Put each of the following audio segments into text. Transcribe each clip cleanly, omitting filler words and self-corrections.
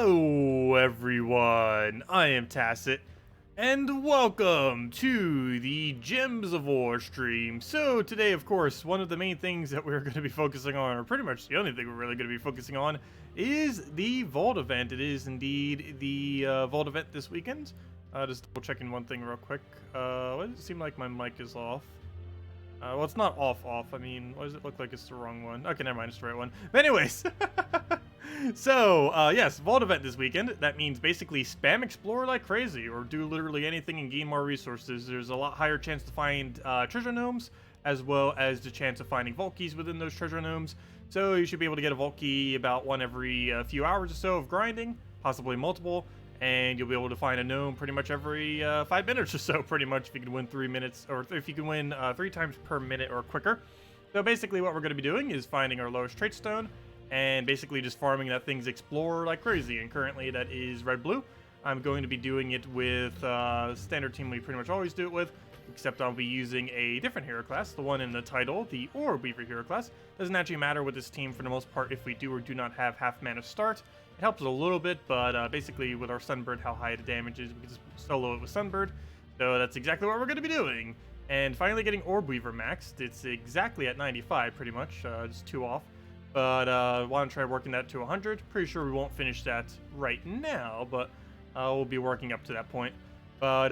Hello everyone, I am Tacet, and welcome to the Gems of War stream. So today, of course, one of the main things that we're going to be focusing on, or pretty much the only thing we're really going to be focusing on, is the Vault event. It is indeed the Vault event this weekend. Just double checking one thing real quick. Why does it seem like my mic is off? Well, it's not off. I mean, why does it look like it's the wrong one? Okay, never mind, it's the right one. But anyways, so, yes, Vault event this weekend. That means basically spam Explorer like crazy, or do literally anything and gain more resources. There's a lot higher chance to find treasure gnomes, as well as the chance of finding vault keys within those treasure gnomes. So you should be able to get a vault key about one every few hours or so of grinding, possibly multiple. And you'll be able to find a gnome pretty much every 5 minutes or so, pretty much, if you can win 3 minutes, or if you can win 3 times per minute or quicker. So basically what we're going to be doing is finding our lowest trait stone, and basically just farming that thing's Explorer like crazy. And currently that is red-blue. I'm going to be doing it with standard team we pretty much always do it with, except I'll be using a different hero class, the one in the title, the Orbweaver hero class. Doesn't actually matter with this team for the most part if we do or do not have half mana start. It helps a little bit, but basically with our Sunbird, how high the damage is, we can just solo it with Sunbird. So that's exactly what we're going to be doing. And finally getting Orbweaver maxed. It's exactly at 95 pretty much, just 2 off. But want to try working that to 100. Pretty sure we won't finish that right now, but we'll be working up to that point. But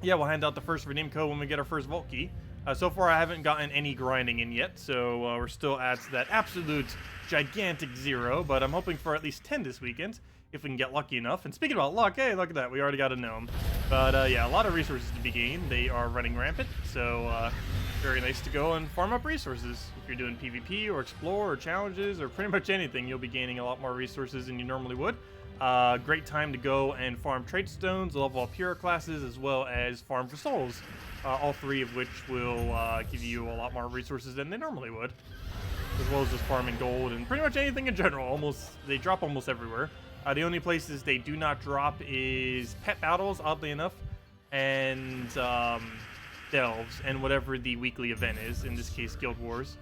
yeah, we'll hand out the first redeem code when we get our first vault key. So far, I haven't gotten any grinding in yet, so we're still at that absolute gigantic 0, but I'm hoping for at least 10 this weekend, if we can get lucky enough. And speaking about luck, hey, look at that, we already got a gnome. But yeah, a lot of resources to be gained. They are running rampant, so very nice to go and farm up resources. If you're doing PvP or Explore or challenges or pretty much anything, you'll be gaining a lot more resources than you normally would. Great time to go and farm trait stones, level up hero classes, as well as farm for souls. All 3 of which will give you a lot more resources than they normally would. As well as just farming gold and pretty much anything in general. They drop almost everywhere. The only places they do not drop is pet battles, oddly enough, and delves, and whatever the weekly event is, in this case Guild Wars.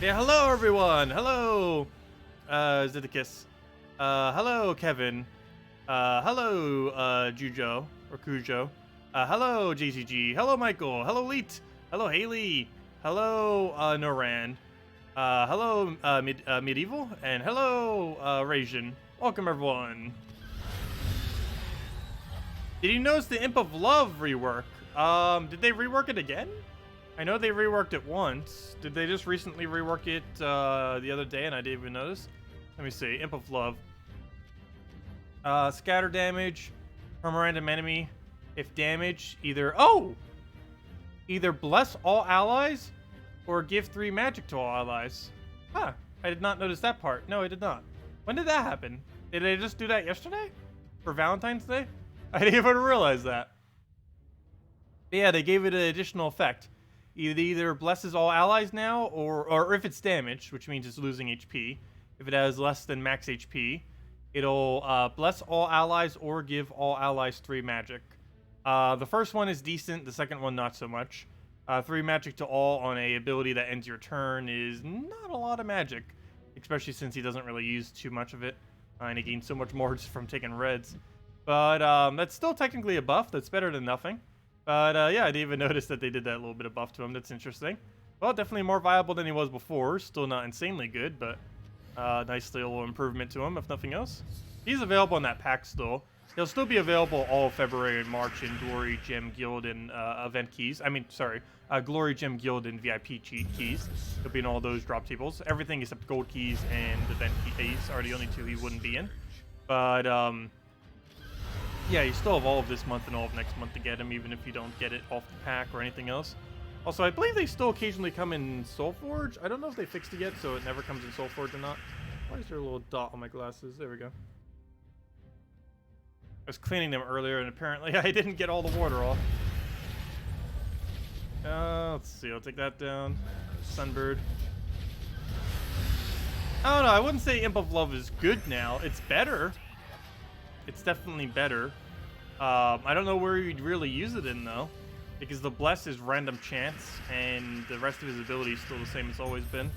Yeah, hello everyone! Hello, Zeddicus. Hello, Kevin. Hello, Jujo, or Cujo. Hello, JCG. Hello, Michael. Hello, Leet. Hello, Haley. Hello, Noran. Hello, Medieval. And hello, Rasian. Welcome, everyone. Did you notice the Imp of Love rework? Did they rework it again? I know they reworked it once. Did they just recently rework it the other day and I didn't even notice? Let me see. Imp of Love. Scatter damage from a random enemy. If damage, either bless all allies or give 3 magic to all allies. Huh. I did not notice that part. No, I did not. When did that happen? Did they just do that yesterday? For Valentine's Day? I didn't even realize that. But yeah, they gave it an additional effect. It either blesses all allies now, or if it's damaged, which means it's losing HP. If it has less than max HP, it'll bless all allies or give all allies 3 magic. The first one is decent, the second one not so much. 3 magic to all on a ability that ends your turn is not a lot of magic, especially since he doesn't really use too much of it, and he gains so much more just from taking reds. But that's still technically a buff. That's better than nothing. But yeah, I didn't even notice that they did that little bit of buff to him. That's interesting. Well, definitely more viable than he was before. Still not insanely good, but nice little improvement to him, if nothing else. He's available in that pack still. He'll still be available all of February and March in Glory, Gem, Guild, and event keys. Glory, Gem, Guild, and VIP keys. He'll be in all those drop tables. Everything except gold keys and event keys are the only 2 he wouldn't be in. But yeah, you still have all of this month and all of next month to get him, even if you don't get it off the pack or anything else. Also, I believe they still occasionally come in Soulforge. I don't know if they fixed it yet, so it never comes in Soulforge or not. Why is there a little dot on my glasses? There we go. I was cleaning them earlier, and apparently I didn't get all the water off. Let's see. I'll take that down. Sunbird. I don't know. I wouldn't say Imp of Love is good now. It's better. It's definitely better. I don't know where you'd really use it in, though. Because the Bless is random chance, and the rest of his ability is still the same as it's always been.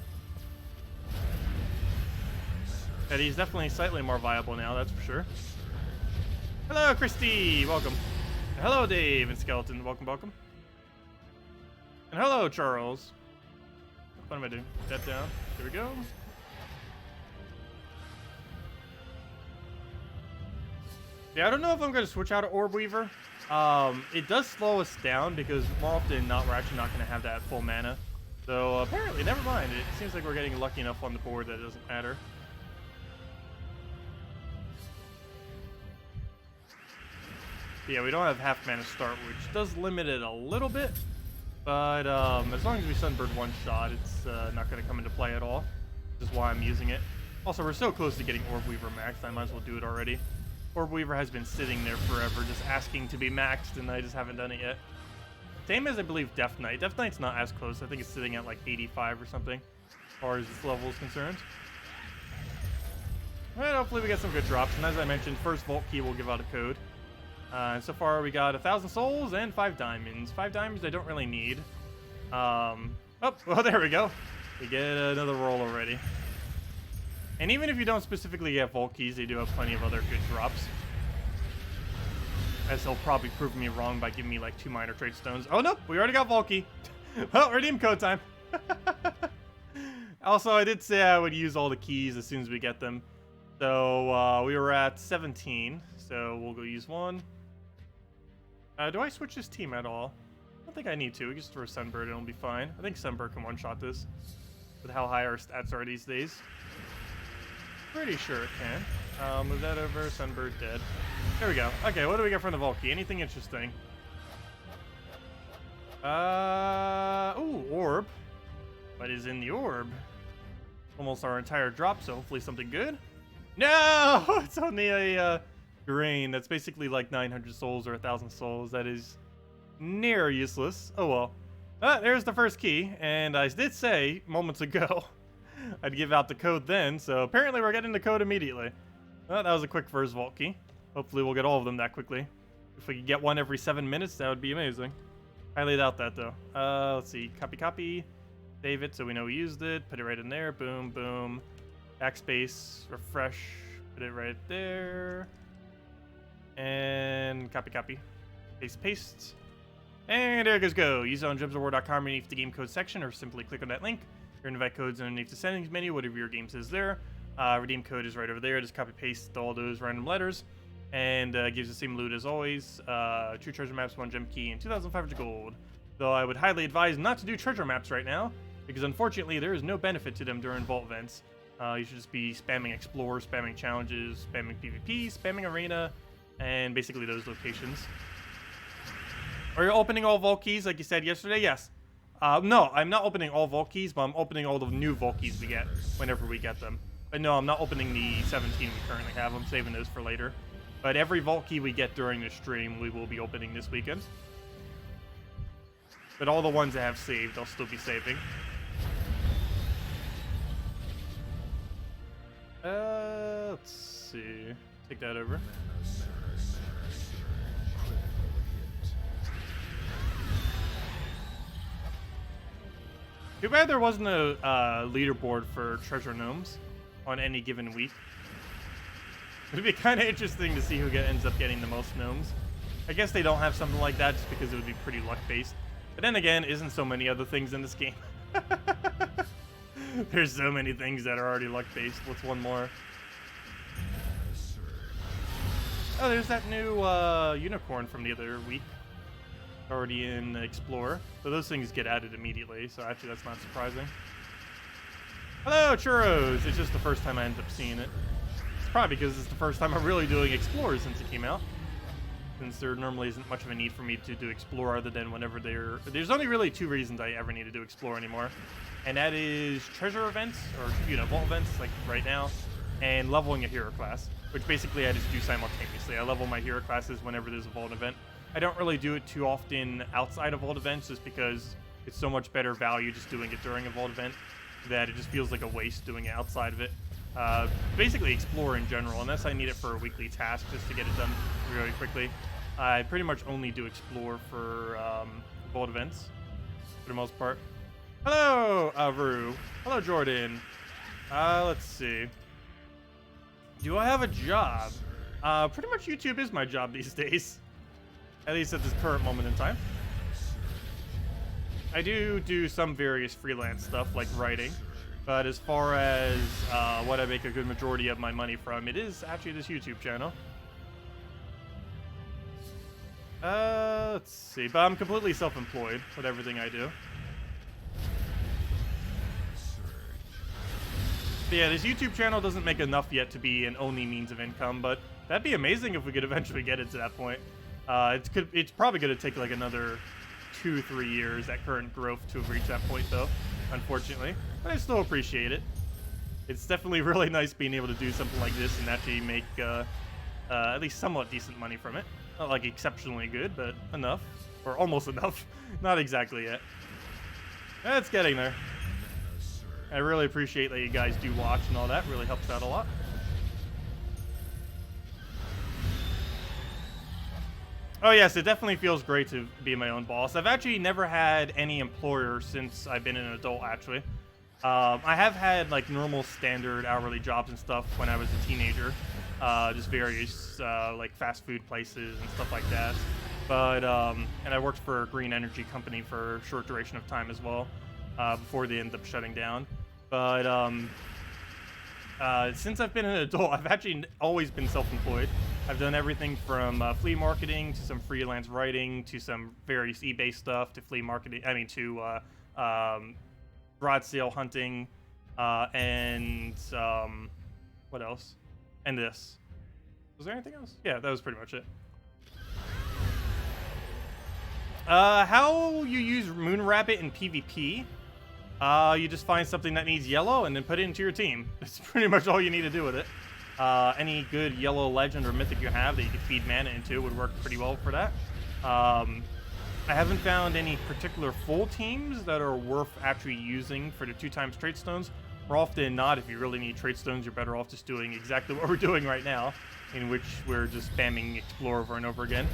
And he's definitely slightly more viable now, that's for sure. Hello, Christy! Welcome. And hello, Dave and Skeleton. Welcome, welcome. And hello, Charles. What am I doing? That down. There we go. Yeah, I don't know if I'm going to switch out of Orbweaver. It does slow us down because more often than not, we're actually not going to have that full mana. So apparently, never mind. It seems like we're getting lucky enough on the board that it doesn't matter. Yeah, we don't have half mana start, which does limit it a little bit. But as long as we Sunbird one shot, it's not going to come into play at all. Which is why I'm using it. Also, we're so close to getting Orbweaver maxed, I might as well do it already. Orbweaver has been sitting there forever, just asking to be maxed, and I just haven't done it yet. Same as, I believe, Death Knight. Death Knight's not as close. I think it's sitting at like 85 or something, as far as this level is concerned. Well, hopefully we get some good drops. And as I mentioned, first Vault Key will give out a code. And so far we got 1,000 souls and 5 diamonds. 5 diamonds I don't really need. Oh, well, there we go. We get another roll already. And even if you don't specifically get Vault Keys, they do have plenty of other good drops. As they'll probably prove me wrong by giving me like 2 minor trade stones. Oh no, we already got Vault Key. Well, redeem code time. Also, I did say I would use all the keys as soon as we get them. So we were at 17, so we'll go use one. Do I switch this team at all? I don't think I need to. We just throw Sunbird and it'll be fine. I think Sunbird can one-shot this with how high our stats are these days. Pretty sure it can. Move that over. Sunbird dead. There we go. Okay, what do we get from the Vault Key? Anything interesting? Ooh, orb. What is in the orb? Almost our entire drop, so hopefully something good. No! It's only a grain. That's basically like 900 souls or 1,000 souls. That is near useless. Oh well. There's the first key, and I did say moments ago I'd give out the code then, so apparently we're getting the code immediately. Well, that was a quick first Vault Key. Hopefully we'll get all of them that quickly. If we could get one every 7 minutes, that would be amazing. Highly doubt that though. Let's see. Copy. Save it so we know we used it. Put it right in there. Boom, boom. Backspace. Refresh. Put it right there. And copy. Paste. And there it goes. Go. Use it on gemsofwar.com underneath the game code section, or simply click on that link. Your invite code's underneath the settings menu, whatever your game says there. Redeem code is right over there. Just copy paste all those random letters, and gives the same loot as always. 2 treasure maps, 1 gem key, and 2,500 gold. Though I would highly advise not to do treasure maps right now, because unfortunately there is no benefit to them during vault events. You should just be spamming explore, spamming challenges, spamming PvP, spamming arena, and basically those locations. Are you opening all vault keys like you said yesterday? Yes. No, I'm not opening all vault keys, but I'm opening all the new vault keys we get whenever we get them. But no, I'm not opening the 17 we currently have. I'm saving those for later. But every vault key we get during the stream, we will be opening this weekend. But all the ones that have saved, I'll still be saving. Let's see. Take that over. Too bad there wasn't a leaderboard for treasure gnomes on any given week. It'd be kind of interesting to see who ends up getting the most gnomes. I guess they don't have something like that just because it would be pretty luck-based. But then again, isn't so many other things in this game? There's so many things that are already luck-based. What's one more? Oh, there's that new unicorn from the other week. Already in Explorer. So those things get added immediately, so actually that's not surprising. Hello, Churros! It's just the first time I end up seeing it. It's probably because it's the first time I'm really doing Explorer since it came out. Since there normally isn't much of a need for me to do Explore other than whenever there's only really 2 reasons I ever need to do Explore anymore. And that is treasure events, or, vault events, like right now, and leveling a hero class. Which basically I just do simultaneously. I level my hero classes whenever there's a vault event. I don't really do it too often outside of vault events just because it's so much better value just doing it during a vault event that it just feels like a waste doing it outside of it. Basically Explore in general, unless I need it for a weekly task just to get it done really quickly. I pretty much only do Explore for vault events for the most part. Hello, Rue. Hello, Jordan. Let's see. Do I have a job? Pretty much YouTube is my job these days. At least at this current moment in time. I do some various freelance stuff like writing. But as far as what I make a good majority of my money from, it is actually this YouTube channel. Let's see. But I'm completely self-employed with everything I do. But yeah, this YouTube channel doesn't make enough yet to be an only means of income, but that'd be amazing if we could eventually get it to that point. It's probably going to take like another 2-3 years at current growth to have reached that point, though, unfortunately. But I still appreciate it. It's definitely really nice being able to do something like this and actually make at least somewhat decent money from it. Not like exceptionally good, but enough. Or almost enough. Not exactly yet. It's getting there. I really appreciate that you guys do watch and all that. Really helps out a lot. Oh yes, it definitely feels great to be my own boss. I've actually never had any employer since I've been an adult, actually. I have had like normal standard hourly jobs and stuff when I was a teenager. Just various like fast food places and stuff like that. But, and I worked for a green energy company for a short duration of time as well. Before they ended up shutting down. But since I've been an adult, I've actually always been self-employed. I've done everything from flea marketing to some freelance writing to some various eBay stuff to flea marketing. I mean, to garage sale hunting and what else? And this. Was there anything else? Yeah, that was pretty much it. How you use Moon Rabbit in PvP? You just find something that needs yellow and then put it into your team. That's pretty much all you need to do with it. Any good yellow legend or mythic you have that you can feed mana into would work pretty well for that. I haven't found any particular full teams that are worth actually using for the 2x trait stones. More often than not, if you really need trait stones, you're better off just doing exactly what we're doing right now, in which we're just spamming Explore over and over again.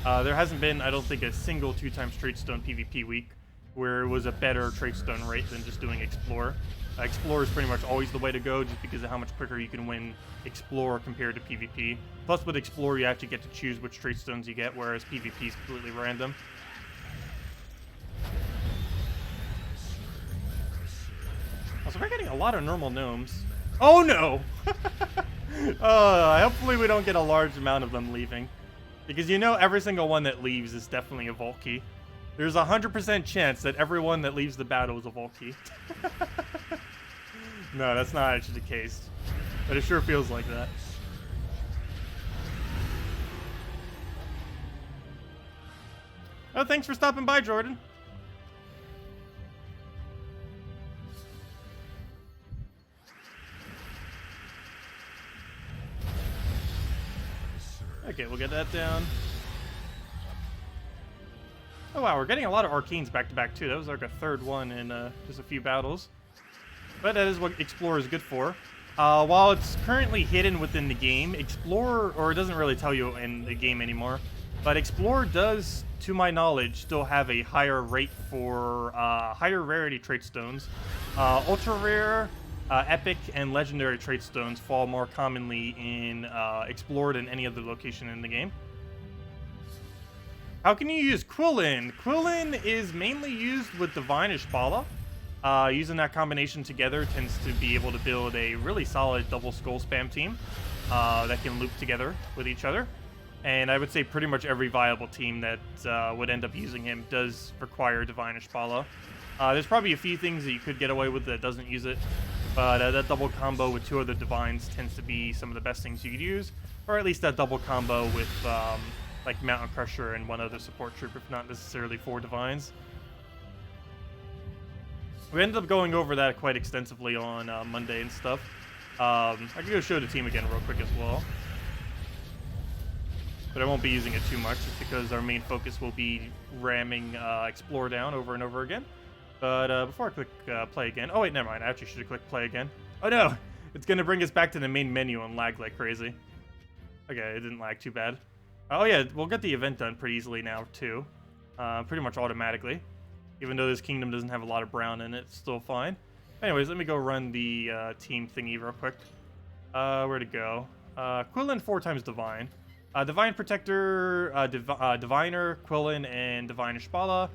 There hasn't been, I don't think, a single 2x trait stone PvP week where it was a better trait stone rate than just doing Explore. Explore is pretty much always the way to go just because of how much quicker you can win Explore compared to PvP. Plus with Explore you actually get to choose which trait stones you get, whereas PvP is completely random. Also, we're getting a lot of normal gnomes. Oh no! Hopefully we don't get a large amount of them leaving. Because you know every single one that leaves is definitely a vault key. There's a 100% chance that everyone that leaves the battle is a vault key. No, that's not actually the case. But it sure feels like that. Oh, thanks for stopping by, Jordan. Okay, we'll get that down. Oh wow, we're getting a lot of arcanes back to back too. That was like a third one in just a few battles. But that is what Explorer is good for. While it's currently hidden within the game, Explorer, or it doesn't really tell you in the game anymore, but Explorer does, to my knowledge, still have a higher rate for higher rarity trait stones. Ultra rare, epic, and legendary trait stones fall more commonly in Explorer than any other location in the game. How can you use Quillin? Quillin is mainly used with Divine Ishbala. Using that combination together tends to be able to build a really solid double skull spam team that can loop together with each other. And I would say pretty much every viable team that would end up using him does require Divine Ishbala. There's probably a few things that you could get away with that doesn't use it, but that double combo with 2 other Divines tends to be some of the best things you could use, or at least that double combo with like Mountain Crusher and 1 other support troop, if not necessarily 4 Divines. We ended up going over that quite extensively on Monday and stuff. I can go show the team again real quick as well. But I won't be using it too much just because our main focus will be ramming Explore down over and over again. But before I click play again... Oh wait, never mind. I actually should have clicked play again. Oh no! It's going to bring us back to the main menu and lag like crazy. Okay, it didn't lag too bad. Oh yeah, we'll get the event done pretty easily now too. Pretty much automatically. Even though this kingdom doesn't have a lot of brown in it, it's still fine. Anyways, let me go run the team thingy real quick. Where'd it go? Quillen 4 times Divine. Divine Protector, Diviner, Quillen, and Divine Ishbala.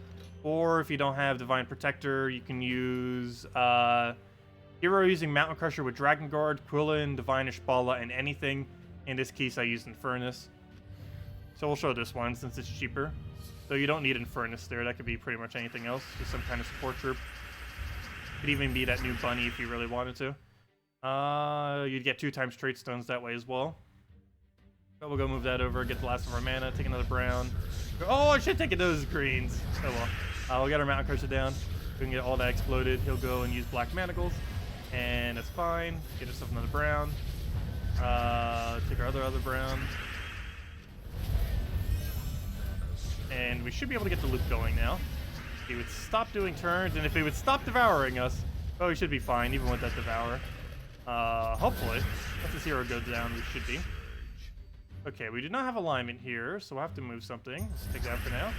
Or if you don't have Divine Protector, you can use Hero using Mountain Crusher with Dragon Guard, Quillen, Divine Ishbala, and anything. In this case, I used Infernus. So we'll show this one since it's cheaper. So you don't need Infernus there. That could be pretty much anything else. Just some kind of support troop. Could even be that new bunny if you really wanted to. You'd get 2 times Trait Stones that way as well. But we'll go move that over, get the last of our mana, take another brown. Oh, I should take those greens. Oh well. We'll get our Mountain Crusher down. We can get all that exploded. He'll go and use Black Manacles. And that's fine. Get yourself another brown. Take our other brown. And we should be able to get the loop going now. He would stop doing turns, and if he would stop devouring us, oh, we should be fine, even with that devour. Hopefully. Once this hero goes down, we should be. Okay, we do not have alignment here, so we'll have to move something. Let's take that for now.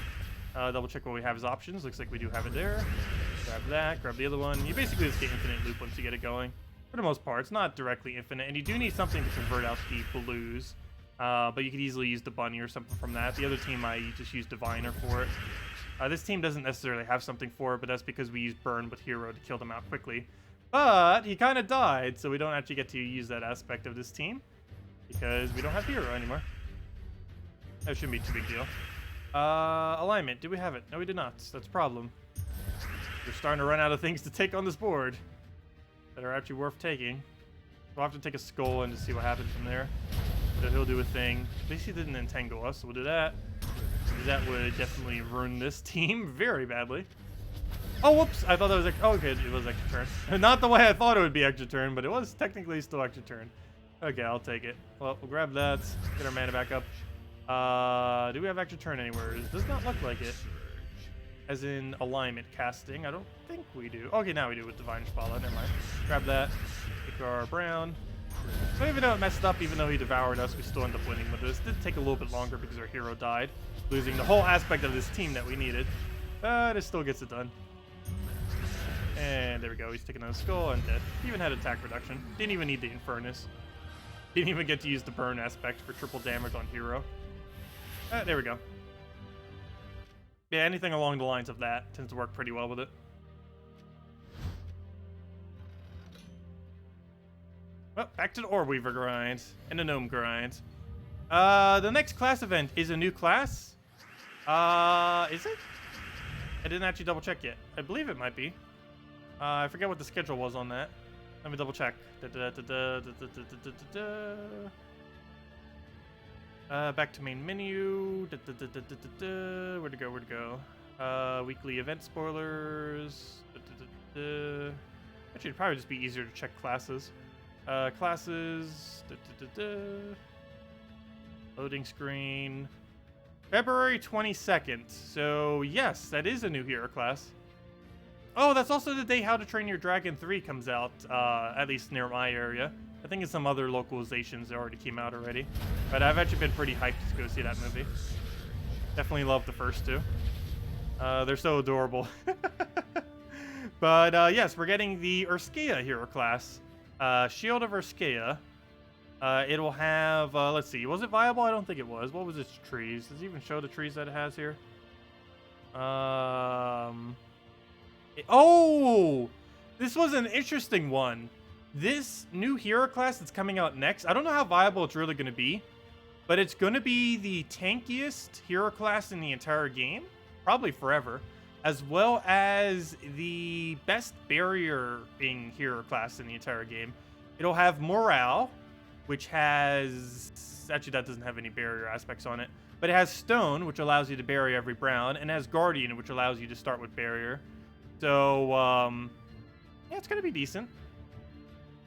Double check what we have as options. Looks like we do have it there. Grab that, grab the other one. You basically just get infinite loop once you get it going. For the most part, it's not directly infinite, and you do need something to convert out the blues. But you could easily use the bunny or something from that. The other team, I just use Diviner for it. This team doesn't necessarily have something for it, but that's because we use Burn with Hero to kill them out quickly. But he kind of died, so we don't actually get to use that aspect of this team because we don't have Hero anymore. That shouldn't be too big a deal. Alignment, do we have it? No, we did not. That's a problem. We're starting to run out of things to take on this board that are actually worth taking. We'll have to take a skull and just see what happens from there. So he'll do a thing. Basically didn't entangle us, so we'll do that. That would definitely ruin this team very badly. Oh, whoops! I thought that was oh, okay, it was extra turn. Not the way I thought it would be extra turn, but it was technically still extra turn. Okay, I'll take it. Well, we'll grab that. Get our mana back up. Do we have extra turn anywhere? It does not look like it. As in alignment casting. I don't think we do. Okay, now we do with Divine Ishbala. Never mind. Grab that. Take our brown. So even though it messed up, even though he devoured us, we still end up winning with this. It did take a little bit longer because our hero died, losing the whole aspect of this team that we needed. But it still gets it done. And there we go. He's taking another skull and dead. He even had attack reduction. Didn't even need the Infernus. Didn't even get to use the burn aspect for triple damage on hero. There we go. Yeah, anything along the lines of that tends to work pretty well with it. Well, back to the Orbweaver grind and the Gnome grind. The next class event is a new class. Is it? I didn't actually double check yet. I believe it might be. I forget what the schedule was on that. Let me double check. Back to main menu. Where'd it go? Where'd it go? Weekly event spoilers. Actually, it'd probably just be easier to check classes. Classes. Loading screen. February 22nd. So, yes, that is a new hero class. Oh, that's also the day How to Train Your Dragon 3 comes out, at least near my area. I think in some other localizations it already came out already. But I've actually been pretty hyped to go see that movie. Definitely love the first two. They're so adorable. But, yes, we're getting the Urskea hero class. Shield of Urskea. It'll have, let's see, was it viable? I don't think it was. What was its trees? Does it even show the trees that it has here? Oh! This was an interesting one. This new hero class that's coming out next, I don't know how viable it's really going to be, but it's going to be the tankiest hero class in the entire game, probably forever, as well as the best barrier-ing hero class in the entire game. It'll have Morale, which has... Actually, that doesn't have any barrier aspects on it. But it has Stone, which allows you to bury every brown, and it has Guardian, which allows you to start with barrier. So, yeah, it's going to be decent.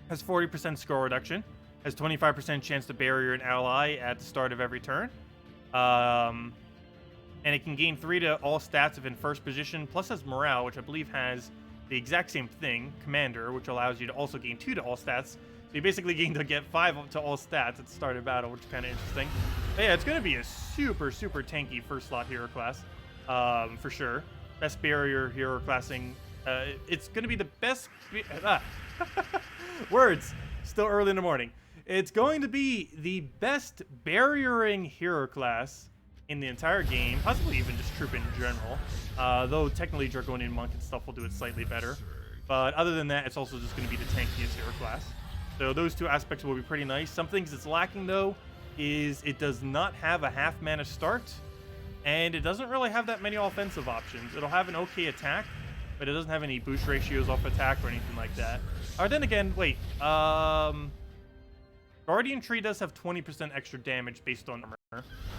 Has 40% score reduction. Has 25% chance to barrier an ally at the start of every turn. And it can gain 3 to all stats if in first position, plus has Morale, which I believe has the exact same thing, Commander, which allows you to also gain 2 to all stats. So you basically gain to get 5 to all stats at the start of battle, which is kind of interesting. But yeah, it's going to be a super, super tanky first slot hero class, for sure. Best barrier hero classing. It's going to be the best... Words. Still early in the morning. It's going to be the best barriering hero class in the entire game, possibly even just troop in general. Though technically Draconian Monk and stuff will do it slightly better. But other than that, it's also just going to be the tankiest hero class. So those two aspects will be pretty nice. Some things it's lacking though is it does not have a half mana start, and it doesn't really have that many offensive options. It'll have an okay attack, but it doesn't have any boost ratios off attack or anything like that. Then again, wait. Guardian Tree does have 20% extra damage based on armor.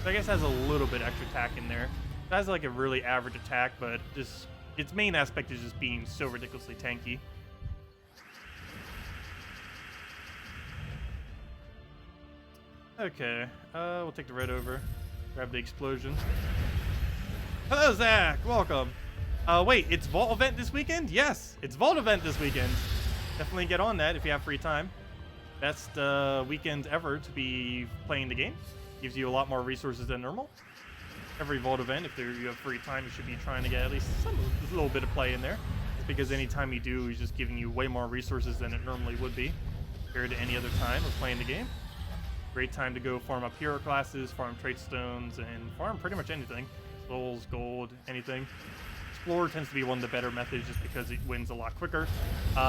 So I guess it has a little bit extra attack in there. It has like a really average attack, but just its main aspect is just being so ridiculously tanky. Okay, we'll take the red over. Grab the explosion. Hello, Zach! Welcome! Wait, it's Vault event this weekend? Yes, it's Vault event this weekend. Definitely get on that if you have free time. Best weekend ever to be playing the game. Gives you a lot more resources than normal. Every Vault event, if you have free time, you should be trying to get at least a little bit of play in there. Because anytime you do, he's just giving you way more resources than it normally would be compared to any other time of playing the game. Great time to go farm up hero classes, farm trait stones, and farm pretty much anything. Souls, gold, anything. Explorer tends to be one of the better methods just because it wins a lot quicker.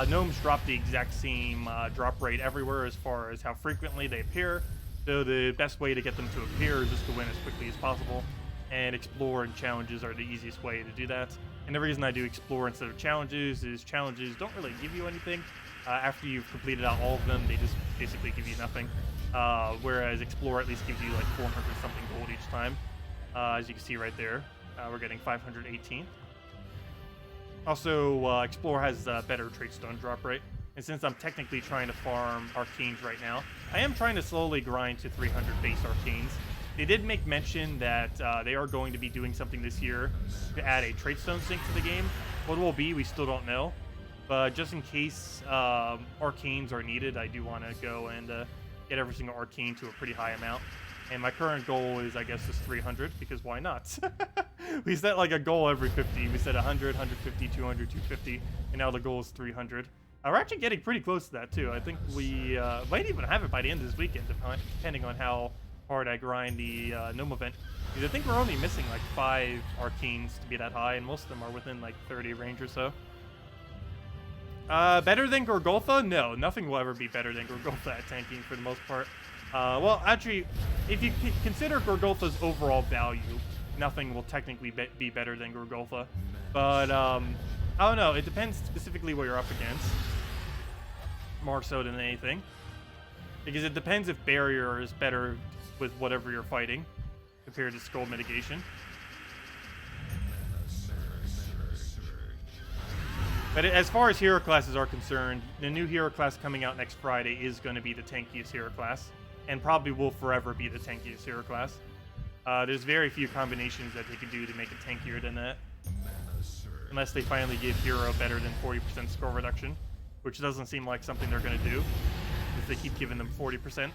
Gnomes drop the exact same drop rate everywhere as far as how frequently they appear. So the best way to get them to appear is just to win as quickly as possible. And Explore and challenges are the easiest way to do that. And the reason I do Explore instead of challenges is challenges don't really give you anything. After you've completed out all of them, they just basically give you nothing. Whereas Explore at least gives you like 400 something gold each time. As you can see right there, we're getting 518. Also, Explore has a better trait stone drop rate. And since I'm technically trying to farm arcanes right now, I am trying to slowly grind to 300 base arcanes. They did make mention that they are going to be doing something this year to add a trait stone sync to the game. What it will be, we still don't know. But just in case arcanes are needed, I do want to go and get every single arcane to a pretty high amount. And my current goal is, I guess, just 300, because why not? We set like a goal every 50. We set 100, 150, 200, 250, and now the goal is 300. We're actually getting pretty close to that, too. I think we might even have it by the end of this weekend, depending on how hard I grind the Gnome event. Because I think we're only missing like 5 arcanes to be that high, and most of them are within like 30 range or so. Better than Gorgoltha? No, nothing will ever be better than Gorgoltha at tanking for the most part. Well, actually, if you consider Gorgoltha's overall value, nothing will technically be better than Gorgoltha. But, I don't know. It depends specifically what you're up against. More so than anything. Because it depends if Barrier is better with whatever you're fighting compared to Skull Mitigation. But as far as hero classes are concerned, the new hero class coming out next Friday is going to be the tankiest hero class. And probably will forever be the tankiest hero class. There's very few combinations that they could do to make it tankier than that. Unless they finally give hero better than 40% score reduction. Which doesn't seem like something they're going to do. Because they keep giving them 40%.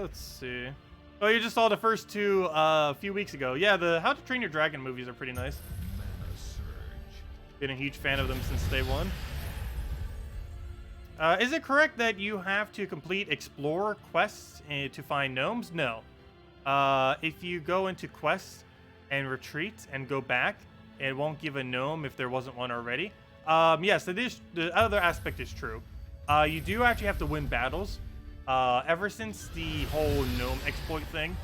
Let's see. Oh, you just saw the first two a few weeks ago. Yeah, the How to Train Your Dragon movies are pretty nice. Been a huge fan of them since day one. Is it correct that you have to complete Explore quests to find gnomes? No. If you go into quests and retreat and go back, it won't give a gnome if there wasn't one already. Yes, the other aspect is true. You do actually have to win battles. Ever since the whole gnome exploit thing,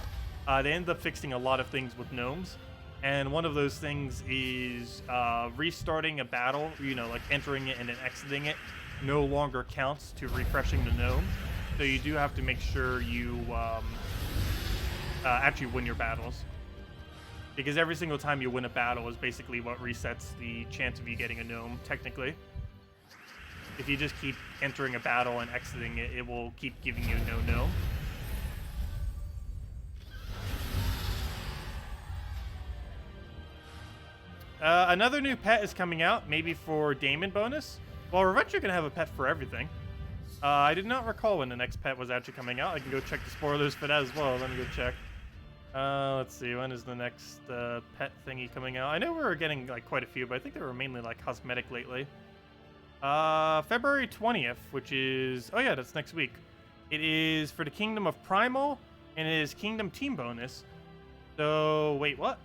they ended up fixing a lot of things with gnomes. And one of those things is restarting a battle, you know, like entering it and then exiting it, no longer counts to refreshing the gnome. So you do have to make sure you actually win your battles. Because every single time you win a battle is basically what resets the chance of you getting a gnome, technically. If you just keep entering a battle and exiting it, it will keep giving you no gnome. Another new pet is coming out, maybe for Daemon bonus. Well, we're eventually going to have a pet for everything. I did not recall when the next pet was actually coming out. I can go check the spoilers for that as well. Let me go check. Let's see, when is the next pet thingy coming out? I know we were getting like quite a few, but I think they were mainly like cosmetic lately. February 20th, which is, oh yeah, that's next week. It is for the Kingdom of Primal, and it is Kingdom Team Bonus. So, wait, what?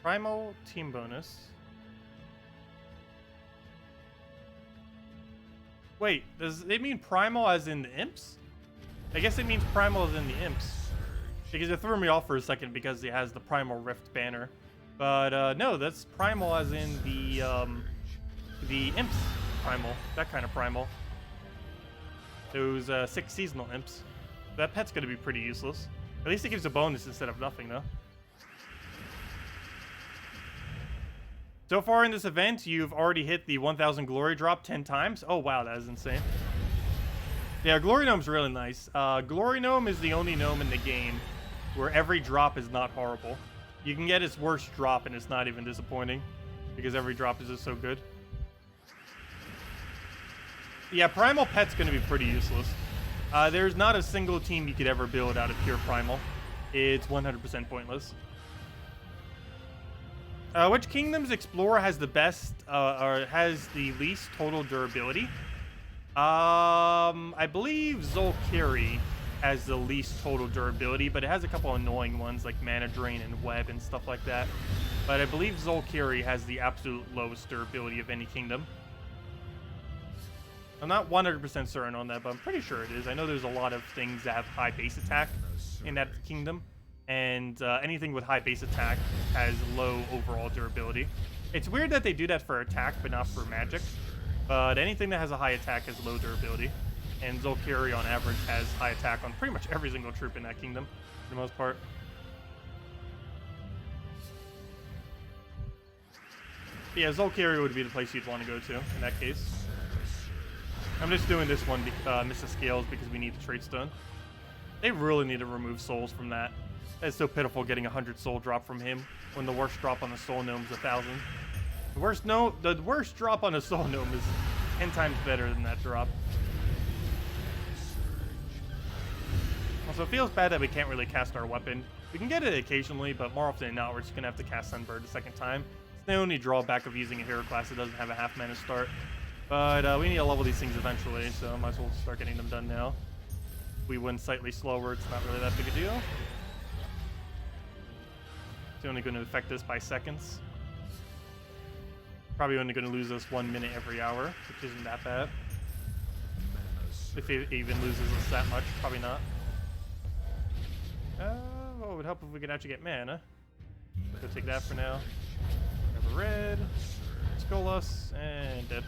Primal Team Bonus. Wait, does it mean Primal as in the Imps? I guess it means Primal as in the Imps. Because it threw me off for a second because it has the Primal Rift banner. But no, that's Primal as in the Imps Primal. That kind of Primal. Those 6 seasonal Imps. That pet's going to be pretty useless. At least it gives a bonus instead of nothing, though. So far in this event, you've already hit the 1000 Glory drop 10 times. Oh, wow, that is insane. Yeah, Glory Gnome's really nice. Glory Gnome is the only gnome in the game where every drop is not horrible. You can get its worst drop and it's not even disappointing because every drop is just so good. Yeah, Primal Pet's going to be pretty useless. There's not a single team you could ever build out of pure Primal. It's 100% pointless. Which Kingdom's Explorer has the best, or has the least total durability? I believe Zolkiri has the least total durability, but it has a couple annoying ones like Mana Drain and Web and stuff like that. But I believe Zolkiri has the absolute lowest durability of any kingdom. I'm not 100% certain on that, but I'm pretty sure it is. I know there's a lot of things that have high base attack in that kingdom, and anything with high base attack has low overall durability. It's weird that they do that for attack, but not for magic. But anything that has a high attack has low durability. And Zolkiri, on average, has high attack on pretty much every single troop in that kingdom, for the most part. But yeah, Zolkiri would be the place you'd want to go to in that case. I'm just doing this one, Mrs. Scales, because we need the trait stone. They really need to remove souls from that. It's so pitiful getting 100 soul drop from him when the worst drop on the soul gnome is 1,000. The worst drop on a soul gnome is 10 times better than that drop. Also, it feels bad that we can't really cast our weapon. We can get it occasionally, but more often than not, we're just going to have to cast Sunbird a second time. It's the only drawback of using a hero class that doesn't have a half mana start. But we need to level these things eventually, so I might as well start getting them done now. If we win slightly slower, it's not really that big a deal. It's only going to affect us by seconds. Probably only going to lose us 1 minute every hour, which isn't that bad. If it even loses us that much, probably not. Well, it would help if we could actually get mana. Go take that for now. Grab a red, Skolas, and dead.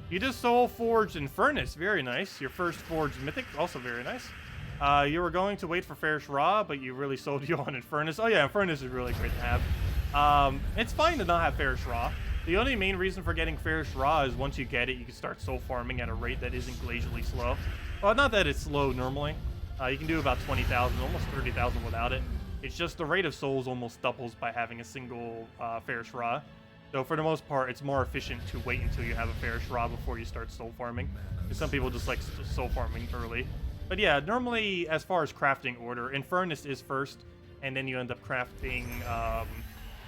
You just soul forged Infernus, very nice. Your first forged mythic, also very nice. You were going to wait for Fairish Ra, but you really sold you on Infernus. Oh yeah, Infernus is really great to have. It's fine to not have Fairish Ra. The only main reason for getting Fairish Ra is once you get it, you can start soul farming at a rate that isn't glacially slow. Well, not that it's slow normally. You can do about 20,000, almost 30,000 without it. It's just the rate of souls almost doubles by having a single Fairish Ra. So for the most part, it's more efficient to wait until you have a Fairish Ra before you start soul farming. Because some people just like soul farming early. But yeah, normally as far as crafting order, Infernus is first, and then you end up crafting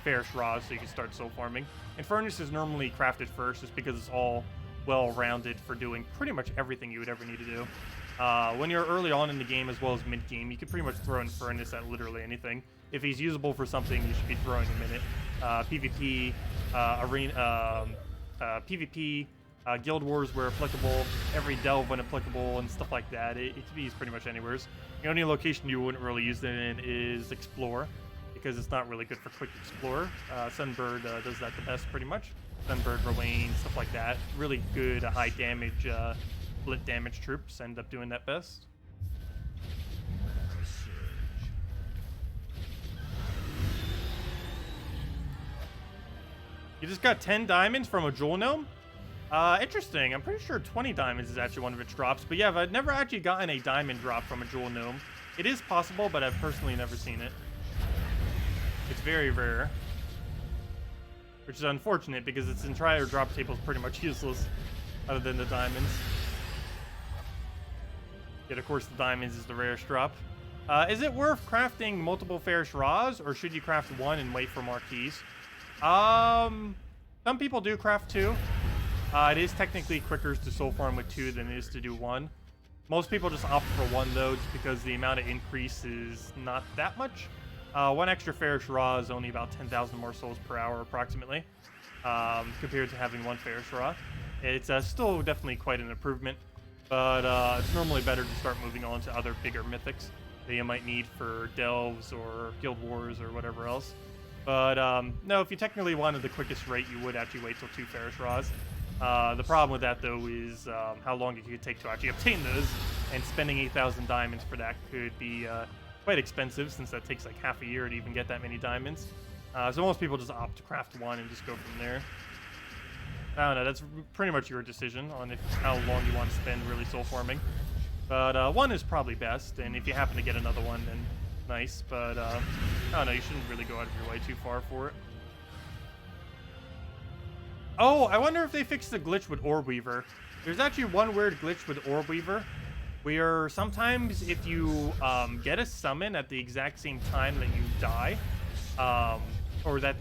Fairish Ra so you can start soul farming. Infernus is normally crafted first just because it's all well-rounded for doing pretty much everything you would ever need to do. When you're early on in the game as well as mid-game, you can pretty much throw Infernus at literally anything. If he's usable for something, you should be throwing him in it. PvP, arena, PvP, Guild Wars where applicable, every delve when applicable, and stuff like that. It can be used pretty much anywhere. The only location you wouldn't really use it in is Explore, because it's not really good for quick Explore. Sunbird does that the best, pretty much. Sunbird, Rowan, stuff like that. Really good high damage, split damage troops end up doing that best. You just got 10 diamonds from a Jewel Gnome? Interesting. I'm pretty sure 20 diamonds is actually one of its drops. But yeah, I've never actually gotten a diamond drop from a Jewel Gnome. It is possible, but I've personally never seen it. It's very rare. Which is unfortunate because its entire drop table is pretty much useless other than the diamonds. Yet, of course, the diamonds is the rarest drop. Is it worth crafting multiple Ferrous Raws, or should you craft one and wait for more keys? Some people do craft two. It is technically quicker to soul farm with two than it is to do one. Most people just opt for one, though, just because the amount of increase is not that much. One extra Ferrous Raw is only about 10,000 more souls per hour, approximately, compared to having one Ferrous Raw. It's still definitely quite an improvement, but it's normally better to start moving on to other bigger mythics that you might need for delves or guild wars or whatever else. But no, if you technically wanted the quickest rate, you would actually wait till 2 Ferrous Raws. The problem with that, though, is how long it could take to actually obtain those, and spending 8,000 diamonds for that could be quite expensive, since that takes like half a year to even get that many diamonds. So most people just opt to craft one and just go from there. I don't know, that's pretty much your decision on how long you want to spend really soul farming. But one is probably best, and if you happen to get another one, then nice. But I don't know, you shouldn't really go out of your way too far for it. Oh, I wonder if they fixed the glitch with Orbweaver. There's actually one weird glitch with Orbweaver, where sometimes if you get a summon at the exact same time that you die, or that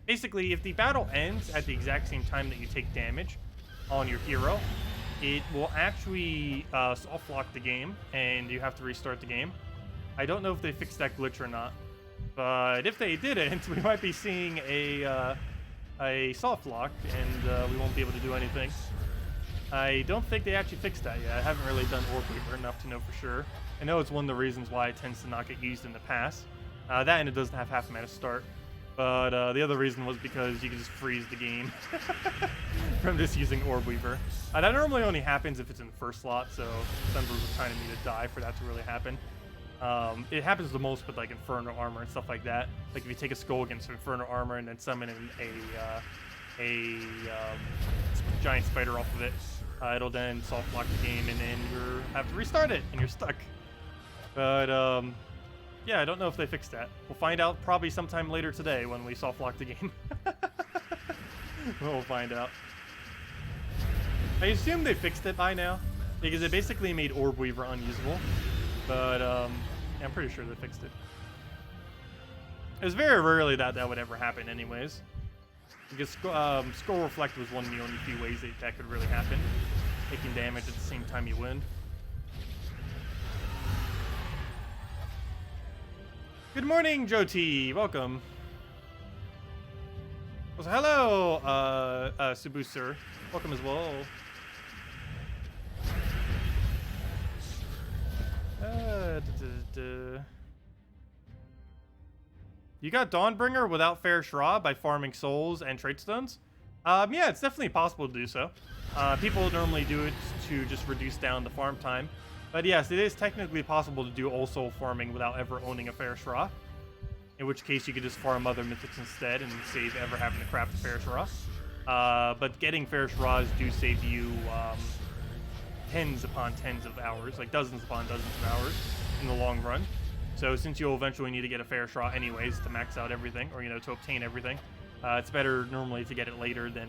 basically if the battle ends at the exact same time that you take damage on your hero, it will actually soft lock the game, and you have to restart the game. I don't know if they fixed that glitch or not, but if they didn't, we might be seeing a soft lock, and we won't be able to do anything. I don't think they actually fixed that yet. I haven't really done Orbweaver enough to know for sure. I know it's one of the reasons why it tends to not get used in the past. That, and it doesn't have half mana start. But the other reason was because you can just freeze the game from just using Orbweaver. That normally only happens if it's in the first slot, so Sunbrew would kind of need to die for that to really happen. It happens the most with like Inferno Armor and stuff like that. Like if you take a skull against Inferno Armor and then summon a giant spider off of it, it'll then soft lock the game, and then you have to restart it, and you're stuck. But yeah, I don't know if they fixed that. We'll find out probably sometime later today when we soft lock the game. We'll find out. I assume they fixed it by now, because it basically made Orbweaver unusable. But yeah, I'm pretty sure they fixed it. It was very rarely that would ever happen anyways. Because Skull Reflect was one of the only few ways that could really happen. Taking damage at the same time you win. Good morning, Joe T. Welcome. Also, hello, Subu Sir. Welcome as well. You got Dawnbringer without Ferrous Raw by farming souls and trait stones? Yeah, it's definitely possible to do so. People normally do it to just reduce down the farm time. But yes, it is technically possible to do all soul farming without ever owning a Ferrous Raw. In which case you could just farm other mythics instead and save ever having to craft a Ferrous Raw. But getting Ferrous Raws do save you tens upon tens of hours, like dozens upon dozens of hours in the long run. So since you'll eventually need to get a Ferrous Raw anyways to max out everything, or to obtain everything, it's better normally to get it later than,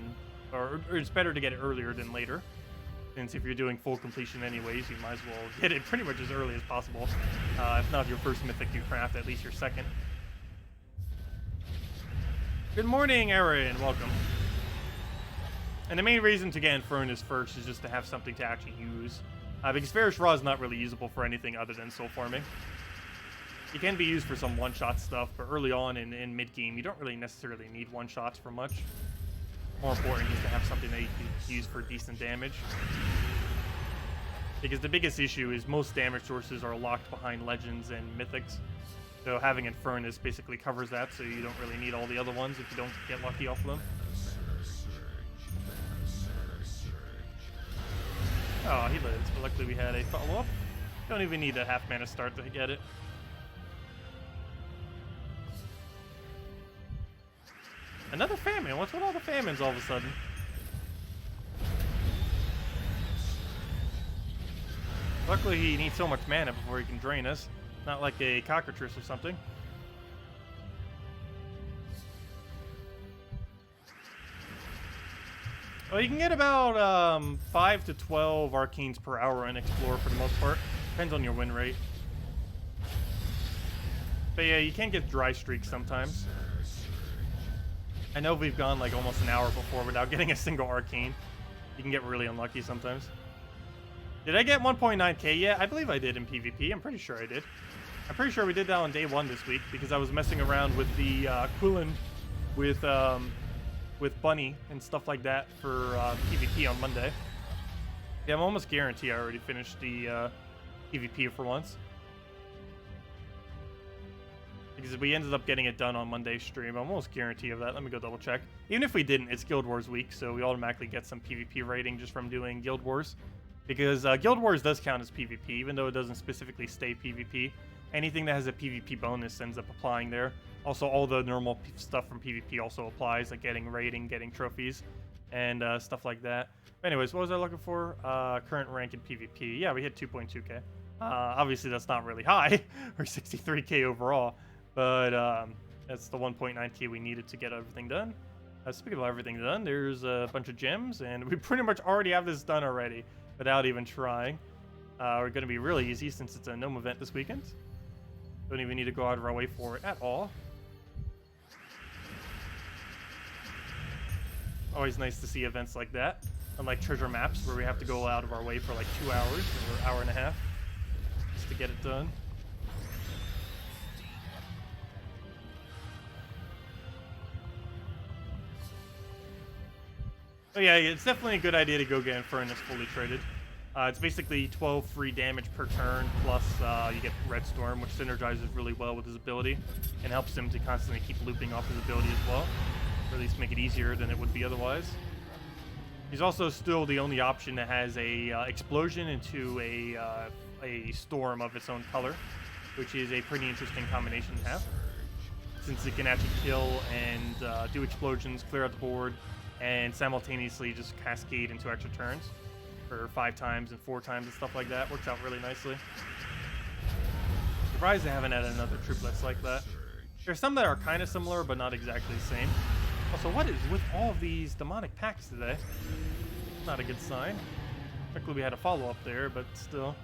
or it's better to get it earlier than later. Since if you're doing full completion anyways, you might as well get it pretty much as early as possible. If not your first mythic you craft, at least your second. Good morning, Aaron. Welcome. And the main reason to get Infernus first is just to have something to actually use. Because Ferrous Raw is not really usable for anything other than soul farming. It can be used for some one-shot stuff, but early on in mid-game, you don't really necessarily need one-shots for much. More important is to have something that you can use for decent damage. Because the biggest issue is most damage sources are locked behind legends and mythics. So having Infernus basically covers that, so you don't really need all the other ones if you don't get lucky off of them. Oh, he lives, but luckily we had a follow-up. Don't even need a half mana start to get it. Another famine? What's with all the famines all of a sudden? Luckily he needs so much mana before he can drain us. Not like a cockatrice or something. Well, you can get about 5 to 12 arcanes per hour in Explore for the most part. Depends on your win rate. But yeah, you can get dry streaks sometimes. I know we've gone like almost an hour before without getting a single arcane. You can get really unlucky sometimes. Did I get 1.9k yet? I believe I did in PvP. I'm pretty sure I did. I'm pretty sure we did that on day 1 this week because I was messing around with the Quillen with Bunny and stuff like that for PvP on Monday. Yeah, I'm almost guaranteed I already finished the PvP for once. Because we ended up getting it done on Monday's stream. I'm almost guaranteed of that. Let me go double check. Even if we didn't, it's Guild Wars week, so we automatically get some PvP rating just from doing Guild Wars. Because Guild Wars does count as PvP, even though it doesn't specifically stay PvP. Anything that has a PvP bonus ends up applying there. Also, all the normal stuff from PvP also applies, like getting rating, getting trophies, and stuff like that. But anyways, what was I looking for? Current rank in PvP. Yeah, we hit 2.2k. Obviously, that's not really high, or 63k overall. But that's the 1.9k we needed to get everything done. Speaking of everything done, there's a bunch of gems, and we pretty much already have this done already without even trying. We're going to be really easy since it's a Gnome event this weekend. Don't even need to go out of our way for it at all. Always nice to see events like that. Unlike treasure maps where we have to go out of our way for like 2 hours or hour and a half just to get it done. So yeah, it's definitely a good idea to go get Infernus fully traded. It's basically 12 free damage per turn, plus you get Red Storm, which synergizes really well with his ability, and helps him to constantly keep looping off his ability as well, or at least make it easier than it would be otherwise. He's also still the only option that has a explosion into a storm of its own color, which is a pretty interesting combination to have, since it can actually kill and do explosions, clear out the board, and simultaneously just cascade into extra turns for 5 times and 4 times and stuff like that. Works out really nicely. Surprised they haven't had another trooplets like that. There's some that are kind of similar, but not exactly the same. Also, what is with all of these demonic packs today? Not a good sign. Luckily we had a follow-up there, but still.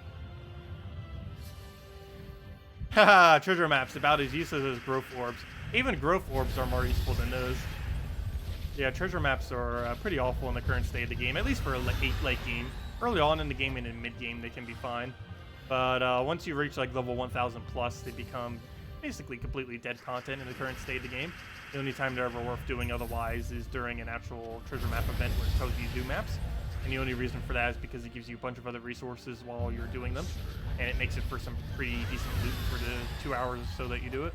Haha, treasure maps about as useless as growth orbs. Even growth orbs are more useful than those. Yeah, treasure maps are pretty awful in the current state of the game, at least for a late game. Early on in the game and in mid-game, they can be fine. But once you reach like level 1000 plus, they become basically completely dead content in the current state of the game. The only time they're ever worth doing otherwise is during an actual treasure map event where it tells you to do maps. And the only reason for that is because it gives you a bunch of other resources while you're doing them. And it makes it for some pretty decent loot for the 2 hours or so that you do it.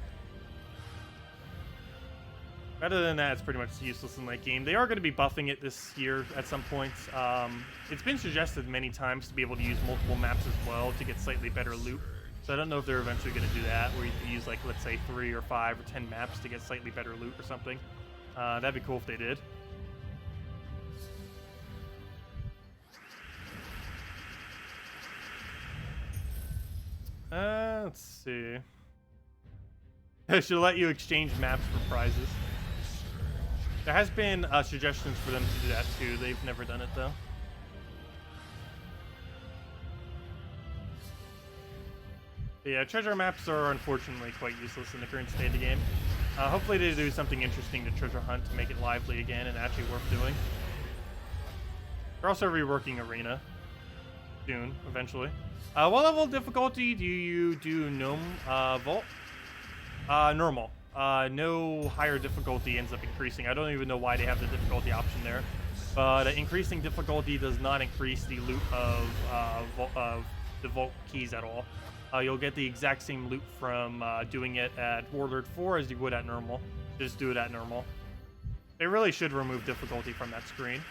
Other than that, it's pretty much useless in late game. They are going to be buffing it this year at some point. It's been suggested many times to be able to use multiple maps as well to get slightly better loot. So I don't know if they're eventually going to do that, where you can use, like, let's say 3 or 5 or 10 maps to get slightly better loot or something. That'd be cool if they did. Let's see. I should let you exchange maps for prizes. There has been suggestions for them to do that too. They've never done it though. But yeah, treasure maps are unfortunately quite useless in the current state of the game. Hopefully they do something interesting to treasure hunt to make it lively again and actually worth doing. They're also reworking Arena soon, eventually. What level of difficulty do you do Gnome Vault? Normal. No higher difficulty ends up increasing. I don't even know why they have the difficulty option there. But increasing difficulty does not increase the loot of the vault keys at all. You'll get the exact same loot from doing it at Warlord 4 as you would at normal. Just do it at normal. They really should remove difficulty from that screen.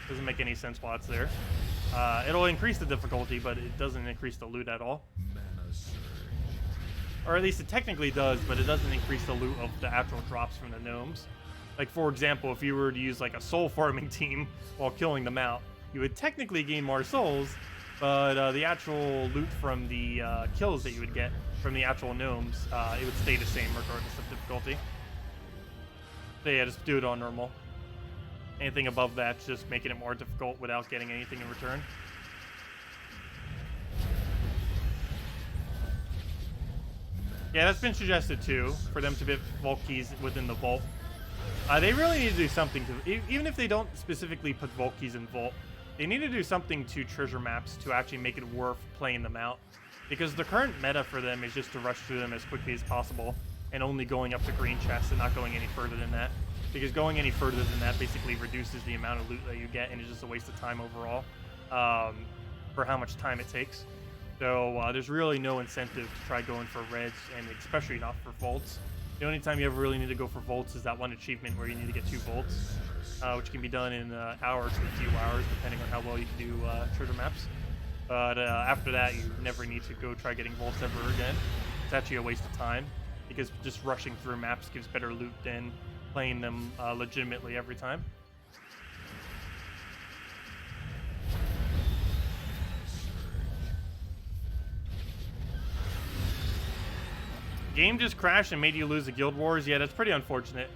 Doesn't make any sense while it's there. It'll increase the difficulty, but it doesn't increase the loot at all. Or at least it technically does, but it doesn't increase the loot of the actual drops from the gnomes. Like, for example, if you were to use like a soul farming team while killing them out, you would technically gain more souls, but the actual loot from the kills that you would get from the actual gnomes, it would stay the same regardless of difficulty. So yeah, just do it on normal. Anything above that's just making it more difficult without getting anything in return. Yeah, that's been suggested too, for them to be vault keys within the vault. They really need to do something to, even if they don't specifically put vault keys in vault, they need to do something to treasure maps to actually make it worth playing them out. Because the current meta for them is just to rush through them as quickly as possible and only going up to green chests and not going any further than that. Because going any further than that basically reduces the amount of loot that you get, and it's just a waste of time overall for how much time it takes. So there's really no incentive to try going for reds, and especially not for vaults. The only time you ever really need to go for vaults is that one achievement where you need to get 2 vaults, which can be done in an hour to a few hours, depending on how well you can do treasure maps. But after that, you never need to go try getting vaults ever again. It's actually a waste of time, because just rushing through maps gives better loot than playing them legitimately every time. Game just crashed and made you lose the Guild Wars. Yeah, that's pretty unfortunate.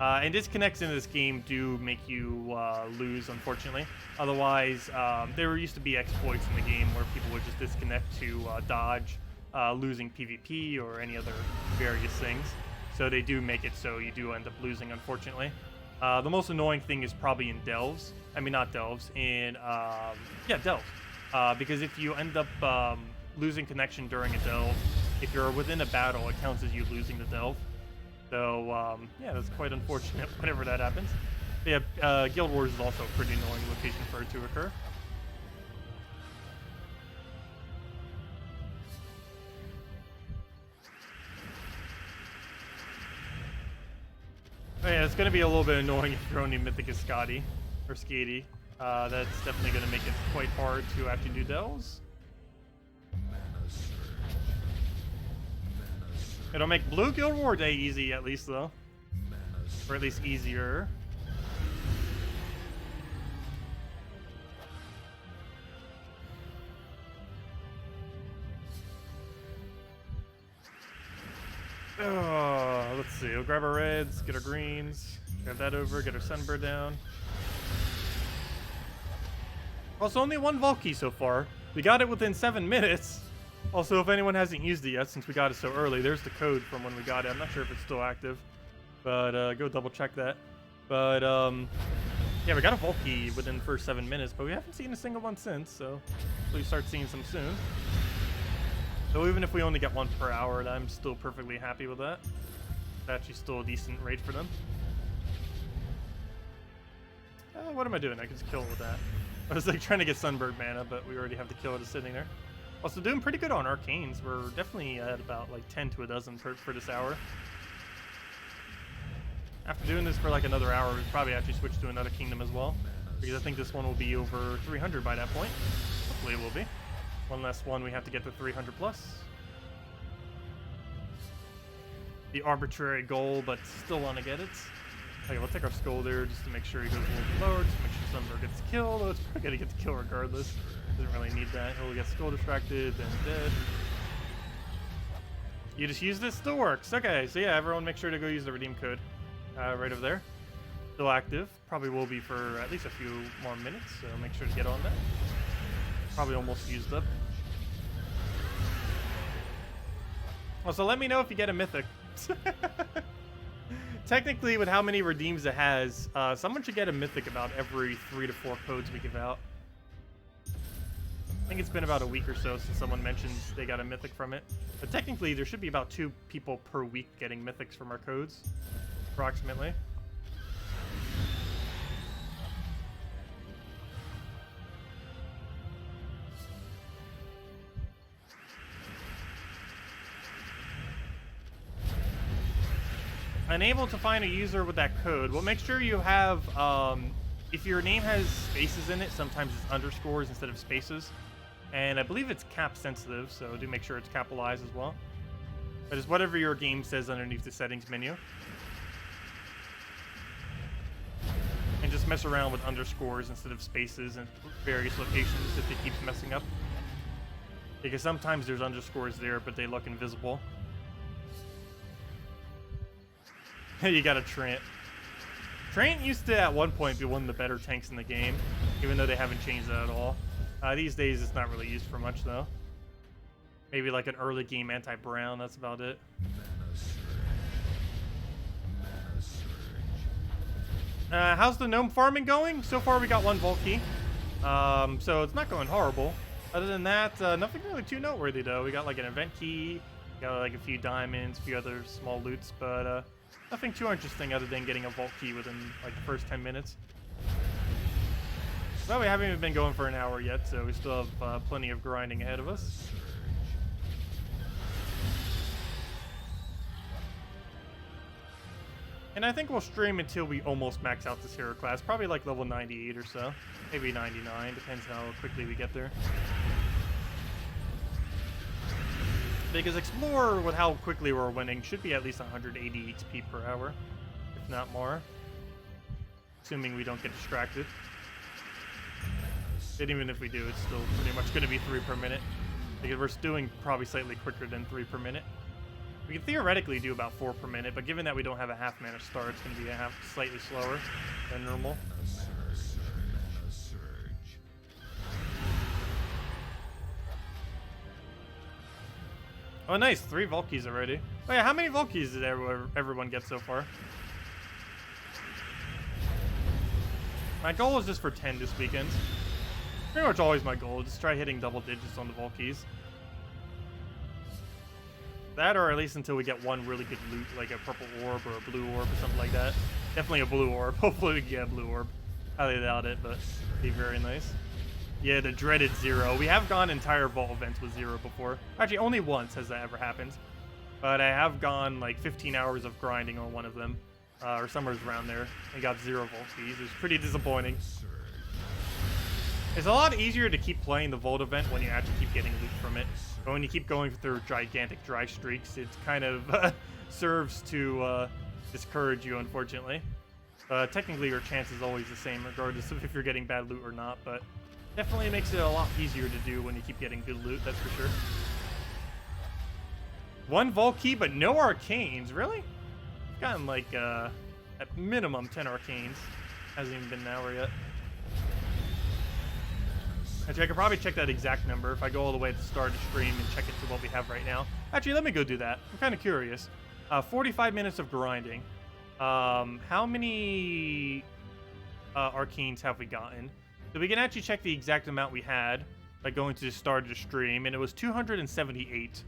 And disconnects in this game do make you lose, unfortunately. Otherwise, there used to be exploits in the game where people would just disconnect to dodge losing PvP or any other various things. So they do make it so you do end up losing, unfortunately. The most annoying thing is probably in delves. I mean, not delves, in, yeah, delves. Because if you end up losing connection during a delve, if you're within a battle, it counts as you losing the delve. So, yeah, that's quite unfortunate whenever that happens. But yeah, Guild Wars is also a pretty annoying location for it to occur. Oh, yeah, it's going to be a little bit annoying if your only mythic is Scotty, or Skady. That's definitely going to make it quite hard to actually do delves. It'll make Blue Guild War Day easy, at least, though. Or at least easier. Oh, let's see. We'll grab our reds, get our greens, grab that over, get our sunbird down. Also, only 1 vault key so far. We got it within 7 minutes. Also, if anyone hasn't used it yet, since we got it so early, there's the code from when we got it. I'm not sure if it's still active, but go double check that. But yeah, we got a vault key within the first 7 minutes, but we haven't seen a single one since, so we start seeing some soon. So even if we only get 1 per hour, I'm still perfectly happy with that. It's actually still a decent rate for them. What am I doing? I can just kill it with that. I was like trying to get Sunbird mana, but we already have the kill just sitting there. Also doing pretty good on arcanes. We're definitely at about like 10 to a dozen for this hour. After doing this for like another hour, we'll probably actually switch to another kingdom as well, because I think this one will be over 300 by that point. Hopefully it will be. One less one, we have to get to 300 plus. The arbitrary goal, but still want to get it. Okay, we'll take our Scolder just to make sure he goes a little bit lower, just to make sure Sunbird gets the kill, though it's probably going to get the kill regardless. Doesn't really need that. He'll get Skull distracted, then dead. You just use this, still works. Okay, so yeah, everyone make sure to go use the redeem code right over there. Still active. Probably will be for at least a few more minutes, so make sure to get on that. Probably almost used up. Also, let me know if you get a mythic. Technically, with how many redeems it has, someone should get a mythic about every 3 to 4 codes we give out. I think it's been about a week or so since someone mentioned they got a mythic from it. But technically, there should be about 2 people per week getting mythics from our codes, approximately. Unable to find a user with that code. Well, make sure you have, if your name has spaces in it, sometimes it's underscores instead of spaces. And I believe it's cap sensitive, so do make sure it's capitalized as well. But it's whatever your game says underneath the settings menu. And just mess around with underscores instead of spaces in various locations if it keeps messing up. Because sometimes there's underscores there, but they look invisible. You got a Trent. Train used to, at one point, be one of the better tanks in the game, even though they haven't changed that at all. These days, it's not really used for much, though. Maybe like an early game anti-brown, that's about it. How's the gnome farming going? So far, we got 1 vault key. So it's not going horrible. Other than that, nothing really too noteworthy, though. We got like an event key, got like a few diamonds, a few other small loots, but nothing too interesting other than getting a vault key within like the first 10 minutes. Well, we haven't even been going for an hour yet, so we still have plenty of grinding ahead of us. And I think we'll stream until we almost max out this hero class, probably like level 98 or so, maybe 99, depends how quickly we get there. Because Explorer, with how quickly we're winning, should be at least 180 XP per hour, if not more. Assuming we don't get distracted. And even if we do, it's still pretty much going to be 3 per minute. Because we're doing probably slightly quicker than 3 per minute. We can theoretically do about 4 per minute, but given that we don't have a half mana start, it's going to be slightly slower than normal. Oh, nice. 3 vault keys already. Oh, yeah. How many vault keys did everyone get so far? My goal is just for 10 this weekend. Pretty much always my goal. Just try hitting double digits on the vault keys. That, or at least until we get one really good loot, like a purple orb or a blue orb or something like that. Definitely a blue orb. Hopefully we can get a blue orb. Highly doubt it, but it'd be very nice. Yeah, the dreaded 0. We have gone entire vault events with 0 before. Actually, only once has that ever happened. But I have gone like 15 hours of grinding on one of them, or somewhere around there, and got 0 vault keys. It was pretty disappointing. It's a lot easier to keep playing the vault event when you actually keep getting loot from it. But when you keep going through gigantic dry streaks, it kind of serves to discourage you, unfortunately. Technically, your chance is always the same, regardless of if you're getting bad loot or not, but definitely makes it a lot easier to do when you keep getting good loot, that's for sure. 1 vault key, but no arcanes, really? I've gotten like, at minimum 10 arcanes. Hasn't even been an hour yet. Actually, I could probably check that exact number if I go all the way to the start of the stream and check it to what we have right now. Actually, let me go do that. I'm kind of curious. 45 minutes of grinding. How many arcanes have we gotten? So we can actually check the exact amount we had by going to the start of the stream, and it was 278.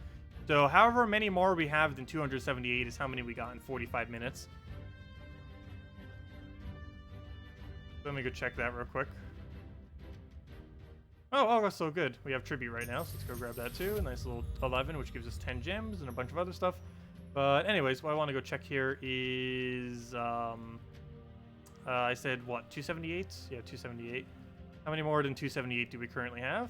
So however many more we have than 278 is how many we got in 45 minutes. Let me go check that real quick. Oh, that's so good. We have tribute right now, so let's go grab that too. A nice little 11, which gives us 10 gems and a bunch of other stuff. But anyways, what I want to go check here is, I said, what, 278? Yeah, 278. How many more than 278 do we currently have?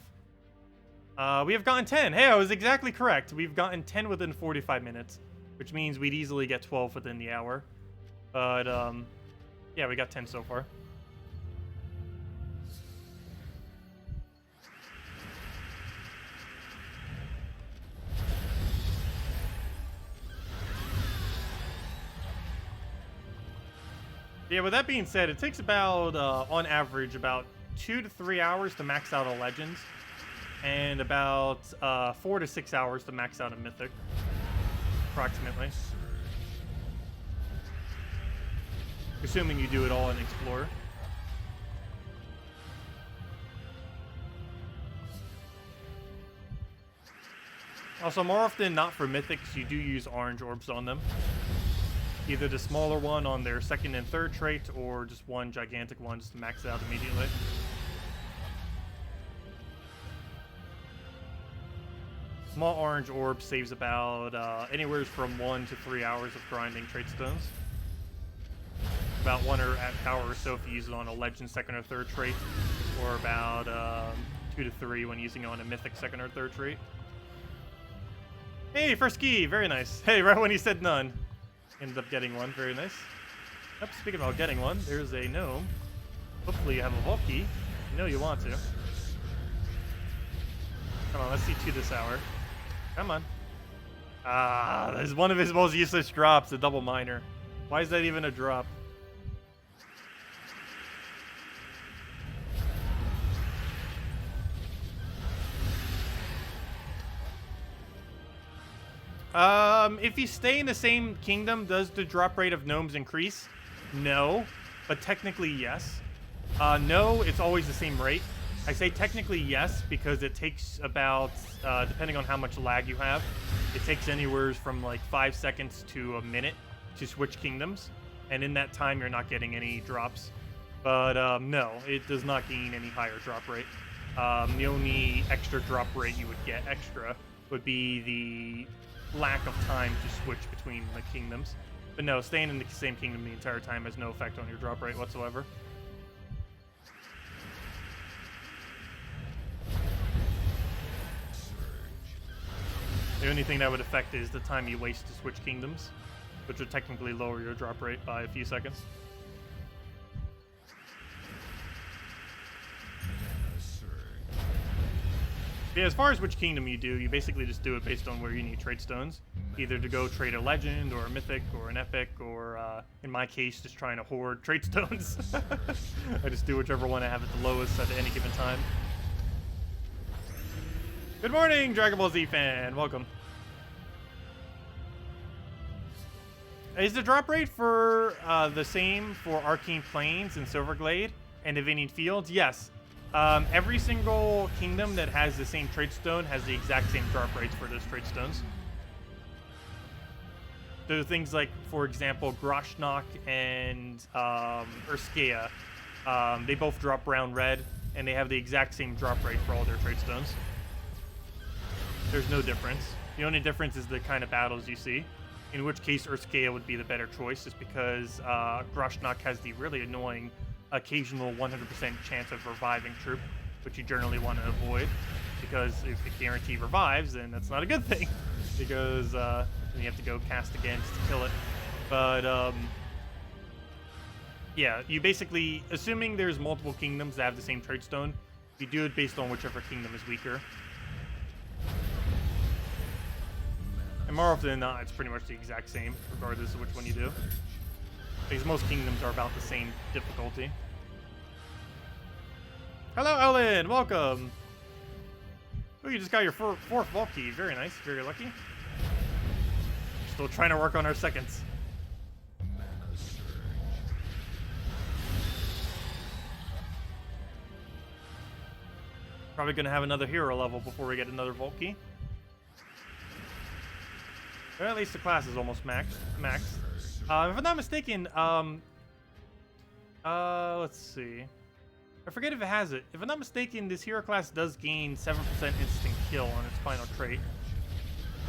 We have gotten 10. Hey, I was exactly correct. We've gotten 10 within 45 minutes, which means we'd easily get 12 within the hour. But, yeah, we got 10 so far. Yeah, with that being said, it takes about, on average, about 2 to 3 hours to max out a Legends, and about 4 to 6 hours to max out a Mythic, approximately. Assuming you do it all in Explorer. Also, more often than not for Mythics, you do use orange orbs on them. Either the smaller one on their 2nd and 3rd trait, or just one gigantic one just to max it out immediately. Small orange orb saves about anywhere from 1 to 3 hours of grinding trait stones. About 1 hour or so if you use it on a legend 2nd or 3rd trait, or about 2 to 3 when using it on a mythic 2nd or 3rd trait. Hey, first key, very nice. Hey, right when he said none. Ended up getting one, very nice. Yep, speaking about getting one, there's a gnome. Hopefully you have a vault key. You know you want to. Come on, let's see 2 this hour. Come on. Ah, there's one of his most useless drops, a double miner. Why is that even a drop? If you stay in the same kingdom, does the drop rate of gnomes increase? No, but technically yes. No, it's always the same rate. I say technically yes because it takes about, depending on how much lag you have, it takes anywhere from like 5 seconds to a minute to switch kingdoms. And in that time, you're not getting any drops. But no, it does not gain any higher drop rate. The only extra drop rate you would get extra would be the lack of time to switch between the kingdoms. But no, staying in the same kingdom the entire time has no effect on your drop rate whatsoever. The only thing that would affect is the time you waste to switch kingdoms, which would technically lower your drop rate by a few seconds. Yeah, as far as which kingdom you do, you basically just do it based on where you need trade stones. Either to go trade a legend, or a mythic, or an epic, or in my case, just trying to hoard trade stones. I just do whichever one I have at the lowest at any given time. Good morning, Dragon Ball Z fan. Welcome. Is the drop rate for the same for Arcane Plains and Silverglade and Divinian Fields? Yes. Every single kingdom that has the same trade stone has the exact same drop rates for those trade stones. There are things like, for example, Groshnok and Urskea. They both drop brown red, and they have the exact same drop rate for all their trade stones. There's no difference. The only difference is the kind of battles you see. In which case, Urskea would be the better choice, just because Groshnok has the really annoying occasional 100% chance of reviving troop, which you generally want to avoid, because if it guarantee revives, then that's not a good thing, because then you have to go cast again just to kill it. But yeah, you basically, assuming there's multiple kingdoms that have the same trade stone, you do it based on whichever kingdom is weaker. And more often than not, it's pretty much the exact same, regardless of which one you do. Because most kingdoms are about the same difficulty. Hello, Ellen! Welcome! Oh, you just got your fourth vault key. Very nice. Very lucky. Still trying to work on our seconds. Probably going to have another hero level before we get another vault key. Or at least the class is almost maxed. If I'm not mistaken, let's see. I forget if it has it. If I'm not mistaken, this hero class does gain 7% instant kill on its final trait.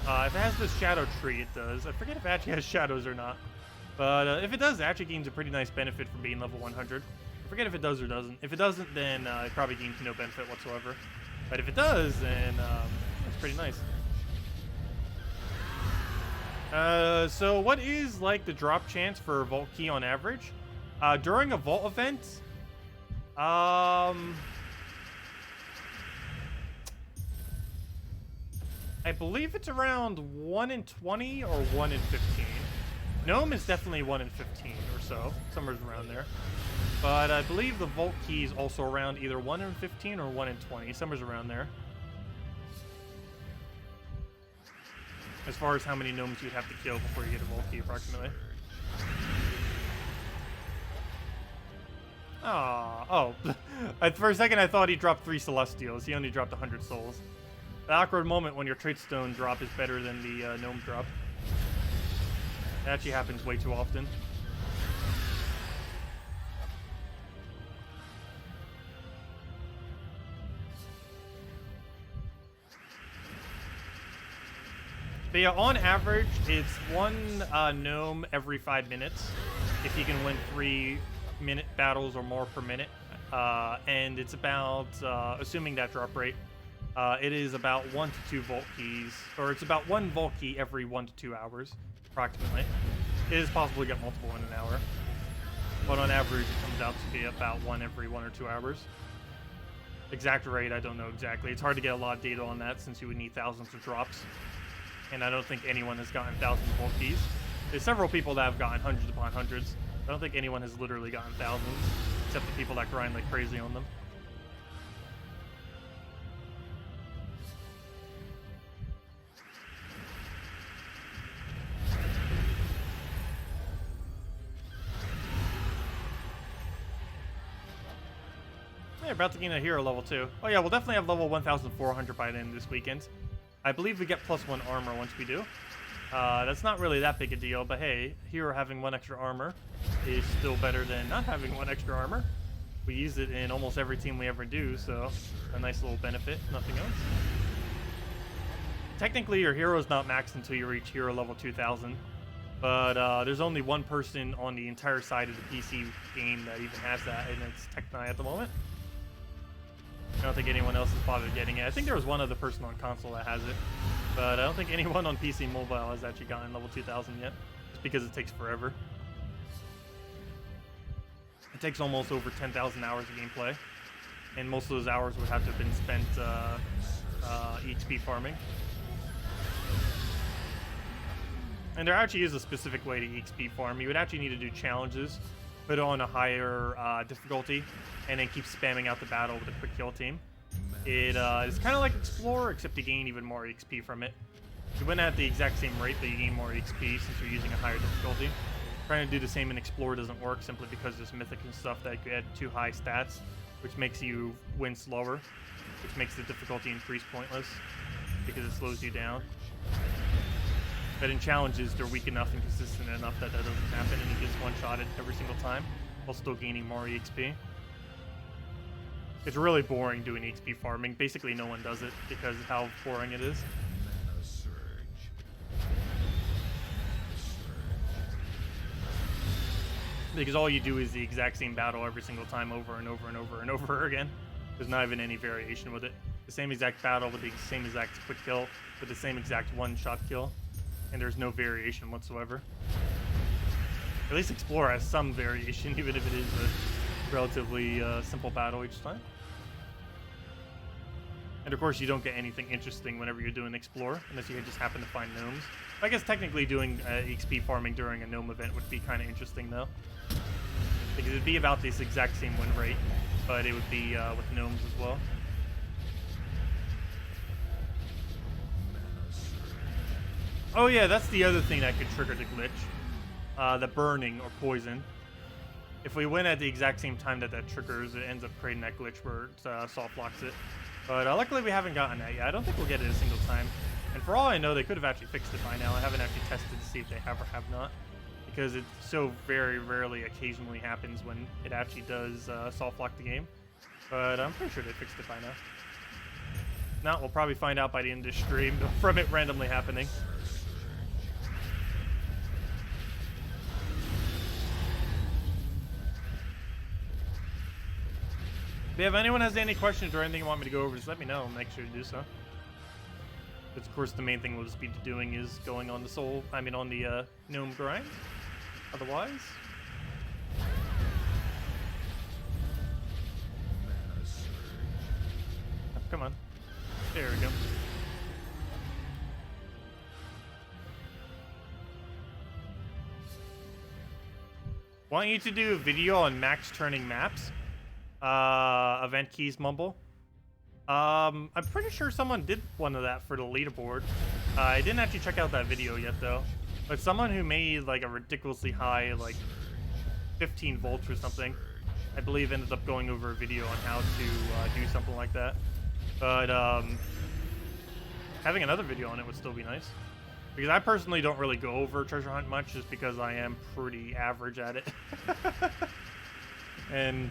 If it has the shadow tree, it does. I forget if it actually has shadows or not. But if it does, it actually gains a pretty nice benefit from being level 100. I forget if it does or doesn't. If it doesn't, then it probably gains no benefit whatsoever. But if it does, then it's pretty nice. So what is like the drop chance for a vault key on average? During a vault event, I believe it's around 1 in 20 or 1 in 15. Gnome is definitely 1 in 15 or so, somewhere around there. But I believe the vault key is also around either 1 in 15 or 1 in 20, somewhere around there. As far as how many gnomes you'd have to kill before you get a vault key, approximately. Oh. For a second, I thought he dropped 3 Celestials. He only dropped 100 souls. The awkward moment when your trait stone drop is better than the gnome drop. That actually happens way too often. But yeah, on average, it's 1 gnome every 5 minutes. If you can win 3-minute battles or more per minute. And it's about, assuming that drop rate, it is about 1 to 2 vault keys, or it's about 1 vault key every 1 to 2 hours, approximately. It is possible to get multiple in an hour. But on average, it comes out to be about 1 every 1 or 2 hours. Exact rate, I don't know exactly. It's hard to get a lot of data on that since you would need thousands of drops. And I don't think anyone has gotten thousands of vault keys. There's several people that have gotten hundreds upon hundreds. I don't think anyone has literally gotten thousands, except the people that grind like crazy on them. Yeah, about to gain a hero level 2. Oh yeah, we'll definitely have level 1,400 by the end of this weekend. I believe we get +1 armor once we do. That's not really that big a deal, but hey, hero having 1 extra armor is still better than not having 1 extra armor. We use it in almost every team we ever do, so a nice little benefit, nothing else. Technically, your hero's not maxed until you reach hero level 2,000, but there's only one person on the entire side of the PC game that even has that, and it's Tech9 at the moment. I don't think anyone else has bothered getting it. I think there was one other person on console that has it, but I don't think anyone on PC mobile has actually gotten level 2,000 yet, just because it takes forever. It takes almost over 10,000 hours of gameplay, and most of those hours would have to have been spent EXP farming. And there actually is a specific way to EXP farm. You would actually need to do challenges, put it on a higher difficulty, and then keep spamming out the battle with a quick kill team. It is kind of like Explorer, except you gain even more EXP from it. You win at the exact same rate, but you gain more EXP since you're using a higher difficulty. Trying to do the same in Explorer doesn't work simply because there's mythic and stuff that get too high stats, which makes you win slower, which makes the difficulty increase pointless because it slows you down. But in challenges, they're weak enough and consistent enough that that doesn't happen, and you just one-shot it every single time while still gaining more EXP. It's really boring doing EXP farming. Basically, no one does it because of how boring it is. Because all you do is the exact same battle every single time over and over and over and over again. There's not even any variation with it. The same exact battle with the same exact quick kill, with the same exact one-shot kill. And there's no variation whatsoever. At least Explorer has some variation, even if it is a relatively simple battle each time. And of course, you don't get anything interesting whenever you're doing Explorer, unless you just happen to find gnomes. I guess technically doing XP farming during a gnome event would be kind of interesting, though. Because it'd be about this exact same win rate, but it would be with gnomes as well. Oh yeah, that's the other thing that could trigger the glitch. The burning or poison. If we win at the exact same time that that triggers, it ends up creating that glitch where it soft locks it. But luckily we haven't gotten that yet. I don't think we'll get it a single time. And for all I know, they could have actually fixed it by now. I haven't actually tested to see if they have or have not. Because it so very rarely occasionally happens when it actually does soft lock the game. But I'm pretty sure they fixed it by now. If not, we'll probably find out by the end of the stream from it randomly happening. But if anyone has any questions or anything you want me to go over, just let me know. I'll make sure to do so. But of course, the main thing we'll just be doing is going on the on the gnome grind. Otherwise, oh, come on. There we go. Want you to do a video on max turning maps? Event keys mumble. I'm pretty sure someone did one of that for the leaderboard. I didn't actually check out that video yet though. But someone who made like a ridiculously high, like 15 volts or something, I believe ended up going over a video on how to do something like that. But having another video on it would still be nice. Because I personally don't really go over treasure hunt much just because I am pretty average at it. And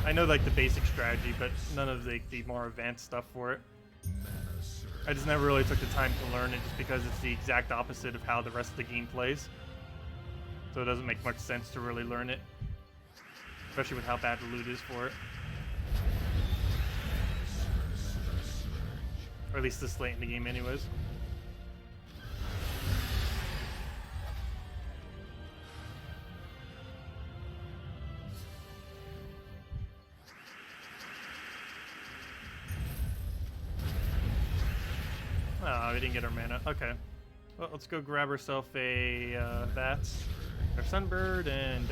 I know like the basic strategy, but none of the more advanced stuff for it. I just never really took the time to learn it just because it's the exact opposite of how the rest of the game plays. So it doesn't make much sense to really learn it. Especially with how bad the loot is for it. Or at least this late in the game anyways. Oh, we didn't get our mana. Okay. Well, let's go grab ourselves a bats, our sunbird, and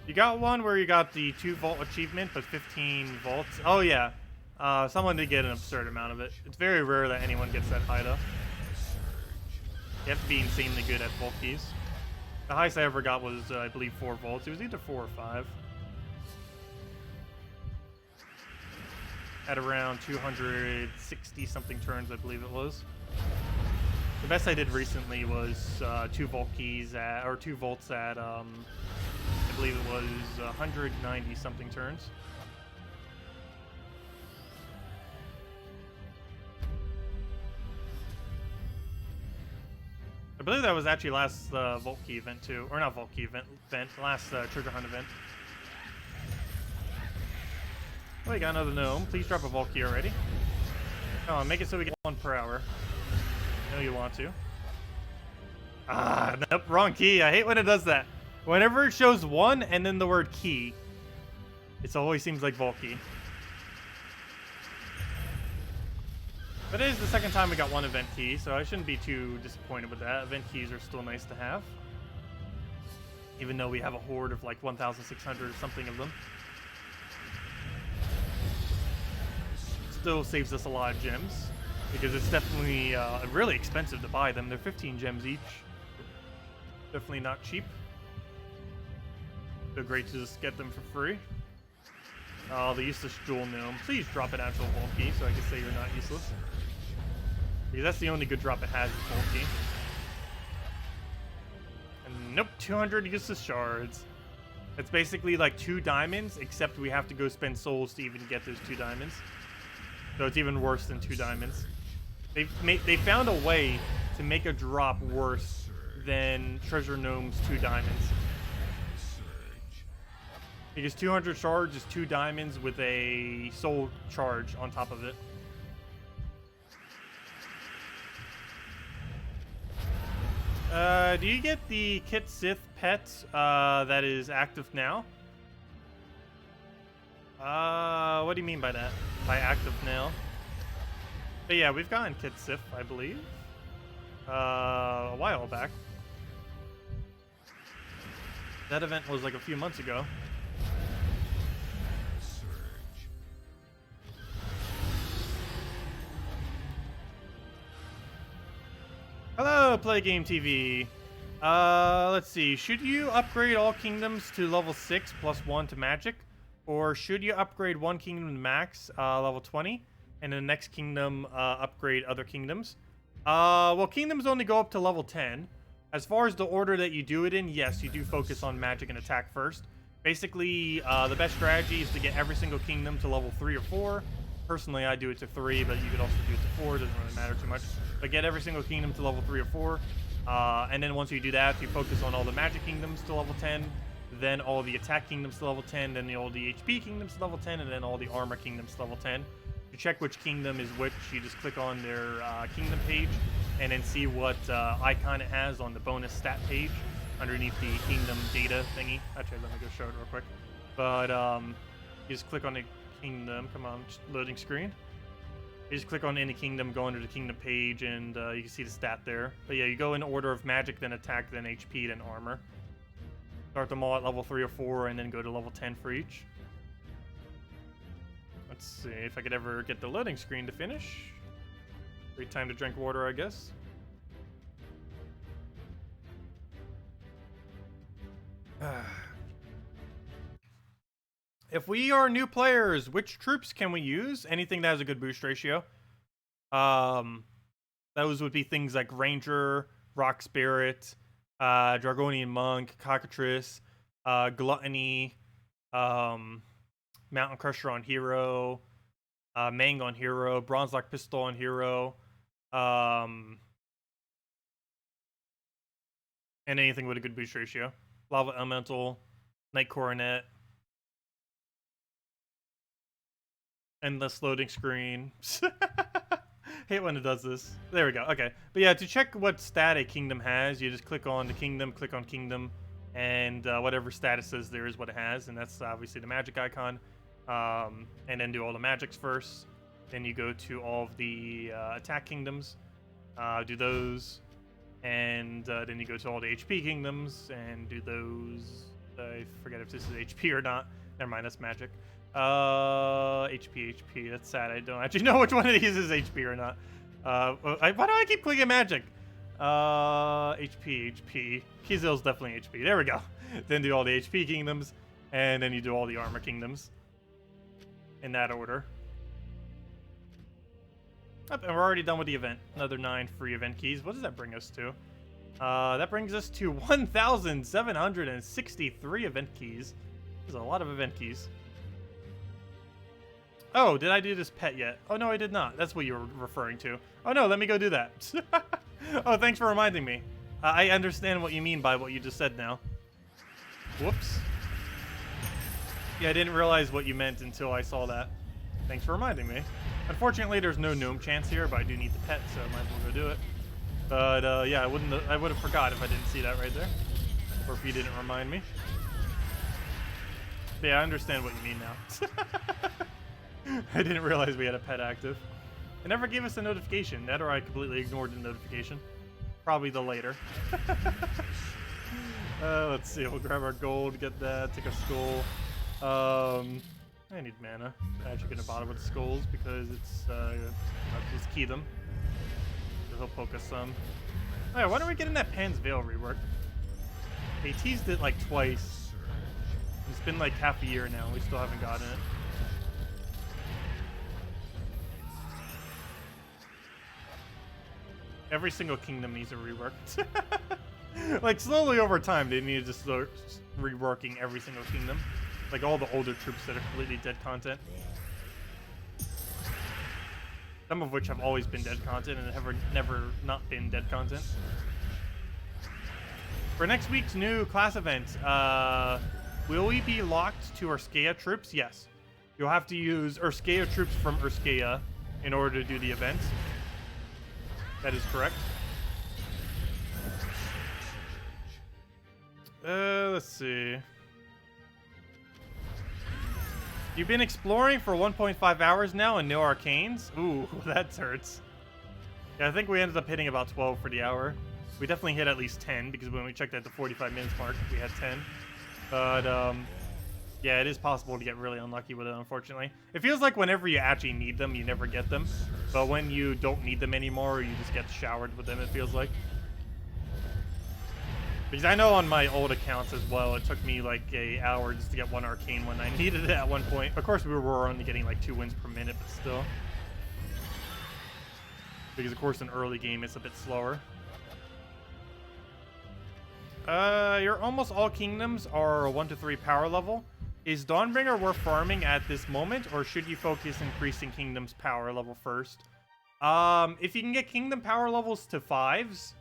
you got one where you got the 2 volt achievement, but 15 volts. Oh yeah, someone did get an absurd amount of it. It's very rare that anyone gets that high though. You have to be insanely good at volt keys. The highest I ever got was, I believe, 4 volts. It was either 4 or 5. At around 260 something turns, I believe it was. The best I did recently was 2 volt keys at, or 2 volts at, I believe it was 190 something turns. I believe that was actually last Volt Key event too, or not Volt Key event, last Treasure Hunt event. Oh, we got another gnome. Please drop a Volt Key already. Come on, make it so we get 1 per hour. I know you want to. Ah, nope, wrong key. I hate when it does that. Whenever it shows 1 and then the word key, it always seems like Volt Key. But it is the second time we got 1 event key, so I shouldn't be too disappointed with that. Event keys are still nice to have. Even though we have a horde of like 1,600 or something of them. Still saves us a lot of gems. Because it's definitely really expensive to buy them. They're 15 gems each. Definitely not cheap. So great to just get them for free. Oh, the useless jewel gnome. Please drop an actual Volt Key so I can say you're not useless. Because that's the only good drop it has is Volt Key. And nope, 200 useless shards. It's basically like 2 diamonds, except we have to go spend souls to even get those 2 diamonds. So it's even worse than 2 diamonds. They found a way to make a drop worse than Treasure Gnome's 2 diamonds. Because 200 shards is 2 diamonds with a soul charge on top of it. Do you get the Kit Sith pet that is active now? What do you mean by that? By active now? But yeah, we've gotten Kit Sith, I believe. A while back. That event was like a few months ago. Hello, Play Game TV. Let's see. Should you upgrade all kingdoms to level 6 plus 1 to magic? Or should you upgrade one kingdom to max, level 20, and the next kingdom upgrade other kingdoms? Well, kingdoms only go up to level 10. As far as the order that you do it in, yes, you do focus on magic and attack first. Basically, the best strategy is to get every single kingdom to level 3 or 4. Personally, I do it to 3, but you could also do it to 4. It doesn't really matter too much. But get every single kingdom to level 3 or 4. And then once you do that, you focus on all the magic kingdoms to level 10. Then all the attack kingdoms to level 10. Then all the HP kingdoms to level 10. And then all the armor kingdoms to level 10. To check which kingdom is which, you just click on their kingdom page. And then see what icon it has on the bonus stat page underneath the kingdom data thingy. Actually, let me go show it real quick. But you just click on the kingdom. Come on, loading screen. You just click on any kingdom, go under the kingdom page, and you can see the stat there. But yeah, you go in order of magic, then attack, then HP, then armor. Start them all at level 3 or 4, and then go to level 10 for each. Let's see if I could ever get the loading screen to finish. Great time to drink water, I guess. If we are new players, which troops can we use? Anything that has a good boost ratio. Those would be things like Ranger, Rock Spirit, Dragonian Monk, Cockatrice, Gluttony, Mountain Crusher on Hero, Mang on Hero, Bronze Lock Pistol on Hero, and anything with a good boost ratio. Lava Elemental, Knight Coronet. Endless loading screen. Hate when it does this. There we go. Okay. But yeah, to check what stat a kingdom has, you just click on the kingdom, click on kingdom, and whatever status says there is what it has, and that's obviously the magic icon. And then do all the magics first. Then you go to all of the attack kingdoms, do those, and then you go to all the HP kingdoms and do those. I forget if this is HP or not. Never mind, that's magic. HP. That's sad. I don't actually know which one of these is HP or not. Why do I keep clicking magic? HP. Kizil's definitely HP. There we go. Then do all the HP kingdoms, and then you do all the armor kingdoms. In that order. Up, and we're already done with the event. Another 9 free event keys. What does that bring us to? That brings us to 1,763 event keys. There's a lot of event keys. Oh, did I do this pet yet? Oh, no, I did not. That's what you were referring to. Oh, no, let me go do that. Oh, thanks for reminding me. I understand what you mean by what you just said now. Whoops. Yeah, I didn't realize what you meant until I saw that. Thanks for reminding me. Unfortunately, there's no gnome chance here, but I do need the pet, so I might as well go do it. But yeah, I would have forgot if I didn't see that right there, or if you didn't remind me. But yeah, I understand what you mean now. I didn't realize we had a pet active. It never gave us a notification. That, or I completely ignored the notification. Probably the later. Let's see. We'll grab our gold, get that, take a skull. I need mana. I'm actually gonna bother with the skulls because it's I'll just key them. He'll poke us some. Oh yeah, why don't we get in that Pan's Veil rework? They teased it like twice. It's been like half a year now. We still haven't gotten it. Every single kingdom needs a rework. Like slowly over time, they need to just start reworking every single kingdom. Like all the older troops that are completely dead content. Some of which have always been dead content and have never not been dead content. For next week's new class event, will we be locked to Urskea troops? Yes. You'll have to use Urskea troops from Urskea in order to do the event. That is correct. Let's see. You've been exploring for 1.5 hours now and no arcanes? Ooh, that hurts. Yeah, I think we ended up hitting about 12 for the hour. We definitely hit at least 10 because when we checked at the 45 minutes mark, we had 10. But, yeah, it is possible to get really unlucky with it, unfortunately. It feels like whenever you actually need them, you never get them. But when you don't need them anymore, you just get showered with them, it feels like. Because I know on my old accounts as well, it took me like an hour just to get one arcane when I needed it at one point. Of course, we were only getting like 2 wins per minute, but still. Because of course in early game, it's a bit slower. Your almost all kingdoms are 1 to 3 power level. Is Dawnbringer worth farming at this moment, or should you focus increasing kingdom's power level first? If you can get kingdom power levels to 5s,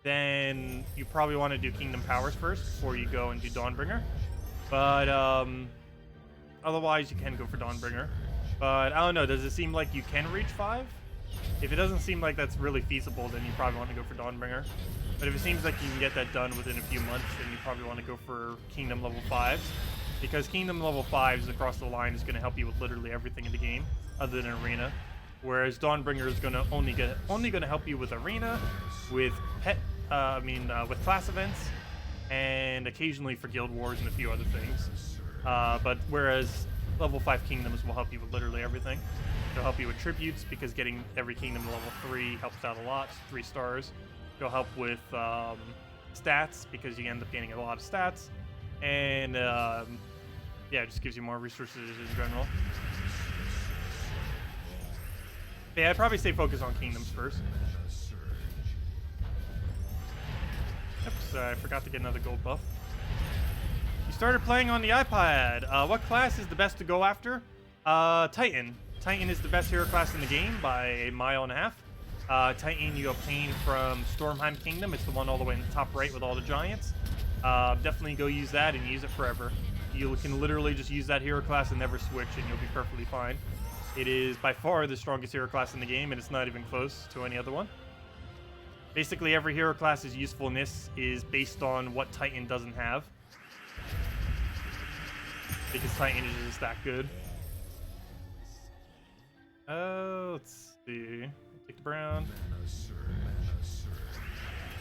then you probably want to do kingdom powers first before you go and do Dawnbringer. But otherwise, you can go for Dawnbringer. But I don't know. Does it seem like you can reach 5? If it doesn't seem like that's really feasible, then you probably want to go for Dawnbringer. But if it seems like you can get that done within a few months, then you probably want to go for Kingdom level 5s. Because Kingdom level 5s across the line is going to help you with literally everything in the game, other than Arena. Whereas Dawnbringer is going to only going to help you with Arena, with with class events, and occasionally for Guild Wars and a few other things. But whereas level 5 Kingdoms will help you with literally everything. They'll help you with tributes because getting every kingdom to level 3 helps out a lot, 3 stars. They'll help with stats because you end up gaining a lot of stats. And yeah, it just gives you more resources in general. But yeah, I'd probably say focus on kingdoms first. Oops, I forgot to get another gold buff. You started playing on the iPad. What class is the best to go after? Titan. Titan is the best hero class in the game by 1.5 miles. Titan you obtain from Stormheim Kingdom. It's the one all the way in the top right with all the giants. Definitely go use that and use it forever. You can literally just use that hero class and never switch and you'll be perfectly fine. It is by far the strongest hero class in the game and it's not even close to any other one. Basically every hero class's usefulness is based on what Titan doesn't have. Because Titan is just that good. Let's see. Take the brown.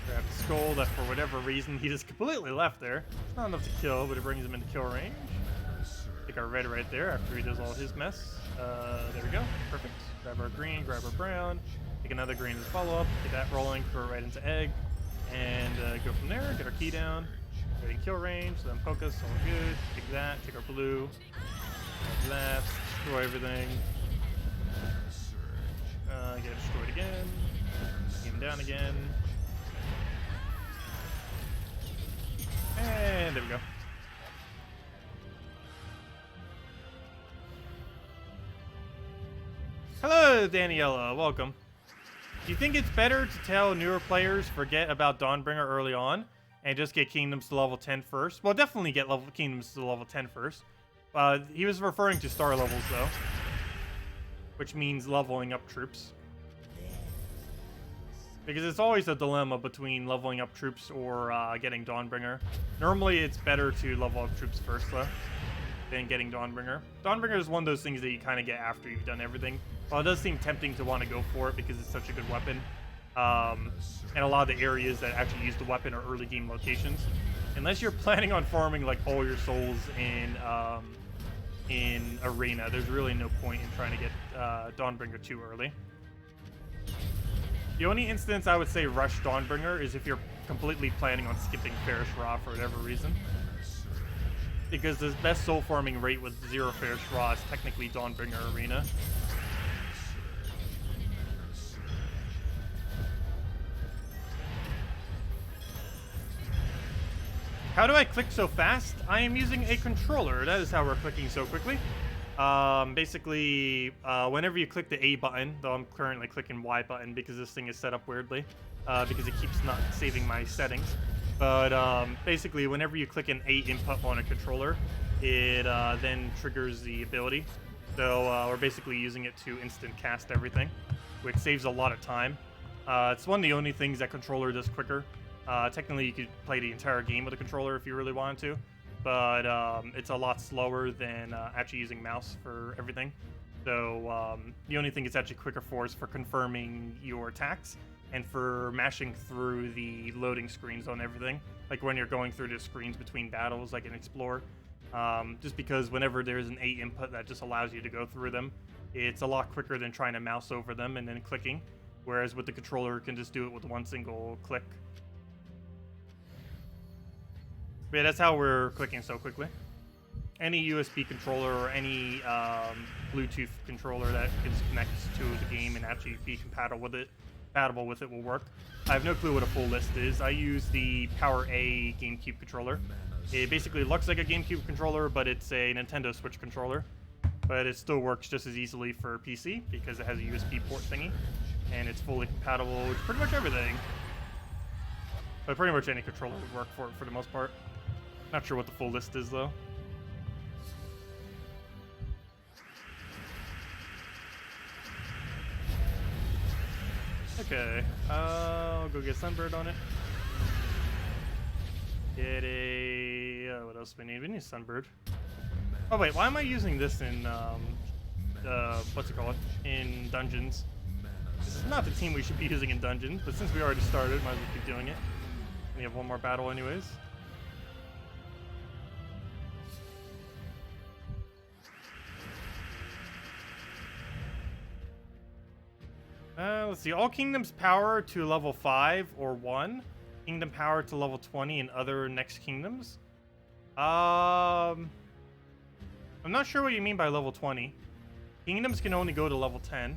Grab the skull that for whatever reason he just completely left there. It's not enough to kill, but it brings him into kill range. Take our red right there after he does all his mess. There we go. Perfect. Grab our green, grab our brown. take another grain as follow-up, get that rolling, throw it right into egg, and go from there, get our key down, getting kill range, then focus, all good, take that, take our blue, left, destroy everything, get it destroyed again, game down again, and there we go. Hello, Daniela, welcome. Do you think it's better to tell newer players forget about Dawnbringer early on and just get kingdoms to level 10 first? Well, definitely get kingdoms to level 10 first. He was referring to star levels, though, which means leveling up troops. Because it's always a dilemma between leveling up troops or getting Dawnbringer. Normally, it's better to level up troops first, though, than getting Dawnbringer. Dawnbringer is one of those things that you kind of get after you've done everything. Well, it does seem tempting to want to go for it because it's such a good weapon. And a lot of the areas that actually use the weapon are early game locations. Unless you're planning on farming like all your souls in Arena, there's really no point in trying to get Dawnbringer too early. The only instance I would say rush Dawnbringer is if you're completely planning on skipping Ferris Raw for whatever reason. Because the best soul farming rate with 0 Ferris Raw is technically Dawnbringer Arena. How do I click so fast? I am using a controller. That is how we're clicking so quickly. Basically, whenever you click the A button, though I'm currently clicking Y button because this thing is set up weirdly, because it keeps not saving my settings. But basically, whenever you click an A input on a controller, it then triggers the ability. So we're basically using it to instant cast everything, which saves a lot of time. It's one of the only things that controller does quicker. Technically, you could play the entire game with a controller if you really wanted to, but it's a lot slower than actually using mouse for everything. So the only thing it's actually quicker for is for confirming your attacks and for mashing through the loading screens on everything, like when you're going through the screens between battles, like in Explore. Just because whenever there's an A input that just allows you to go through them, it's a lot quicker than trying to mouse over them and then clicking, whereas with the controller, you can just do it with one single click. But yeah, that's how we're clicking so quickly. Any USB controller or any Bluetooth controller that can connect to the game and actually be compatible with it will work. I have no clue what a full list is. I use the Power A GameCube controller. It basically looks like a GameCube controller, but it's a Nintendo Switch controller. But it still works just as easily for PC because it has a USB port thingy, and it's fully compatible with pretty much everything. But pretty much any controller would work for it for the most part. Not sure what the full list is though. Okay, I'll go get Sunbird on it. Get a... what else do we need? We need Sunbird. Oh wait, why am I using this in, what's it called? In Dungeons. This is not the team we should be using in Dungeons, but since we already started, might as well keep doing it. We have one more battle anyways. Let's see. All kingdoms power to level 5 or 1. Kingdom power to level 20 in other next kingdoms. I'm not sure what you mean by level 20. Kingdoms can only go to level 10.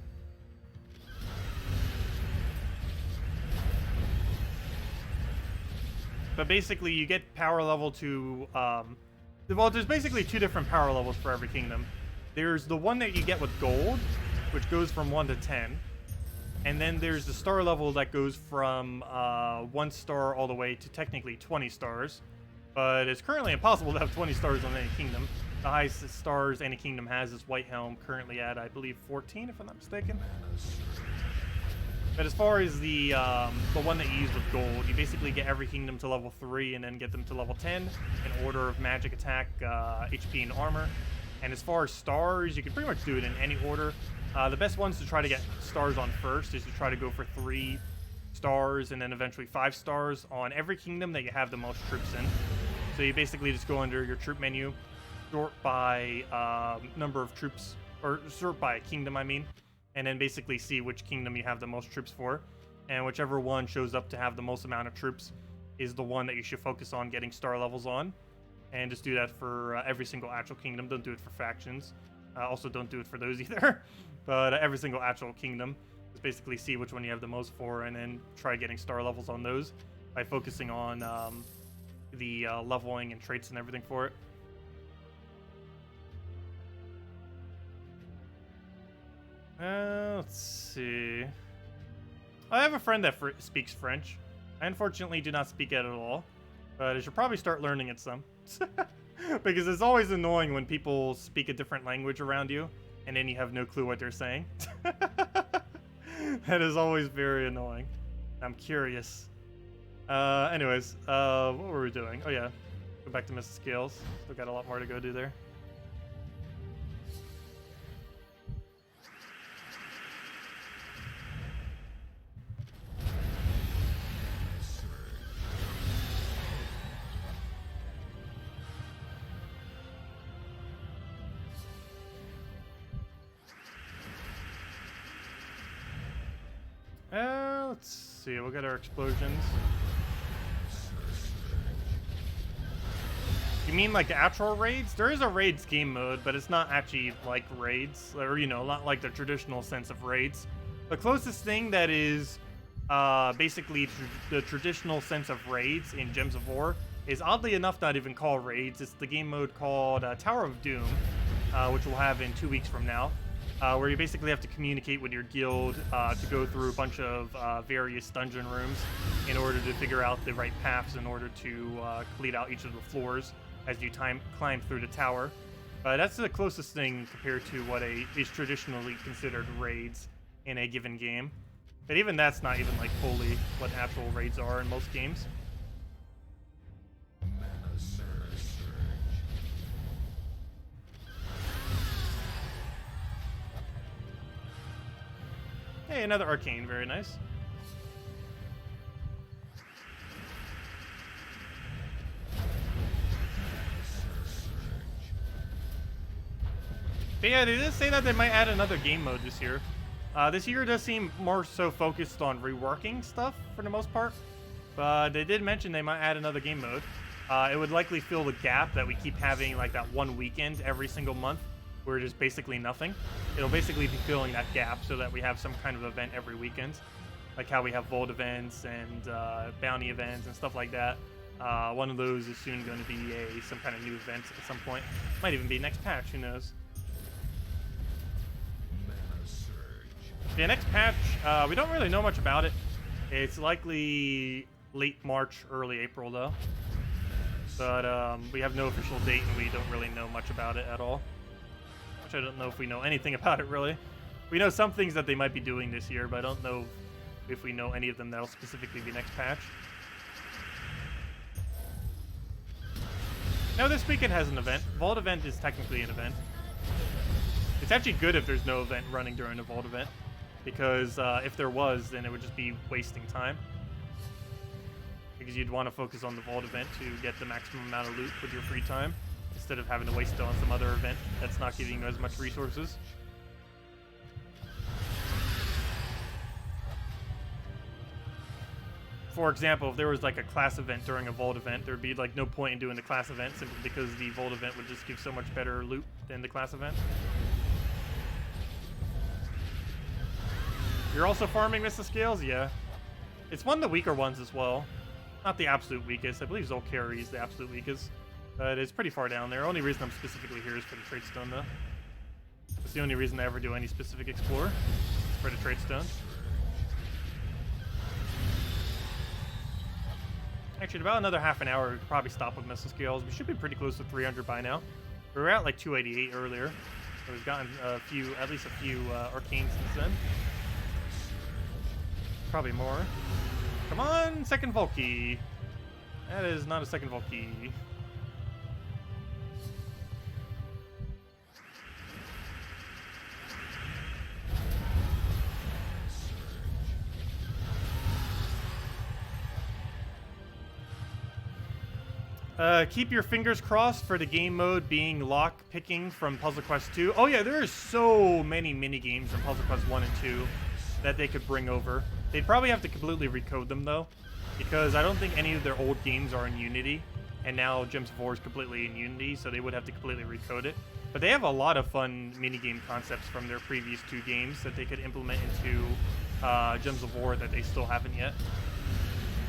But basically, you get power level to... well, there's basically 2 different power levels for every kingdom. There's the one that you get with gold, which goes from 1 to 10. And then there's the star level that goes from 1 star all the way to technically 20 stars. But it's currently impossible to have 20 stars on any kingdom. The highest stars any kingdom has is White Helm, currently at, I believe, 14, if I'm not mistaken. But as far as the one that you use with gold, you basically get every kingdom to level 3 and then get them to level 10 in order of magic attack, HP, and armor. And as far as stars, you can pretty much do it in any order. The best ones to try to get stars on first is to try to go for 3 stars and then eventually 5 stars on every kingdom that you have the most troops in. So you basically just go under your troop menu, sort by number of troops, or sort by kingdom, I mean. and then basically see which kingdom you have the most troops for. And whichever one shows up to have the most amount of troops is the one that you should focus on getting star levels on. And just do that for every single actual kingdom. Don't do it for factions. Also, don't do it for those either. But every single actual kingdom. Just basically see which one you have the most for, and then try getting star levels on those by focusing on the leveling and traits and everything for it. Let's see. I have a friend that speaks French. I unfortunately do not speak it at all, but I should probably start learning it some. Because it's always annoying when people speak a different language around you, and then you have no clue what they're saying. That is always very annoying. I'm curious. Anyways, what were we doing? Oh yeah, go back to Mrs. Scales. Still got a lot more to go do there. Let's see, we'll get our explosions. You mean like the actual raids? There is a raids game mode, but it's not actually like raids, or not like the traditional sense of raids. The closest thing that is basically the traditional sense of raids in Gems of War is oddly enough not even called raids. It's the game mode called Tower of Doom, which we'll have in 2 weeks from now. Where you basically have to communicate with your guild to go through a bunch of various dungeon rooms in order to figure out the right paths in order to complete out each of the floors as you climb through the tower. That's the closest thing compared to what is traditionally considered raids in a given game. But even that's not even like fully what actual raids are in most games. Hey, another arcane, very nice. But yeah, they did say that they might add another game mode this year. This year does seem more so focused on reworking stuff for the most part. But they did mention they might add another game mode. It would likely fill the gap that we keep having like that one weekend every single month, where it is basically nothing. It'll basically be filling that gap so that we have some kind of event every weekend, like how we have Vault events and bounty events and stuff like that. One of those is soon going to be some kind of new event at some point. Might even be next patch, who knows. Yeah, next patch, we don't really know much about it. It's likely late March, early April though. But we have no official date and we don't really know much about it at all. I don't know if we know anything about it, really. We know some things that they might be doing this year, but I don't know if we know any of them that'll specifically be next patch. No, this weekend has an event. Vault event is technically an event. It's actually good if there's no event running during a Vault event, because if there was, then it would just be wasting time. Because you'd want to focus on the Vault event to get the maximum amount of loot with your free time, instead of having to waste it on some other event that's not giving you as much resources. For example, if there was like a class event during a Vault event, there'd be like no point in doing the class event simply because the Vault event would just give so much better loot than the class event. You're also farming Mrs. Scales? Yeah. It's one of the weaker ones as well. Not the absolute weakest. I believe Zolkari is the absolute weakest. But it's pretty far down there. Only reason I'm specifically here is for the trade stone, though. That's the only reason I ever do any specific explore. It's for the trade stone. Actually, in about another half an hour, we could probably stop with Missile Scales. We should be pretty close to 300 by now. We were at like 288 earlier. So we've gotten at least a few arcanes since then. Probably more. Come on, second Volkey. That is not a second Volkey. Keep your fingers crossed for the game mode being lock picking from Puzzle Quest 2. Oh yeah, there are so many mini games from Puzzle Quest 1 and 2 that they could bring over. They'd probably have to completely recode them though, because I don't think any of their old games are in Unity, and now Gems of War is completely in Unity, so they would have to completely recode it. But they have a lot of fun minigame concepts from their previous 2 games that they could implement into Gems of War that they still haven't yet.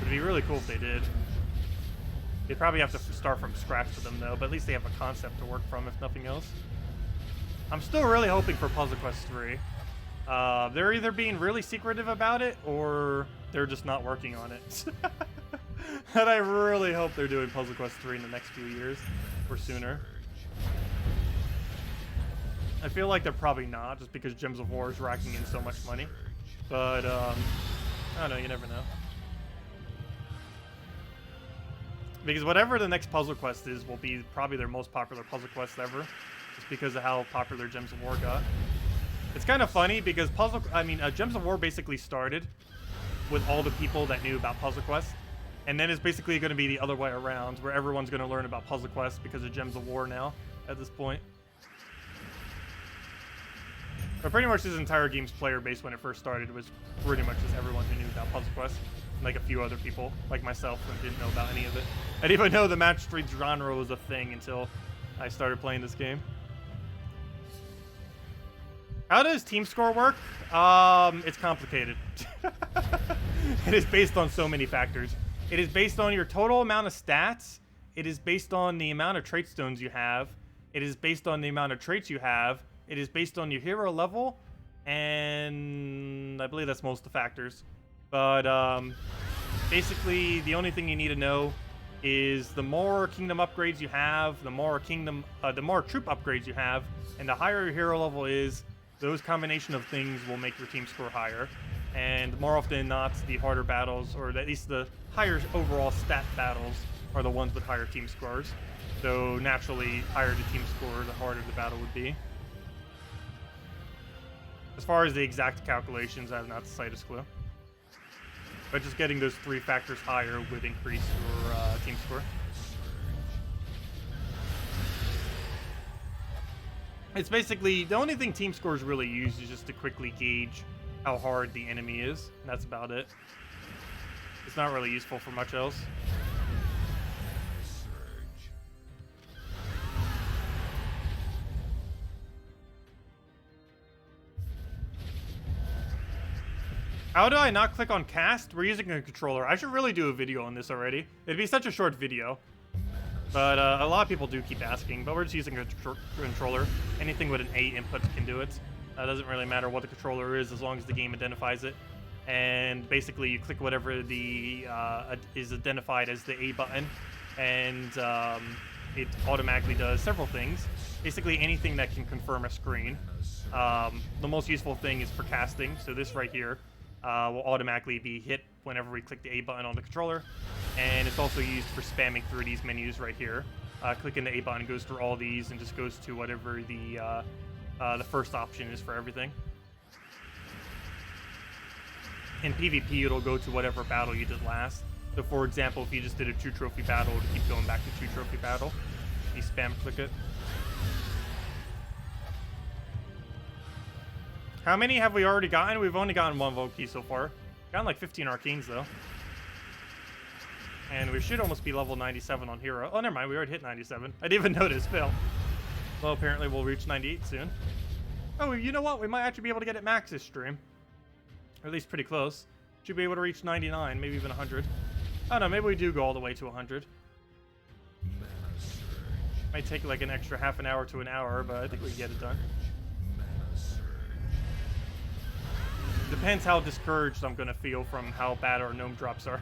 It'd be really cool if they did. They'd probably have to start from scratch for them though, but at least they have a concept to work from, if nothing else. I'm still really hoping for Puzzle Quest 3. They're either being really secretive about it, or they're just not working on it. And I really hope they're doing Puzzle Quest 3 in the next few years, or sooner. I feel like they're probably not, just because Gems of War is racking in so much money. But, I don't know, you never know. Because whatever the next Puzzle Quest is will be probably their most popular Puzzle Quest ever, just because of how popular Gems of War got. It's kind of funny because Gems of War basically started with all the people that knew about Puzzle Quest, and then it's basically going to be the other way around, where everyone's going to learn about Puzzle Quest because of Gems of War now, at this point. But pretty much this entire game's player base when it first started was pretty much just everyone who knew about Puzzle Quest. Like a few other people, like myself, who didn't know about any of it. I didn't even know the match 3 genre was a thing until I started playing this game. How does team score work? It's complicated. It is based on so many factors. It is based on your total amount of stats. It is based on the amount of trait stones you have. It is based on the amount of traits you have. It is based on your hero level. And I believe that's most of the factors. But basically, the only thing you need to know is the more kingdom upgrades you have, the more troop upgrades you have, and the higher your hero level is, those combination of things will make your team score higher. And more often than not, the harder battles, or at least the higher overall stat battles, are the ones with higher team scores. So naturally, higher the team score, the harder the battle would be. As far as the exact calculations, I have not the slightest clue. But just getting those 3 factors higher would increase your team score. It's basically, the only thing team scores really use is just to quickly gauge how hard the enemy is. And that's about it. It's not really useful for much else. How do I not click on cast? We're using a controller. I should really do a video on this already. It'd be such a short video. But a lot of people do keep asking, but we're just using a controller. Anything with an A input can do it. It doesn't really matter what the controller is as long as the game identifies it. And basically you click whatever the is identified as the A button, and it automatically does several things. Basically anything that can confirm a screen. The most useful thing is for casting, so this right here will automatically be hit whenever we click the A button on the controller, and it's also used for spamming through these menus right here. Clicking the A button goes through all these and just goes to whatever the first option is for everything. In PvP, it'll go to whatever battle you did last. So for example, if you just did a 2-trophy battle, it'll keep going back to 2-trophy battle. You spam click it. How many have we already gotten? We've only gotten 1 vote key so far. Gotten like 15 arcanes though. And we should almost be level 97 on hero. Oh, never mind, we already hit 97. I didn't even notice, Phil. Well, apparently we'll reach 98 soon. Oh, you know what? We might actually be able to get it max this stream. Or at least pretty close. Should be able to reach 99, maybe even 100. Oh no, maybe we do go all the way to 100. Might take like an extra half an hour to an hour, but I think we can get it done. Depends how discouraged I'm gonna feel from how bad our gnome drops are.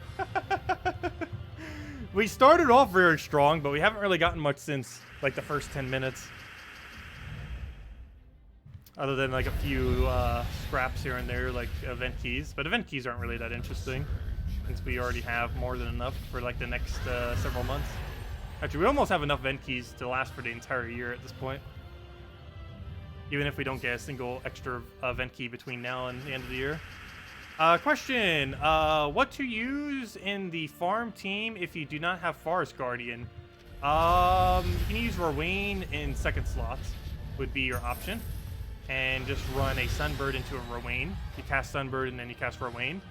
We started off very strong, but we haven't really gotten much since like the first 10 minutes. Other than like a few scraps here and there, like event keys. But event keys aren't really that interesting, since we already have more than enough for like the next several months. Actually, we almost have enough event keys to last for the entire year at this point. Even if we don't get a single extra event key between now and the end of the year. Question, what to use in the farm team if you do not have Forest Guardian? You can use Rowan in second slots, would be your option. And just run a Sunbird into a Rowan. You cast Sunbird and then you cast Rowan.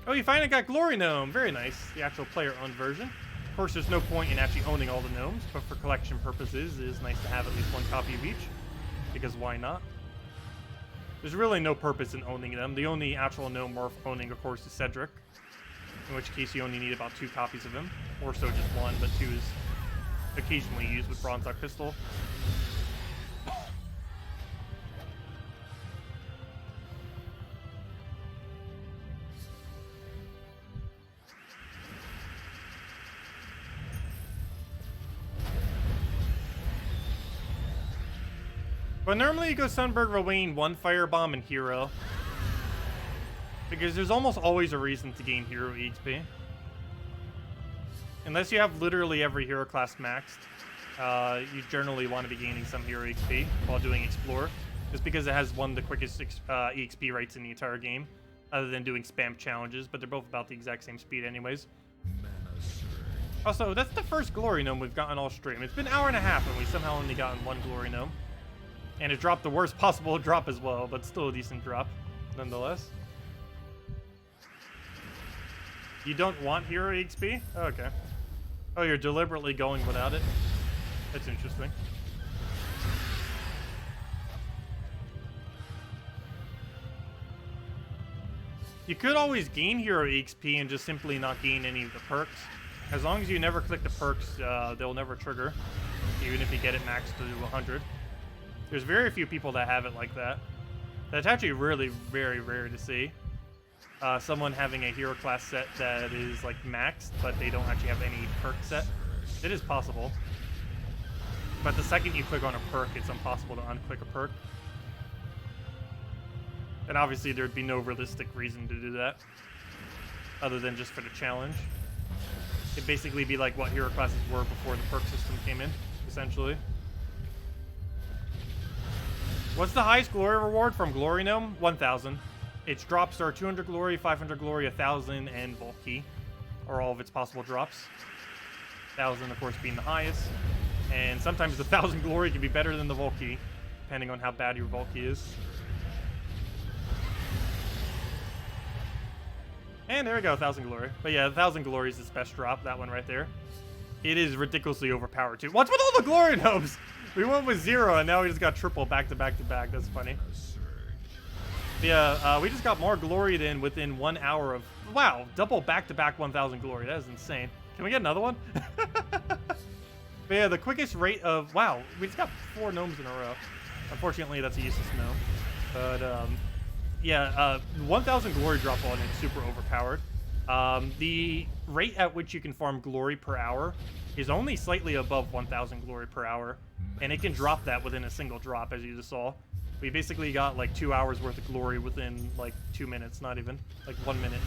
Oh, you finally got Glory Gnome. Very nice. The actual player-owned version. Of course, there's no point in actually owning all the gnomes, but for collection purposes, it is nice to have at least one copy of each. Because why not? There's really no purpose in owning them. The only actual gnome worth owning, of course, is Cedric. In which case, you only need about 2 copies of him. Or so just 1, but 2 is occasionally used with Bronze Dot Pistol. But normally you go Sunbird, Rowan, 1 Firebomb, and Hero. Because there's almost always a reason to gain Hero EXP. Unless you have literally every hero class maxed, you generally want to be gaining some hero XP while doing Explore, just because it has one of the quickest EXP rates in the entire game, other than doing spam challenges, but they're both about the exact same speed anyways. Also, that's the first Glory Gnome we've gotten all stream. It's been an hour and a half and we somehow only gotten 1 Glory Gnome. And it dropped the worst possible drop as well, but still a decent drop, nonetheless. You don't want hero EXP? Oh, okay. Oh, you're deliberately going without it? That's interesting. You could always gain hero EXP and just simply not gain any of the perks. As long as you never click the perks, they'll never trigger, even if you get it maxed to 100. There's very few people that have it like that. That's actually really very rare to see. Someone having a hero class set that is like maxed, but they don't actually have any perk set. It is possible. But the second you click on a perk, it's impossible to unclick a perk. And obviously there'd be no realistic reason to do that, other than just for the challenge. It'd basically be like what hero classes were before the perk system came in, essentially. What's the highest glory reward from Glory Gnome? 1,000. Its drops are 200 glory, 500 glory, 1,000, and Vault Key, are all of its possible drops. 1,000, of course, being the highest. And sometimes the 1,000 glory can be better than the Vault Key, depending on how bad your Vault Key is. And there we go, 1,000 glory. But yeah, 1,000 glory is its best drop, that one right there. It is ridiculously overpowered, too. What's with all the glory gnomes? We went with 0, and now we just got triple back to back to back. That's funny. Yeah, we just got more glory than within 1 hour of... Wow, double back-to-back 1,000 glory. That is insane. Can we get another one? But yeah, the quickest rate of... Wow, we just got 4 gnomes in a row. Unfortunately, that's a useless gnome. But, yeah, 1,000 glory drop on is super overpowered. The rate at which you can farm glory per hour is only slightly above 1,000 glory per hour. And it can drop that within a single drop, as you just saw. We basically got like 2 hours worth of glory within like 2 minutes, not even, like 1 minute.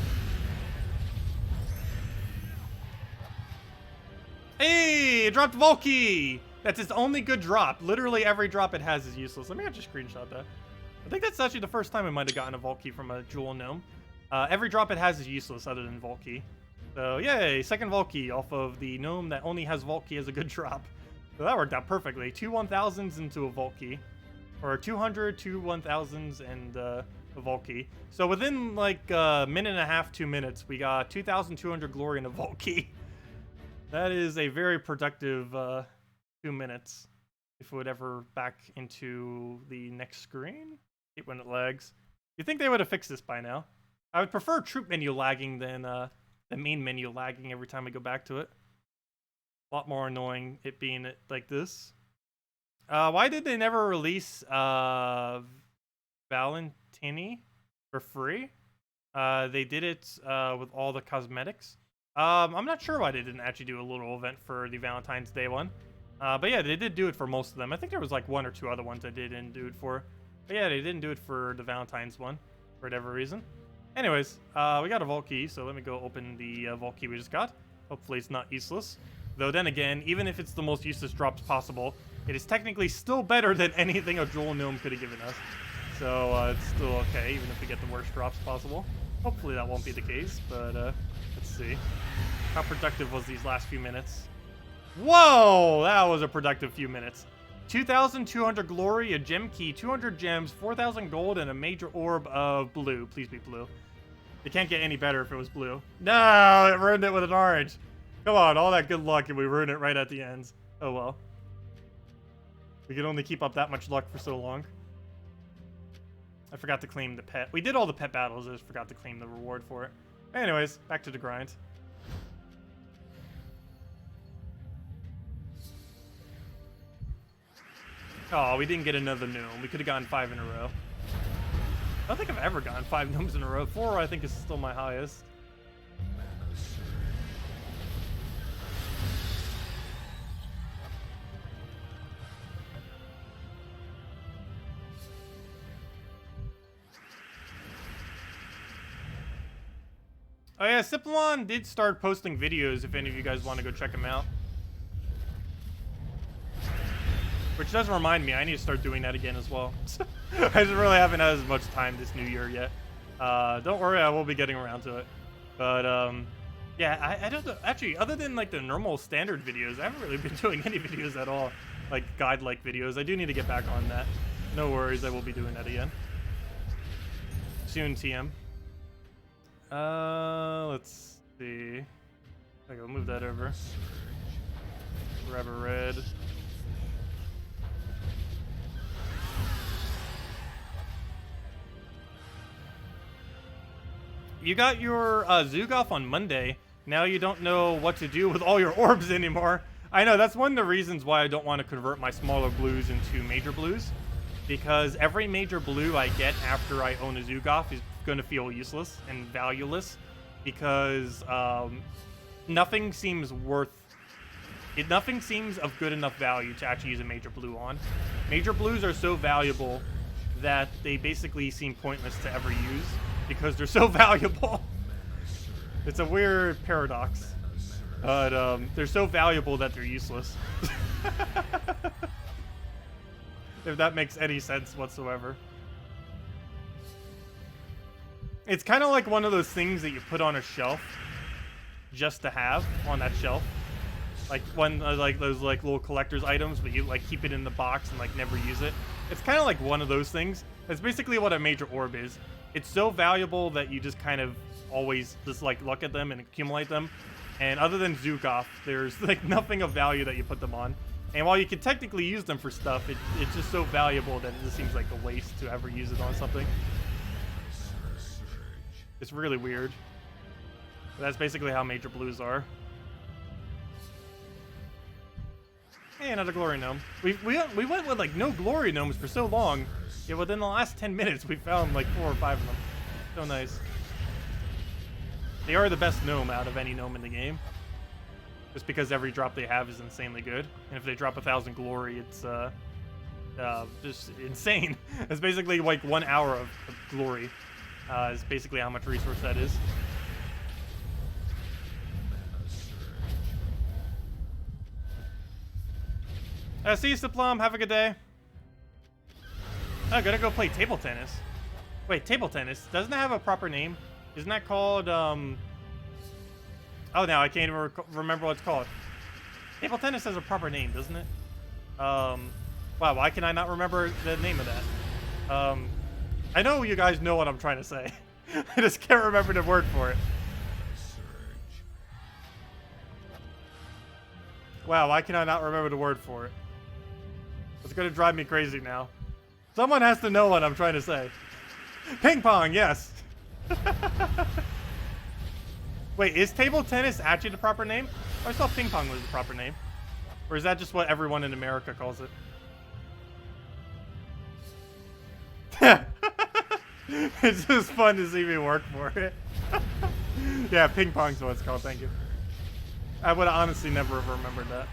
Hey, it dropped Volkey! That's its only good drop. Literally every drop it has is useless. Let me actually screenshot that. I think that's actually the first time we might have gotten a Volkey from a Jewel Gnome. Every drop it has is useless other than Volkey. So yay, second Volkey off of the gnome that only has Volkey as a good drop. So that worked out perfectly. 2 1,000s into a Volkey. Or 200, 2 1,000s, and a Volkey. So within like a minute and a half, 2 minutes, we got 2,200 glory and a Volkey. That is a very productive 2 minutes. If it would ever back into the next screen. I hate when it lags. You'd think they would have fixed this by now. I would prefer troop menu lagging than the main menu lagging every time I go back to it. A lot more annoying it being like this. Why did they never release Valentini for free? They did it with all the cosmetics. I'm not sure why they didn't actually do a little event for the Valentine's Day one. But yeah, they did do it for most of them. I think there was like 1 or 2 other ones they didn't do it for. But yeah, they didn't do it for the Valentine's one, for whatever reason. Anyways, we got a Vault Key, so let me go open the Vault Key we just got. Hopefully it's not useless. Though then again, even if it's the most useless drops possible, it is technically still better than anything a Jewel Gnome could have given us. So it's still okay, even if we get the worst drops possible. Hopefully that won't be the case, but let's see. How productive was these last few minutes? Whoa! That was a productive few minutes. 2,200 glory, a gem key, 200 gems, 4,000 gold, and a major orb of blue. Please be blue. It can't get any better if it was blue. No! It ruined it with an orange. Come on, all that good luck and we ruined it right at the ends. Oh well. We can only keep up that much luck for so long. I forgot to claim the pet. We did all the pet battles, I just forgot to claim the reward for it. Anyways, back to the grind. Oh, we didn't get another gnome. We could have gotten 5 in a row. I don't think I've ever gotten 5 gnomes in a row. 4, I think, is still my highest. Oh yeah, Siplon did start posting videos if any of you guys want to go check him out. Which does remind me, I need to start doing that again as well. I just really haven't had as much time this new year yet. Don't worry, I will be getting around to it. But, yeah, I don't know. Actually, other than, like, the normal standard videos, I haven't really been doing any videos at all. Like, guide-like videos. I do need to get back on that. No worries, I will be doing that again. Soon, TM. Let's see. Okay, we'll move that over. Grab a red. You got your Zugoff on Monday. Now you don't know what to do with all your orbs anymore. I know, that's one of the reasons why I don't want to convert my smaller blues into major blues. Because every major blue I get after I own a Zugoff is going to feel useless and valueless. Because nothing seems nothing seems of good enough value to actually use a major blue on. Major blues are so valuable that they basically seem pointless to ever use. Because they're so valuable. It's a weird paradox. But they're so valuable that they're useless. If that makes any sense whatsoever. It's kind of like one of those things that you put on a shelf just to have on that shelf. Like one like those like little collector's items, but you like keep it in the box and like never use it. It's kind of like one of those things. That's basically what a major orb is. It's so valuable that you just kind of always just like look at them and accumulate them. And other than Zugoff, there's like nothing of value that you put them on. And while you can technically use them for stuff, it's just so valuable that it just seems like a waste to ever use it on something. It's really weird. But that's basically how major blues are. Hey, another glory gnome. We went with like no glory gnomes for so long. Yeah, within the last 10 minutes, we found like 4 or 5 of them. So nice. They are the best gnome out of any gnome in the game. Just because every drop they have is insanely good. And if they drop 1,000 glory, it's just insane. It's basically like 1 hour of glory. Is basically how much resource that is. See you, Siplom. Have a good day. I'm gonna go play table tennis. Wait, table tennis? Doesn't it have a proper name? Isn't that called, Oh, now I can't even remember what it's called. Table tennis has a proper name, doesn't it? Wow, why can I not remember the name of that? I know you guys know what I'm trying to say. I just can't remember the word for it. Wow, why can I not remember the word for it? It's gonna drive me crazy now. Someone has to know what I'm trying to say. Ping pong, yes. Wait, is table tennis actually the proper name? I thought ping pong was the proper name. Or is that just what everyone in America calls it? It's just fun to see me work for it. Yeah, ping pong's what it's called, thank you. I would honestly never have remembered that.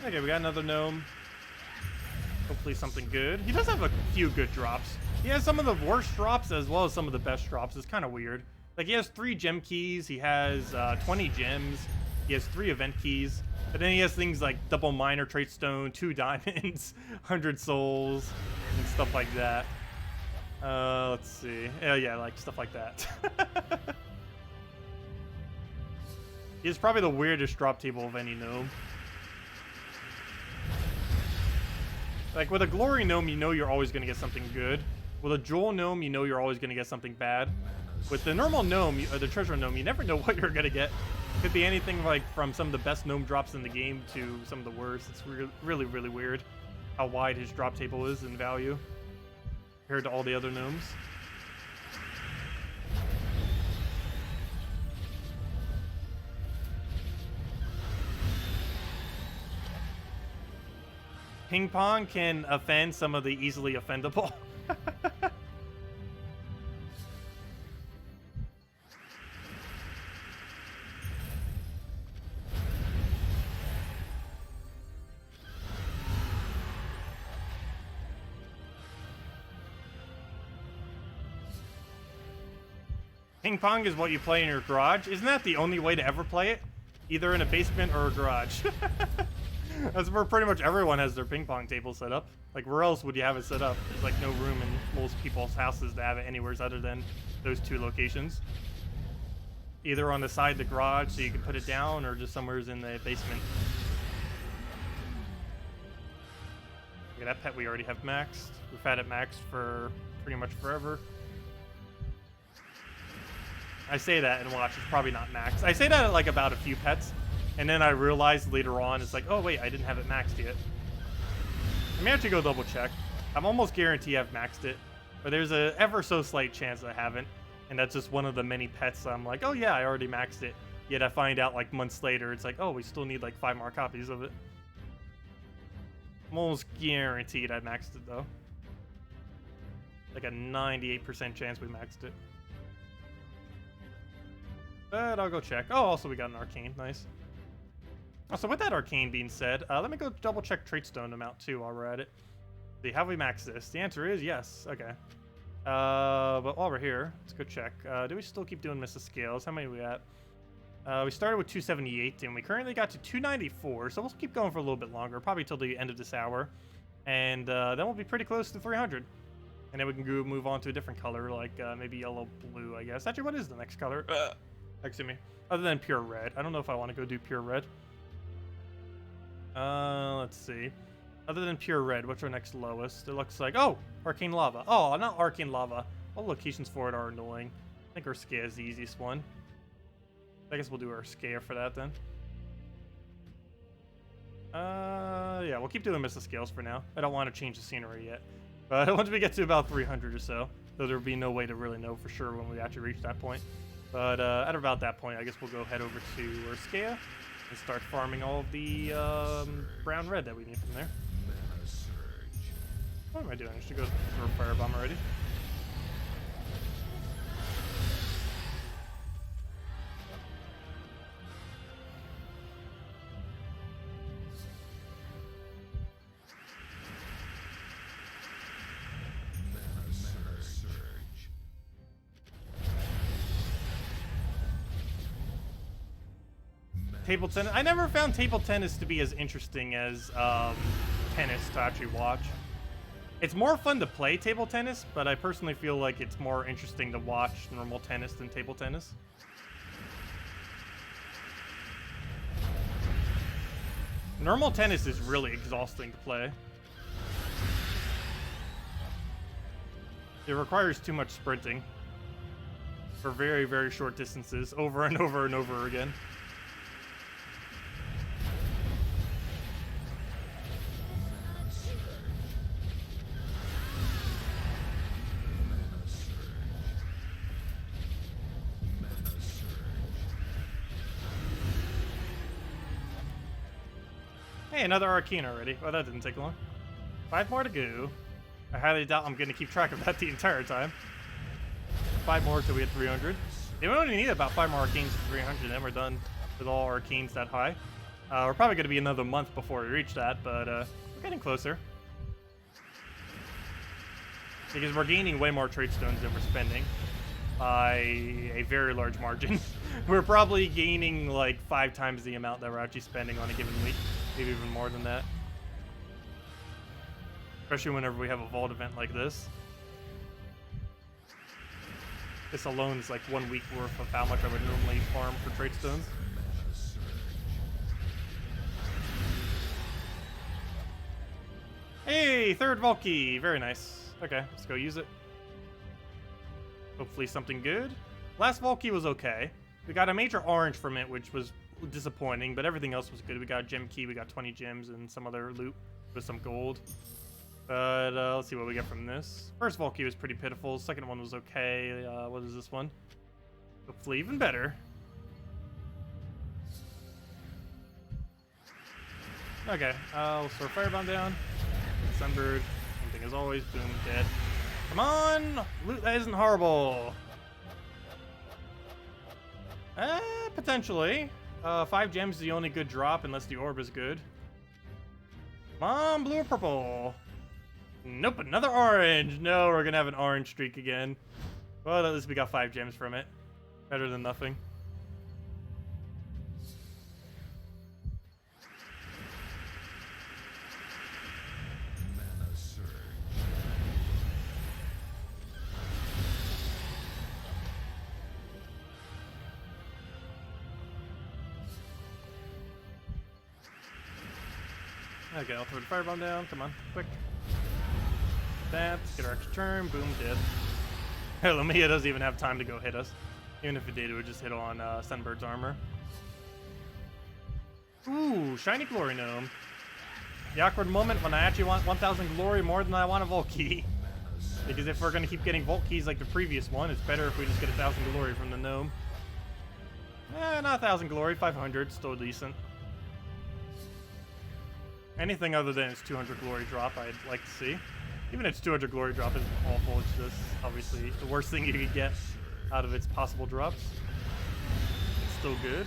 Okay, we got another gnome. Hopefully something good. He does have a few good drops. He has some of the worst drops as well as some of the best drops. It's kind of weird. Like, he has 3 gem keys, he has 20 gems, he has 3 event keys, but then he has things like double minor trait stone, 2 diamonds, 100 souls, and stuff like that. Let's see. Yeah, like stuff like that. He has probably the weirdest drop table of any gnome. Like, with a glory gnome, you know you're always going to get something good. With a jewel gnome, you know you're always going to get something bad. With the normal gnome, or the treasure gnome, you never know what you're going to get. It could be anything like from some of the best gnome drops in the game to some of the worst. It's really, really weird how wide his drop table is in value compared to all the other gnomes. Ping pong can offend some of the easily offendable. Ping pong is what you play in your garage. Isn't that the only way to ever play it? Either in a basement or a garage. That's where pretty much everyone has their ping pong table set up. Like, where else would you have it set up? There's like no room in most people's houses to have it anywhere other than those 2 locations. Either on the side of the garage so you can put it down, or just somewhere in the basement. Look at that pet we already have maxed. We've had it maxed for pretty much forever. I say that and watch, it's probably not maxed. I say that at like about a few pets, and then I realized later on, it's like, oh wait, I didn't have it maxed yet. I may have to go double check. I'm almost guaranteed I've maxed it, but there's a ever so slight chance I haven't, and that's just one of the many pets I'm like, oh yeah, I already maxed it. Yet I find out like months later, it's like, oh, we still need like 5 more copies of it. I'm almost guaranteed I maxed it though. Like a 98% chance we maxed it. But I'll go check. Oh, also we got an arcane. Nice. Also, with that arcane being said, let me go double check trait stone amount too while we're at it. See, have we maxed this? The answer is yes. Okay. But while we're here, let's go check. Do we still keep doing Mrs. Scales? How many are we at? We started with 278 and we currently got to 294. So we'll keep going for a little bit longer, probably till the end of this hour. And then we'll be pretty close to 300. And then we can go move on to a different color, like maybe yellow, blue, I guess. Actually, what is the next color? Excuse me. Other than pure red. I don't know if I want to go do pure red. Let's see. Other than pure red, what's our next lowest? It looks like, oh, arcane lava. Oh, not arcane lava. All locations for it are annoying. I think Urskea is the easiest one. I guess we'll do Urskea for that then. Yeah, we'll keep doing Mrs. Scales for now. I don't want to change the scenery yet. But once we get to about 300 or so, though there'll be no way to really know for sure when we actually reach that point. But at about that point, I guess we'll go head over to Urskea and start farming all of the brown red that we need from there. What am I doing? I should go for a firebomb already. Table tennis. I never found table tennis to be as interesting as tennis to actually watch. It's more fun to play table tennis, but I personally feel like it's more interesting to watch normal tennis than table tennis. Normal tennis is really exhausting to play. It requires too much sprinting for very, very short distances over and over and over again. Hey, another arcane already. Well, that didn't take long. 5 more to go. I highly doubt I'm going to keep track of that the entire time. 5 more till we hit 300. We only need about 5 more arcanes to 300, then we're done with all arcanes that high. We're probably going to be another month before we reach that, but we're getting closer. because we're gaining way more trade stones than we're spending by a very large margin. We're probably gaining like 5 times the amount that we're actually spending on a given week, maybe even more than that. Especially whenever we have a vault event like this. This alone is like 1 week worth of how much I would normally farm for trade stones. Hey, third Valky, very nice. Okay, let's go use it. Hopefully something good. Last Valky was okay. We got a major orange from it, which was disappointing, but everything else was good. We got a gem key, we got 20 gems, and some other loot with some gold. But let's see what we get from this. First Valky was pretty pitiful. Second one was okay. What is this one? Hopefully even better. Okay, we'll throw Firebomb down. Sunbird, something as always. Boom, dead. Come on! Loot that isn't horrible. Potentially. 5 gems is the only good drop unless the orb is good. Come on, blue or purple. Nope, another orange. No, we're gonna have an orange streak again. Well, at least we got 5 gems from it. Better than nothing. Okay, I'll throw the firebomb down. Come on, quick. That, get our extra turn. Boom, dead. Lumia doesn't even have time to go hit us. Even if it did, it would just hit on Sunbird's armor. Ooh, shiny glory gnome. The awkward moment when I actually want 1,000 glory more than I want a vault key. Because if we're going to keep getting vault keys like the previous one, it's better if we just get 1,000 glory from the gnome. Not 1,000 glory, 500, still decent. Anything other than its 200 glory drop, I'd like to see. Even its 200 glory drop isn't awful. It's just obviously the worst thing you could get out of its possible drops. It's still good.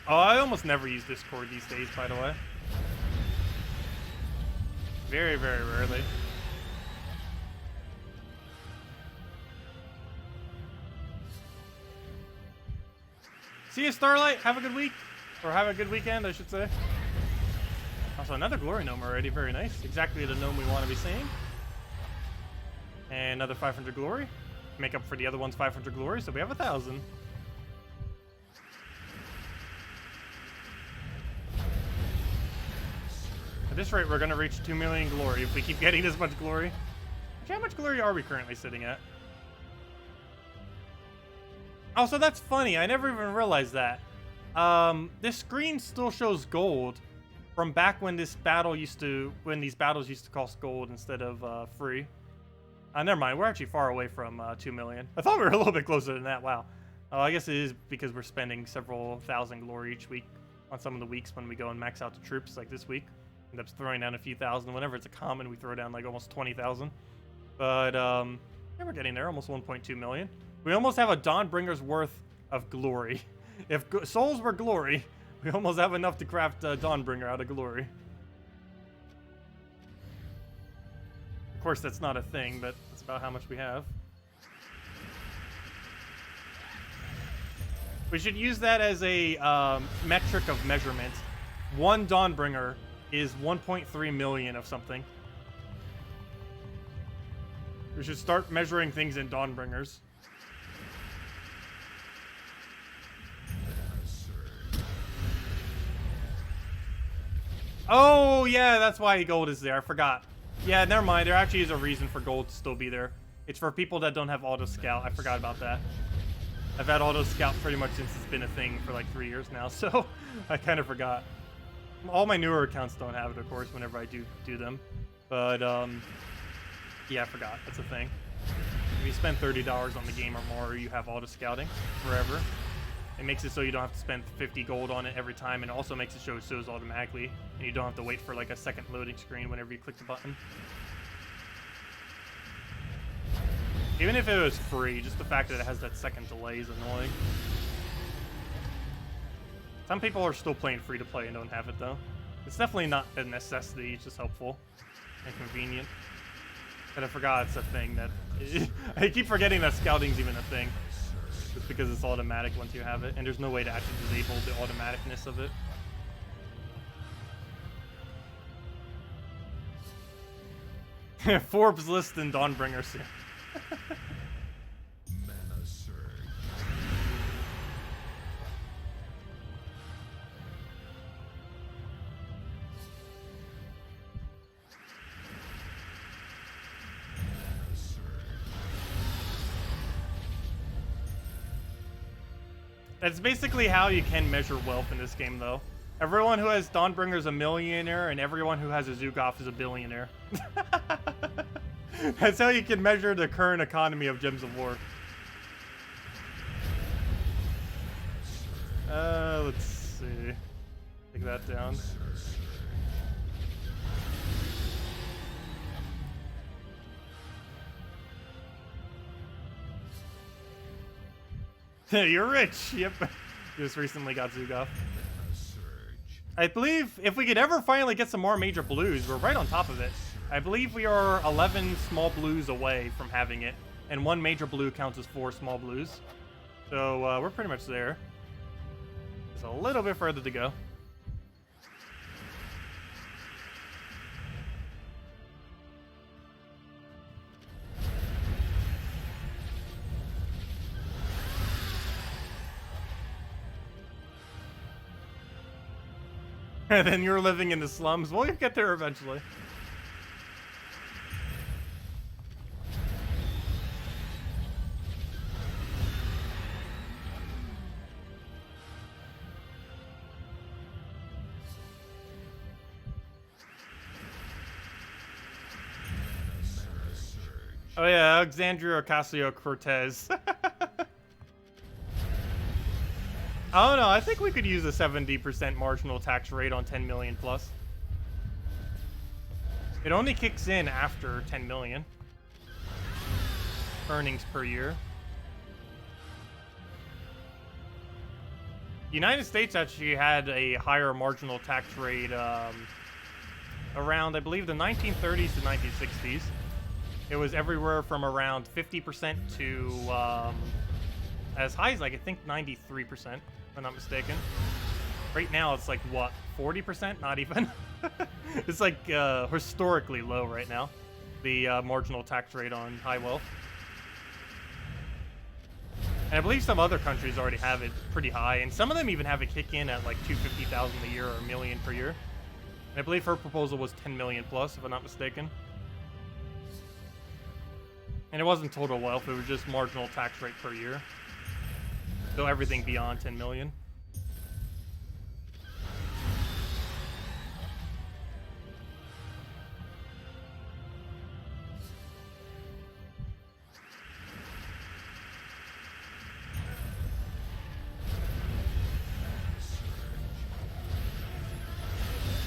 Oh, I almost never use Discord these days, by the way. Very, very rarely. See you, Starlight. Have a good week. Or have a good weekend, I should say. Also, another glory gnome already. Very nice. Exactly the gnome we want to be seeing. And another 500 glory. Make up for the other one's 500 glory, so we have 1,000. At this rate, we're going to reach 2 million glory if we keep getting this much glory. Actually, how much glory are we currently sitting at? Oh, so that's funny. I never even realized that. This screen still shows gold from back when these battles used to cost gold instead of free. Never mind. We're actually far away from 2 million. I thought we were a little bit closer than that. Wow. I guess it is because we're spending several thousand glory each week on some of the weeks when we go and max out the troops, like this week. End up throwing down a few thousand. Whenever it's a common, we throw down like almost 20,000. But yeah, we're getting there. Almost 1.2 million. We almost have a Dawnbringer's worth of glory. If souls were glory, we almost have enough to craft Dawnbringer out of glory. Of course, that's not a thing, but that's about how much we have. We should use that as a metric of measurement. One Dawnbringer is 1.3 million of something. We should start measuring things in Dawnbringers. Oh, yeah, that's why gold is there. I forgot. Yeah, never mind. There actually is a reason for gold to still be there. It's for people that don't have auto scout. I forgot about that. I've had auto scout pretty much since it's been a thing for like 3 years now, so I kind of forgot. All my newer accounts don't have it, of course, whenever I do them. But, yeah, I forgot. That's a thing. If you spend $30 on the game or more, you have auto scouting forever. It makes it so you don't have to spend 50 gold on it every time, and it also makes it shows automatically, and you don't have to wait for like a second loading screen whenever you click the button. Even if it was free, just the fact that it has that second delay is annoying. Some people are still playing free to play and don't have it though. It's definitely not a necessity, it's just helpful and convenient. But I forgot it's a thing that... I keep forgetting that scouting's even a thing. Just because it's automatic once you have it, and there's no way to actually disable the automaticness of it. Forbes list and Dawnbringer soon. That's basically how you can measure wealth in this game, though. Everyone who has Dawnbringer is a millionaire, and everyone who has a Zugov is a billionaire. That's how you can measure the current economy of Gems of War. Let's see. Take that down. You're rich! Yep. Just recently got Zugov. I believe if we could ever finally get some more major blues, we're right on top of it. I believe we are 11 small blues away from having it, and 1 major blue counts as 4 small blues. So we're pretty much there. There's a little bit further to go. And then you're living in the slums. Well, you get there eventually. Oh yeah, Alexandria Ocasio-Cortez. Oh no, I think we could use a 70% marginal tax rate on 10 million plus. It only kicks in after 10 million earnings per year. The United States actually had a higher marginal tax rate around, I believe, the 1930s to 1960s. It was everywhere from around 50% to as high as, like, I think 93%, if I'm not mistaken. Right now, it's like, what, 40%? Not even. It's like historically low right now, the marginal tax rate on high wealth. And I believe some other countries already have it pretty high, and some of them even have it kick in at like 250,000 a year or a million per year. And I believe her proposal was 10 million plus, if I'm not mistaken. And it wasn't total wealth, it was just marginal tax rate per year. So everything beyond 10 million.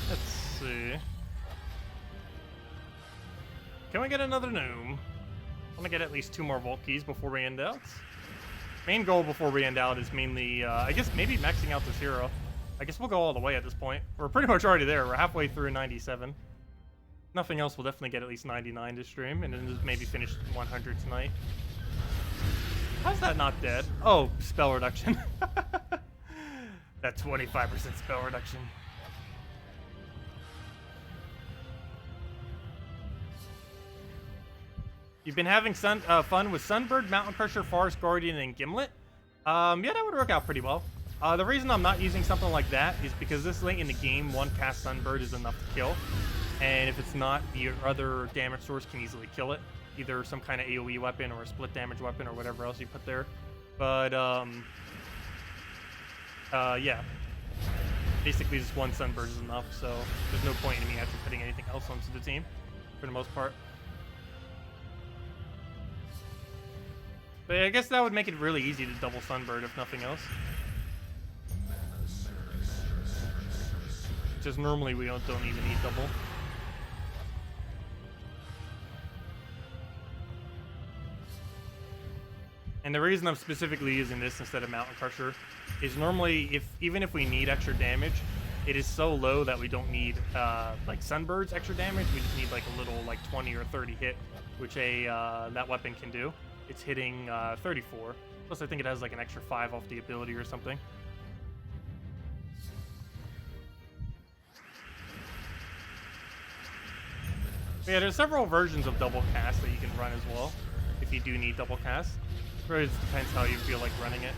Let's see. Can we get another gnome? I'm gonna get at least 2 more vault keys before we end out. Main goal before we end out is mainly, I guess maybe maxing out this hero. I guess we'll go all the way at this point. We're pretty much already there. We're halfway through 97. Nothing else will definitely get at least 99 this stream, and then just maybe finish 100 tonight. How's that not dead? Oh, spell reduction. That 25% spell reduction. You've been having fun with Sunbird, Mountain Crusher, Forest Guardian, and Gimlet? Yeah, that would work out pretty well. The reason I'm not using something like that is because this late in the game, 1 cast Sunbird is enough to kill. And if it's not, the other damage source can easily kill it. Either some kind of AoE weapon or a split damage weapon or whatever else you put there. But, yeah. Basically, just 1 Sunbird is enough, so there's no point in me actually putting anything else onto the team, for the most part. But I guess that would make it really easy to double Sunbird, if nothing else. Just normally we don't even need double. And the reason I'm specifically using this instead of Mountain Crusher is normally, even if we need extra damage, it is so low that we don't need like Sunbird's extra damage. We just need like a little like 20 or 30 hit, which that weapon can do. It's hitting 34. Plus I think it has like an extra 5 off the ability or something. But yeah, there's several versions of double cast that you can run as well, if you do need double cast. It really just depends how you feel like running it.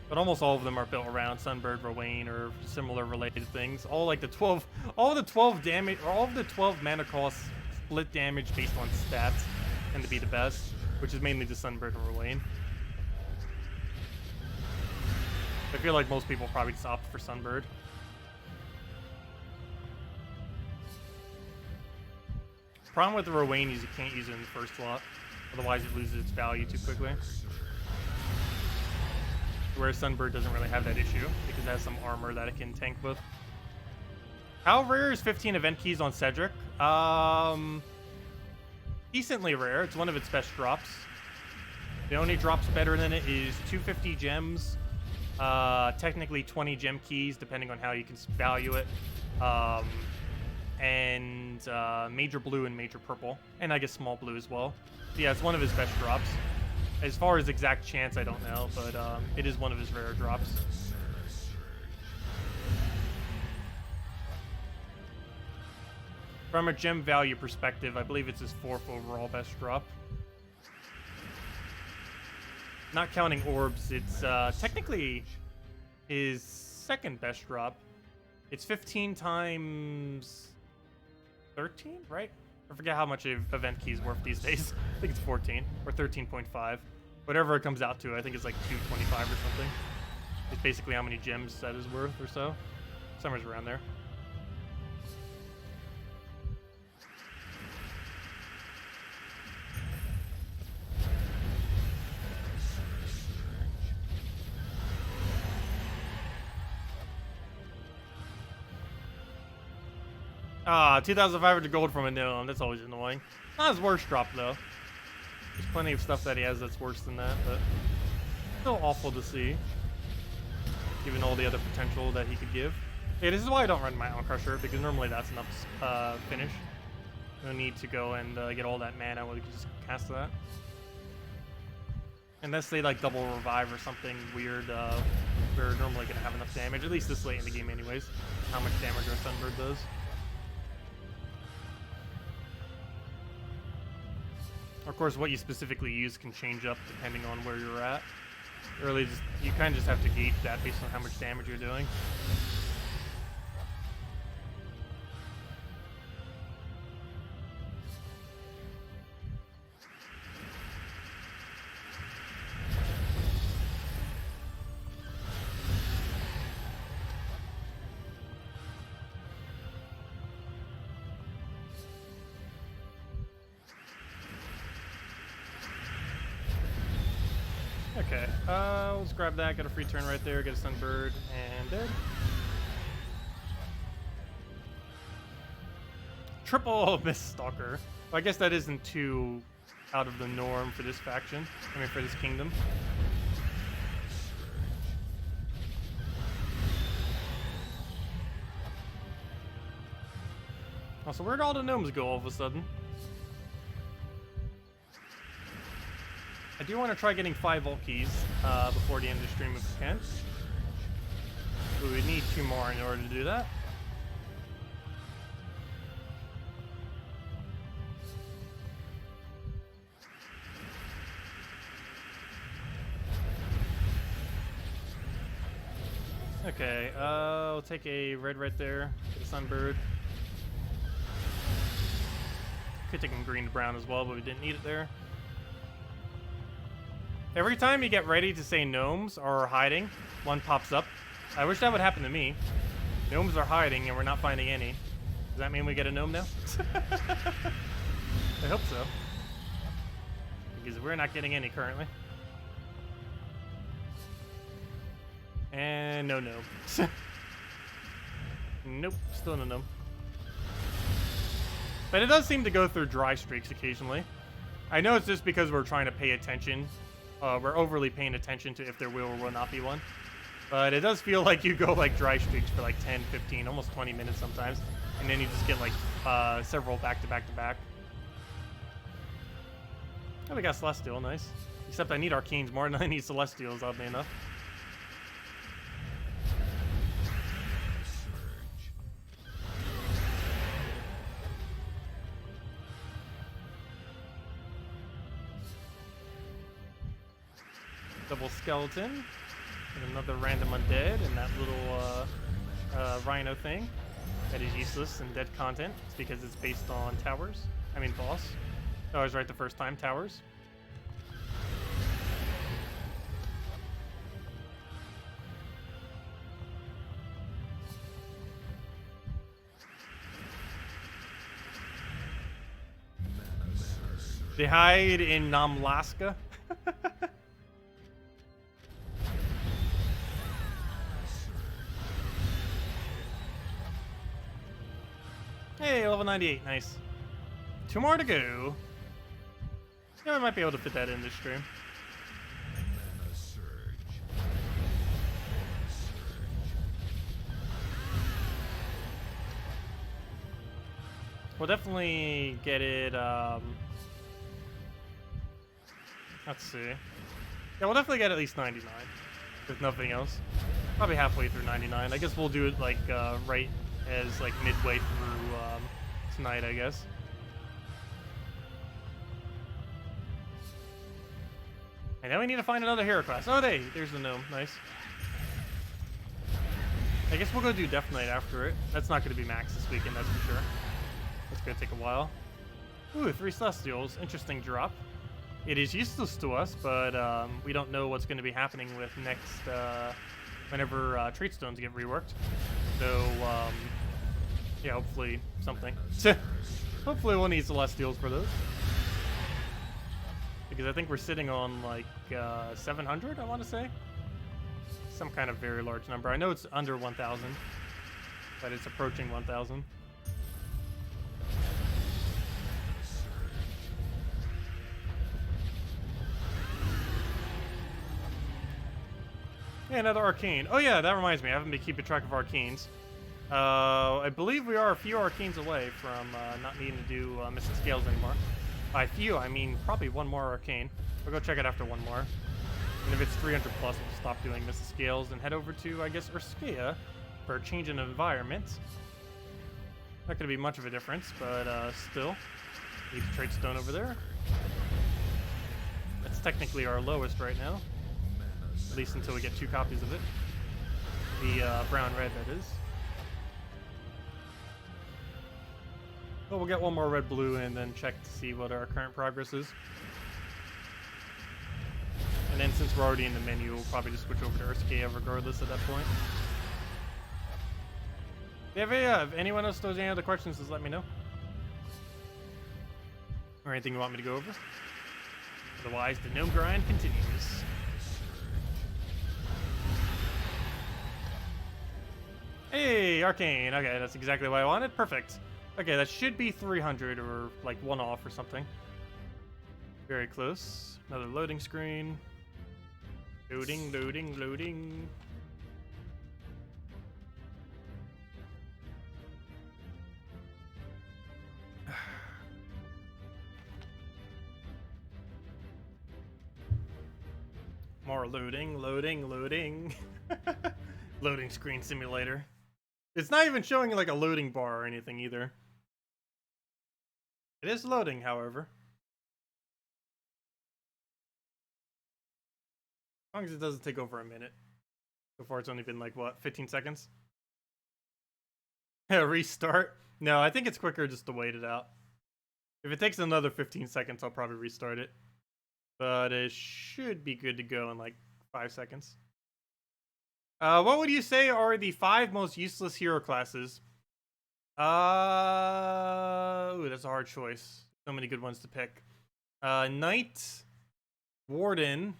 But almost all of them are built around Sunbird, Rowan, or similar related things. All of the 12 damage, or all of the 12 mana cost split damage based on stats tend to be the best, which is mainly the Sunbird and Rowan. I feel like most people probably just opt for Sunbird. The problem with the Rowan is you can't use it in the first slot, otherwise it loses its value too quickly. Whereas Sunbird doesn't really have that issue because it has some armor that it can tank with. How rare is 15 event keys on Cedric? Decently rare. It's one of its best drops. The only drops better than it is 250 gems, technically 20 gem keys depending on how you can value it, and major blue and major purple, and I guess small blue as well. So yeah, it's one of his best drops. As far as exact chance, I don't know, but it is one of his rare drops. From a gem value perspective, I believe it's his 4th overall best drop. Not counting orbs, it's technically his 2nd best drop. It's 15 times 13, right? I forget how much an event key is worth these days. I think it's 14 or 13.5. Whatever it comes out to, I think it's like 225 or something. It's basically how many gems that is worth or so. Somewhere's around there. Ah, 2,500 gold from a gnome. That's always annoying. Not his worst drop, though. There's plenty of stuff that he has that's worse than that, but still awful to see, given all the other potential that he could give. Yeah, this is why I don't run my Mountain Crusher, because normally that's enough to finish. No need to go and get all that mana when we can just cast that. Unless they like double revive or something weird, we're normally going to have enough damage, at least this late in the game anyways. How much damage our Sunbird does. Of course, what you specifically use can change up depending on where you're at. Really, you kind of just have to gauge that based on how much damage you're doing. Okay, let's grab that, get a free turn right there, get a Sunbird, and dead. Triple Miststalker. Well, I guess that isn't too out of the norm for this faction. I mean, for this kingdom. Also, where'd all the gnomes go all of a sudden? I do want to try getting 5 vault keys before the end of the stream if we can. But we need 2 more in order to do that. Okay, we'll take a red right there, get a Sunbird. Could take a green to brown as well, but we didn't need it there. Every time you get ready to say gnomes are hiding, one pops up. I wish that would happen to me. Gnomes are hiding and we're not finding any. Does that mean we get a gnome now? I hope so. Because we're not getting any currently. And no gnome. Nope, still no gnome. But it does seem to go through dry streaks occasionally. I know it's just because we're trying to pay attention. We're overly paying attention to if there will or will not be one. But it does feel like you go like dry streaks for like 10, 15, almost 20 minutes sometimes. And then you just get like several back to back to back. Oh, we got Celestial, nice. Except I need Arcanes more than I need Celestials, oddly enough. Double Skeleton. And another random undead and that little rhino thing that is useless and dead content. It's because it's based on towers. I mean boss. I was right the first time, towers. They hide in Namlaska. Hey, level 98, nice. 2 more to go. Yeah, I might be able to fit that in this stream. We'll definitely get it, let's see. Yeah, we'll definitely get at least 99, if nothing else. Probably halfway through 99. I guess we'll do it, like, right as, like, midway through, tonight, I guess. And then we need to find another hero class. Oh, there's the gnome. Nice. I guess we'll go do Death Knight after it. That's not going to be max this weekend, that's for sure. That's going to take a while. Ooh, 3 Celestials. Interesting drop. It is useless to us, but we don't know what's going to be happening with next, whenever Trait Stones get reworked. So, yeah, hopefully something. Hopefully we'll need Celestials for those. Because I think we're sitting on, like, 700, I want to say? Some kind of very large number. I know it's under 1,000, but it's approaching 1,000. Yeah, another Arcane. Oh yeah, that reminds me. I haven't been keeping track of Arcanes. I believe we are a few Arcanes away from not needing to do missing scales anymore. By few, I mean probably one more Arcane. We'll go check it after one more. And if it's 300 plus, we'll stop doing missing scales and head over to, I guess, Urskea for a change in environment. Not going to be much of a difference, but still. Need to trade stone over there. That's technically our lowest right now. At least until we get 2 copies of it. The brown-red, that is. But we'll get one more red-blue and then check to see what our current progress is. And then since we're already in the menu, we'll probably just switch over to Urskea regardless at that point. Yeah, if anyone else knows any other questions, just let me know. Or anything you want me to go over. Otherwise, the gnome grind continues. Hey, Arcane. Okay, that's exactly what I wanted. Perfect. Okay, that should be 300 or like 1 off or something. Very close. Another loading screen. Loading, loading, loading. More loading, loading, loading. Loading screen simulator. It's not even showing like a loading bar or anything either. It is loading, however. As long as it doesn't take over a minute. So far it's only been like, what, 15 seconds? Restart? No, I think it's quicker just to wait it out. If it takes another 15 seconds, I'll probably restart it. But it should be good to go in like 5 seconds. What would you say are the 5 most useless hero classes? Ooh, that's a hard choice. So many good ones to pick. Knight, Warden.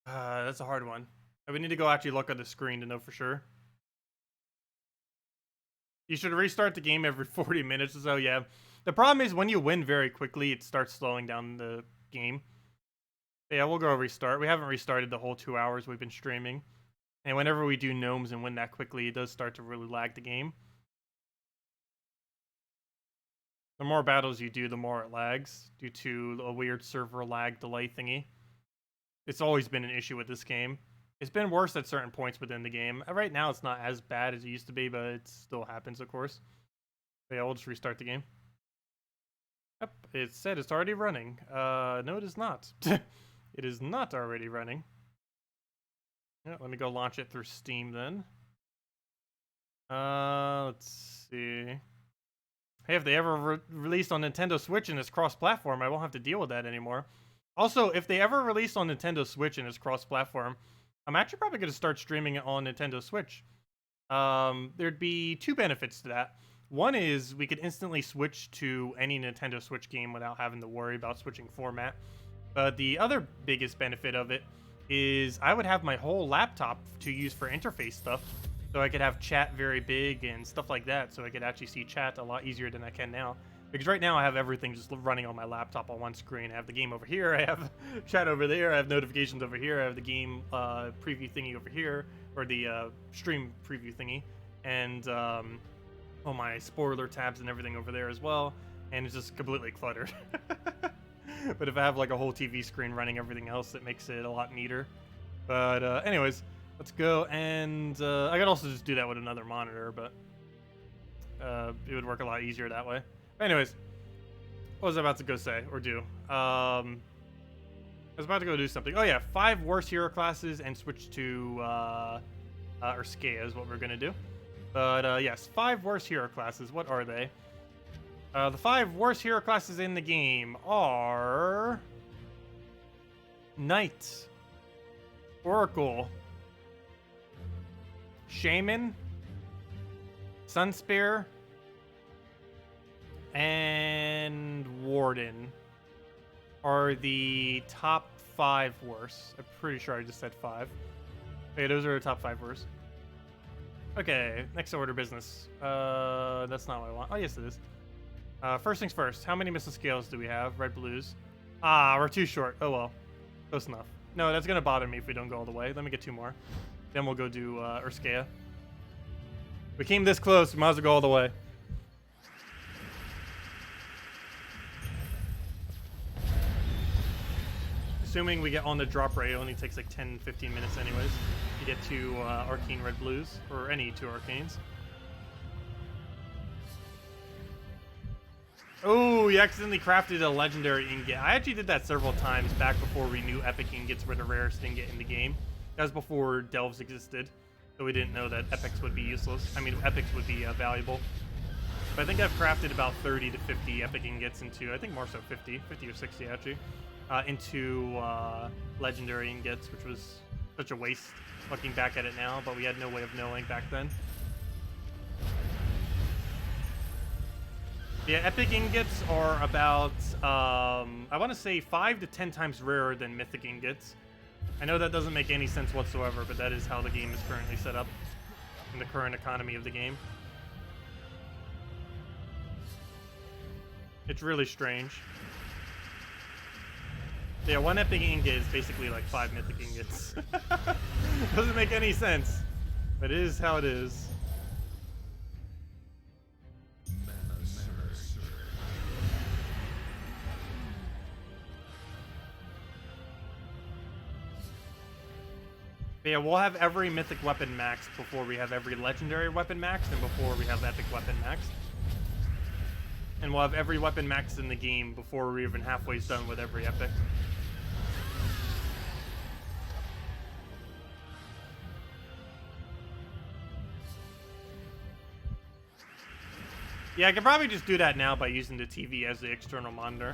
That's a hard one. We need to go actually look at the screen to know for sure. You should restart the game every 40 minutes or so, yeah. The problem is when you win very quickly, it starts slowing down the game. Yeah, we'll go restart. We haven't restarted the whole 2 hours we've been streaming. And whenever we do gnomes and win that quickly, it does start to really lag the game. The more battles you do, the more it lags due to a weird server lag delay thingy. It's always been an issue with this game. It's been worse at certain points within the game. Right now, it's not as bad as it used to be, but it still happens, of course. But yeah, we'll just restart the game. Yep, it said it's already running. No, it is not. It is not already running. Yeah, let me go launch it through Steam then. Let's see. Hey, if they ever released on Nintendo Switch and it's cross-platform, I won't have to deal with that anymore. Also, if they ever release on Nintendo Switch and it's cross-platform, I'm actually probably going to start streaming it on Nintendo Switch. There'd be two benefits to that. One is we could instantly switch to any Nintendo Switch game without having to worry about switching format. But the other biggest benefit of it is I would have my whole laptop to use for interface stuff. So I could have chat very big and stuff like that. So I could actually see chat a lot easier than I can now. Because right now I have everything just running on my laptop on one screen. I have the game over here, I have chat over there, I have notifications over here, I have the game preview thingy over here, or the stream preview thingy, and all my spoiler tabs and everything over there as well, and it's just completely cluttered. But if I have like a whole TV screen running everything else, it makes it a lot neater. But anyways, let's go, and I could also just do that with another monitor, but it would work a lot easier that way. Anyways, what was I about to go say or do? I was about to go do something. Oh yeah, 5 worst hero classes and switch to Urskea is what we're gonna do. But yes, 5 worst hero classes. What are they? The 5 worst hero classes in the game are Knight, Oracle, Shaman, Sunspear, and Warden are the top 5 worst. I'm pretty sure I just said 5. Okay, those are the top 5 worst. Okay, next order business. That's not what I want. Oh, yes, it is. First things first. How many missile scales do we have? Red, blues. Ah, we're too short. Oh, well. Close enough. No, that's going to bother me if we don't go all the way. Let me get 2 more. Then we'll go do Urskea. We came this close. We might as well go all the way. Assuming we get on the drop rate, it only takes like 10-15 minutes anyways to get to arcane red blues, or any 2 arcanes. Oh, you accidentally crafted a legendary ingot. I actually did that several times back before we knew epic ingots were the rarest ingot in the game. That was before delves existed, so we didn't know that epics would be useless. I mean, epics would be valuable. But I think I've crafted about 30 to 50 epic ingots into, I think more so 50 or 60 actually. Into legendary ingots, which was such a waste looking back at it now, but we had no way of knowing back then. Yeah, epic ingots are about, I want to say 5 to 10 times rarer than mythic ingots. I know that doesn't make any sense whatsoever, but that is how the game is currently set up in the current economy of the game. It's really strange. Yeah, 1 epic ingot is basically like 5 mythic ingots. Doesn't make any sense, but it is how it is. But yeah, we'll have every mythic weapon maxed before we have every legendary weapon maxed and before we have epic weapon maxed. And we'll have every weapon maxed in the game before we're even halfway done with every epic. Yeah, I could probably just do that now by using the TV as the external monitor.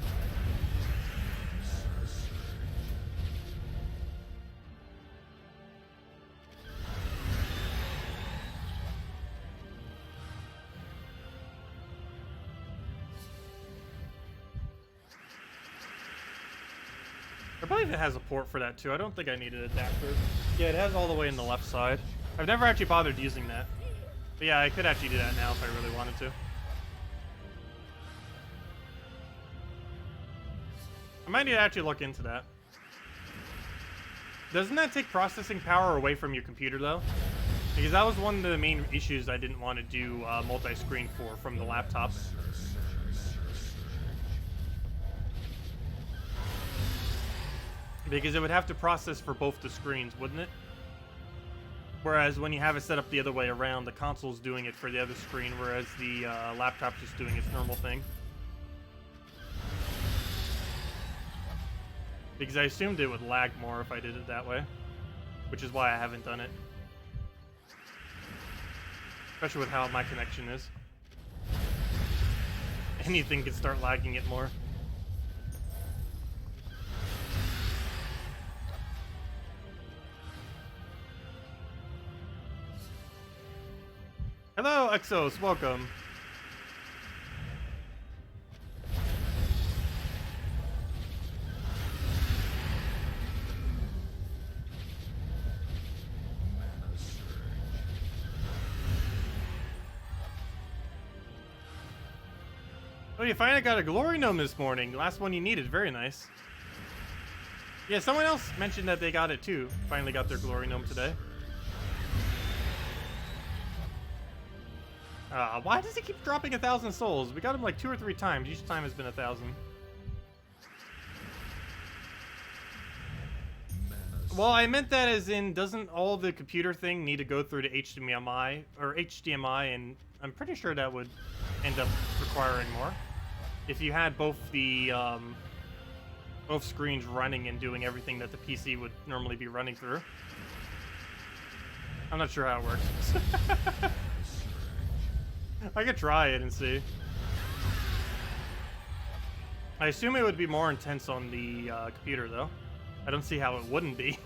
I believe it has a port for that too. I don't think I need an adapter. Yeah, it has all the way in the left side. I've never actually bothered using that. But yeah, I could actually do that now if I really wanted to. I might need to actually look into that. Doesn't that take processing power away from your computer, though? Because that was one of the main issues I didn't want to do multi-screen for from the laptop. Because it would have to process for both the screens, wouldn't it? Whereas when you have it set up the other way around, the console's doing it for the other screen, whereas the laptop's just doing its normal thing. Because I assumed it would lag more if I did it that way. Which is why I haven't done it. Especially with how my connection is. Anything could start lagging it more. Hello, Exos, welcome. Oh, you finally got a glory gnome this morning. Last one you needed. Very nice. Yeah, someone else mentioned that they got it too. Finally got their glory gnome today. Why does he keep dropping 1,000 souls? We got him like 2 or 3 times. Each time has been 1,000. Well, I meant that as in, doesn't all the computer thing need to go through the HDMI or HDMI? And I'm pretty sure that would end up requiring more. If you had both the both screens running and doing everything that the PC would normally be running through. I'm not sure how it works. I could try it and see. I assume it would be more intense on the computer, though. I don't see how it wouldn't be.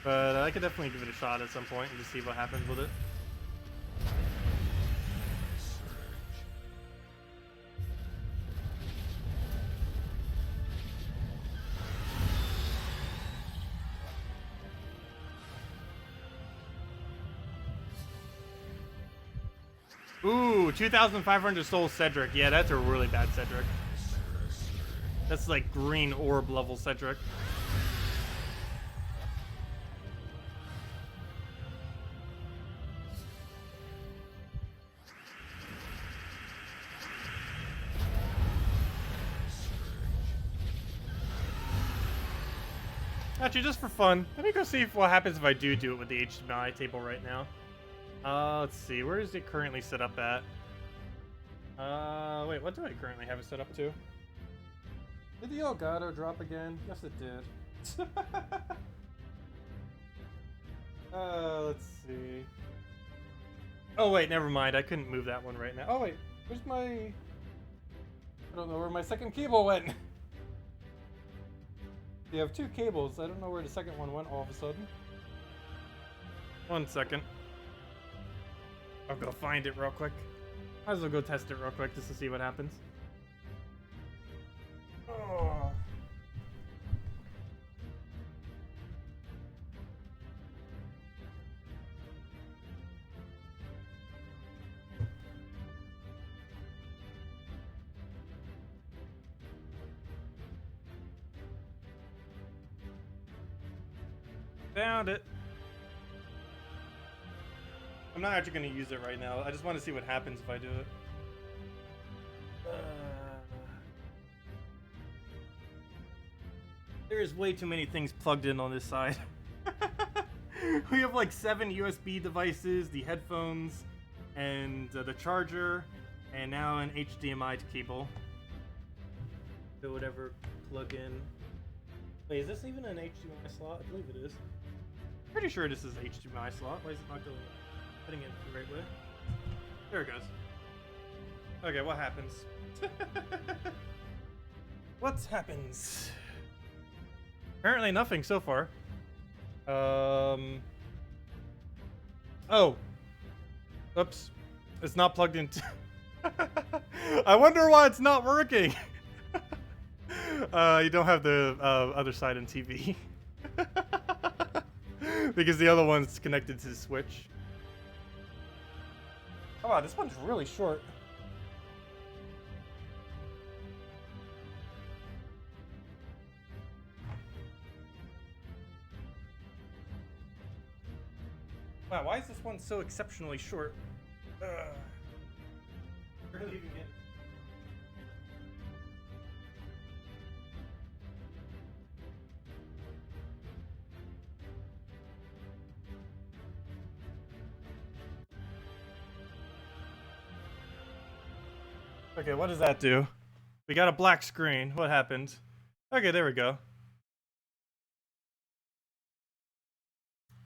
But I could definitely give it a shot at some point and just see what happens with it. Ooh, 2,500 souls Cedric. Yeah, that's a really bad Cedric. That's like green orb level Cedric. Actually, just for fun, let me go see what happens if I do it with the HDMI table right now. Let's see, where is it currently set up at? Wait, what do I currently have it set up to? Did the Elgato drop again? Yes, it did. Let's see. Oh, wait, never mind. I couldn't move that one right now. Oh, wait, where's my... I don't know where my second cable went. You have 2 cables. I don't know where the second one went all of a sudden. 1 second. I'll go find it real quick. Might as well go test it real quick just to see what happens. Oh. Found it. I'm not actually going to use it right now. I just want to see what happens if I do it. There is way too many things plugged in on this side. We have like 7 USB devices, the headphones, and the charger, and now an HDMI cable. So whatever plug in. Wait, is this even an HDMI slot? I believe it is. Pretty sure this is an HDMI slot. Why is it not going? Putting it the right way. There it goes. Okay, what happens? What happens? Apparently nothing so far. Oh. Oops. It's not plugged into... I wonder why it's not working. You don't have the other side on TV. Because the other one's connected to the Switch. Oh wow, this one's really short. so exceptionally short. Barely even get. Okay, what does that do? We got a black screen. What happened? Okay, there we go.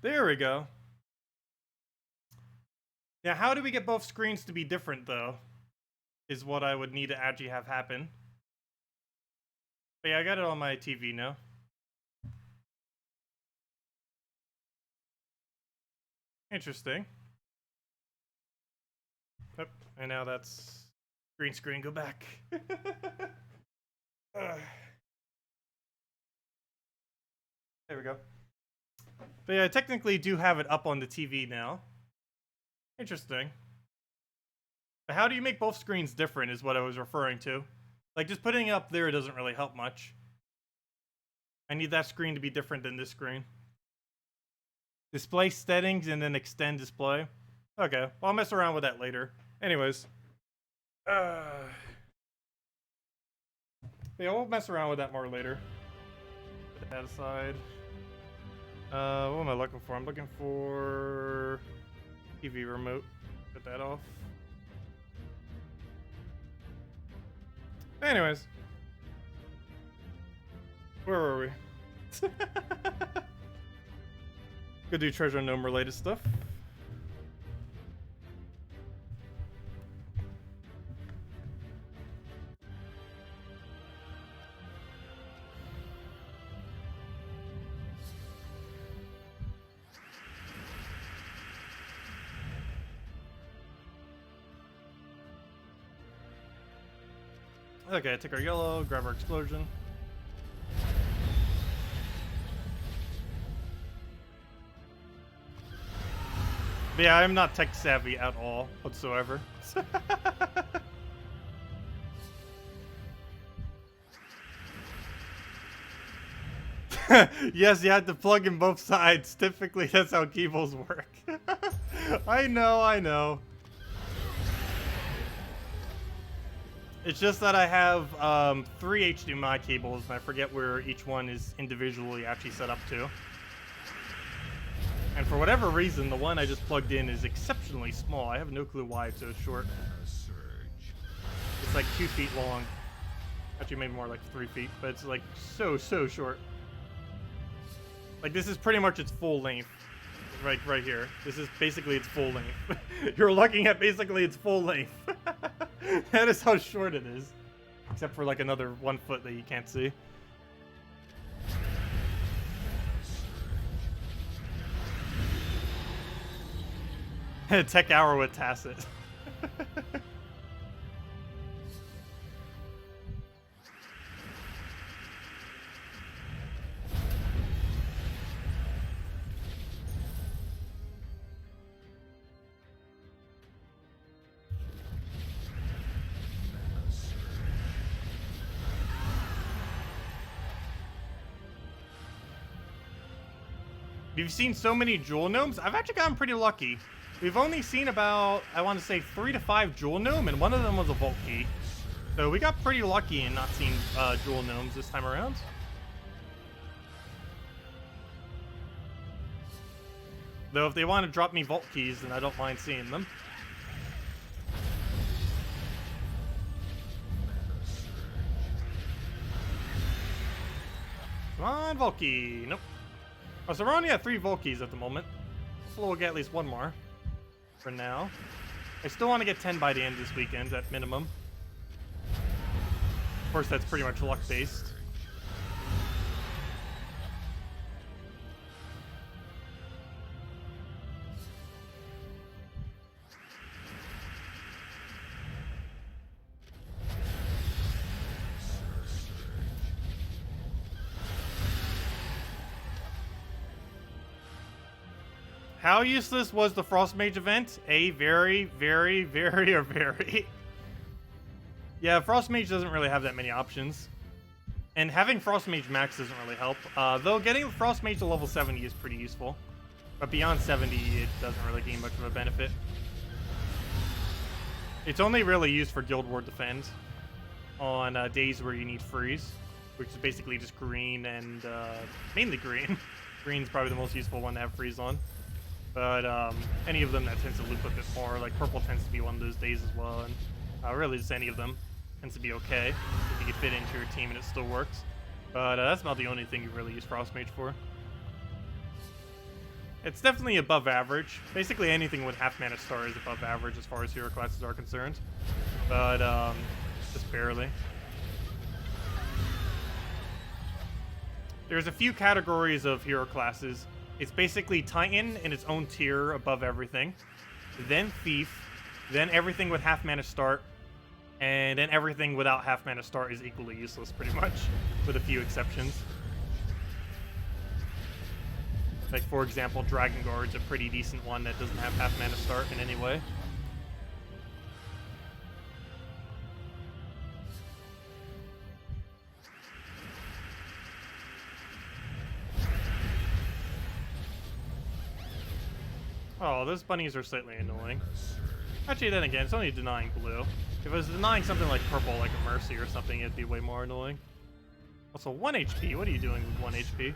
There we go. Now, how do we get both screens to be different, though? Is what I would need to actually have happen. But yeah, I got it on my TV now. Interesting. Yep, and now that's green screen. Go back. There we go. But yeah, I technically do have it up on the TV now. Interesting. But how do you make both screens different is what I was referring to. Like, just putting it up there doesn't really help much. I need that screen to be different than this screen. Display settings and then extend display. Okay, well, I'll mess around with that later. Anyways. Yeah, we'll mess around with that more later. Put that aside. What am I looking for? I'm looking for TV remote. Put that off. Anyways. Where were we? Go do treasure gnome related stuff. Okay, take our yellow, grab our explosion. But yeah, I'm not tech savvy at all, whatsoever. Yes, you have to plug in both sides. Typically, that's how cables work. I know. It's just that I have 3 HDMI cables, and I forget where each one is individually actually set up to. And for whatever reason, the one I just plugged in is exceptionally small. I have no clue why it's so short. It's like 2 feet long. Actually, maybe more like 3 feet, but it's like so short. Like, this is pretty much its full length. Right here. This is basically its full length. You're looking at basically its full length. That is how short it is. Except for like another 1 foot that you can't see. Tech hour with Tacet. We've seen so many jewel gnomes. I've actually gotten pretty lucky. We've only seen about, I want to say, 3 to 5 jewel gnome, and one of them was a vault key. So we got pretty lucky in not seeing jewel gnomes this time around. Though if they want to drop me vault keys, then I don't mind seeing them. Come on, vault key. Nope. Oh, so we're only at 3 Volkies at the moment. So we'll get at least 1 more. For now. I still want to get 10 by the end of this weekend, at minimum. Of course, that's pretty much luck-based. How useless was the Frost Mage event? Very. Yeah, Frost Mage doesn't really have that many options. And having Frost Mage max doesn't really help. Though getting Frost Mage to level 70 is pretty useful. But beyond 70, it doesn't really gain much of a benefit. It's only really used for Guild War Defend on days where you need freeze, which is basically just green and mainly green. Green's probably the most useful one to have freeze on. But any of them that tends to loop a bit more, like purple tends to be one of those days as well, and really just any of them tends to be okay if you can fit into your team and it still works. But that's about the only thing you really use Frost Mage for. It's definitely above average. Basically anything with half mana star is above average as far as hero classes are concerned. But just barely. There's a few categories of hero classes. It's basically Titan in its own tier above everything, then Thief, then everything with half mana start, and then everything without half mana start is equally useless pretty much, with a few exceptions. Like for example, Dragon Guard's a pretty decent one that doesn't have half mana start in any way. Oh, those bunnies are slightly annoying. Actually, then again, it's only denying blue. If it was denying something like purple, like a Mercy or something, it'd be way more annoying. Also, 1 HP. What are you doing with 1 HP?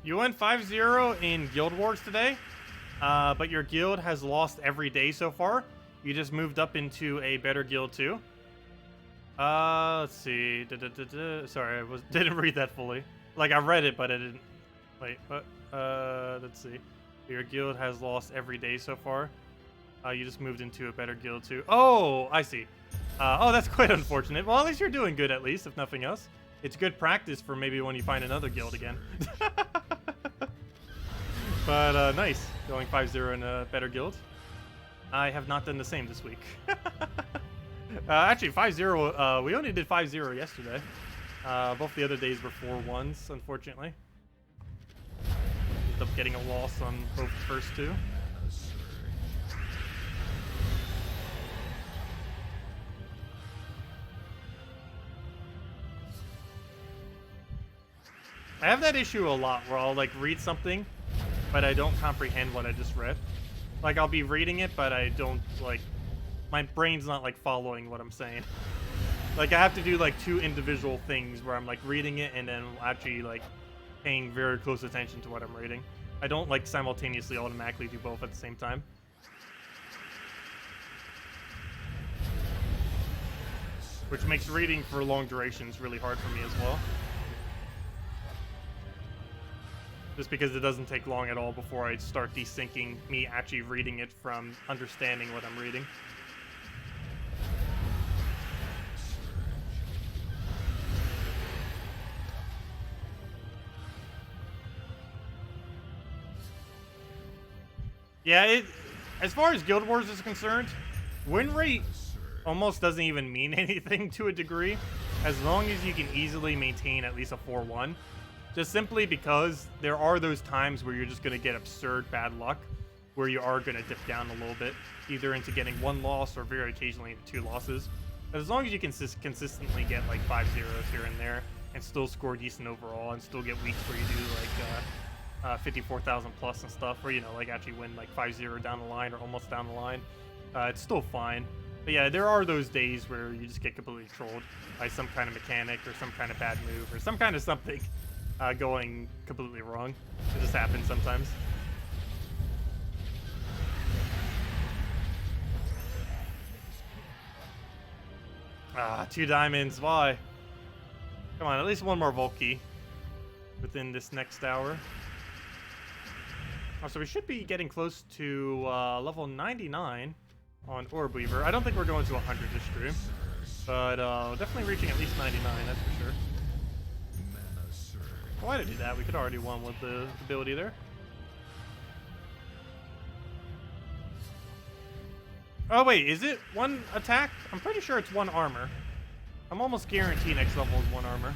You went 5-0 in Guild Wars today, but your guild has lost every day so far. You just moved up into a better guild too. Let's see. Sorry, I didn't read that fully. Like, I read it, but I didn't. Wait, what? Let's see. Your guild has lost every day so far. You just moved into a better guild too. Oh, I see. Oh, that's quite unfortunate. Well, at least you're doing good, at least, if nothing else. It's good practice for maybe when you find another guild again. But nice, going 5-0 in a better guild. I have not done the same this week. Actually, 5-0, we only did 5-0 yesterday. Both the other days were 4-1s, unfortunately. Ended up getting a loss on both the first two. I have that issue a lot where I'll like read something, but I don't comprehend what I just read. Like I'll be reading it, but I don't like, my brain's not like following what I'm saying. Like I have to do like two individual things where I'm like reading it and then actually like paying very close attention to what I'm reading. I don't like simultaneously automatically do both at the same time. Which makes reading for long durations really hard for me as well. Just because it doesn't take long at all before I start desyncing me actually reading it from understanding what I'm reading. Yeah, as far as Guild Wars is concerned, win rate almost doesn't even mean anything to a degree, as long as you can easily maintain at least a 4-1. Just simply because there are those times where you're just going to get absurd bad luck, where you are going to dip down a little bit, either into getting one loss or very occasionally into two losses. But as long as you can consistently get like 5-0s here and there, and still score decent overall, and still get weeks where you do like 54,000 plus and stuff, or you know, like actually win like 5-0 down the line or almost down the line, it's still fine. But yeah, there are those days where you just get completely trolled by some kind of mechanic or some kind of bad move or some kind of something. Going completely wrong. It just happens sometimes. Ah, 2 diamonds. Why? Come on, at least one more Vault Key within this next hour. Oh, so we should be getting close to level 99 on Orbweaver. I don't think we're going to 100 this stream, but definitely reaching at least 99, that's for sure. Why did I do that? We could already won with the ability there. Oh wait, is it one attack? I'm pretty sure it's one armor. I'm almost guaranteed next level is one armor.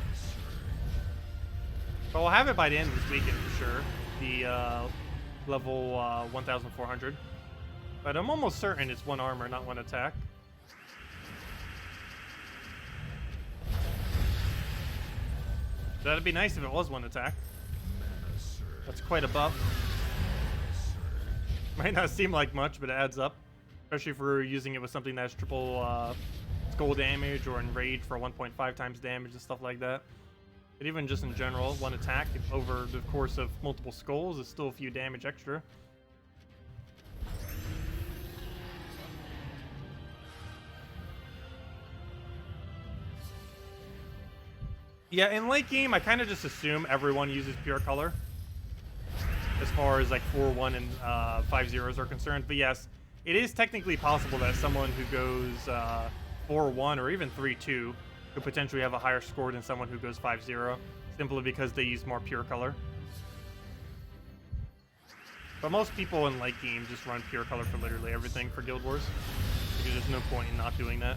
But we'll have it by the end of this weekend for sure. The level 1,400. But I'm almost certain it's one armor, not one attack. That'd be nice if it was one attack. That's quite a buff. Might not seem like much, but it adds up. Especially if we're using it with something that's triple skull damage or enraged for 1.5 times damage and stuff like that. But even just in general, one attack over the course of multiple skulls is still a few damage extra. Yeah, in late game, I kind of just assume everyone uses pure color as far as like 4-1 and 5-0s are concerned. But yes, it is technically possible that someone who goes 4-1 or even 3-2 could potentially have a higher score than someone who goes 5-0, simply because they use more pure color. But most people in late game just run pure color for literally everything for Guild Wars, because there's no point in not doing that.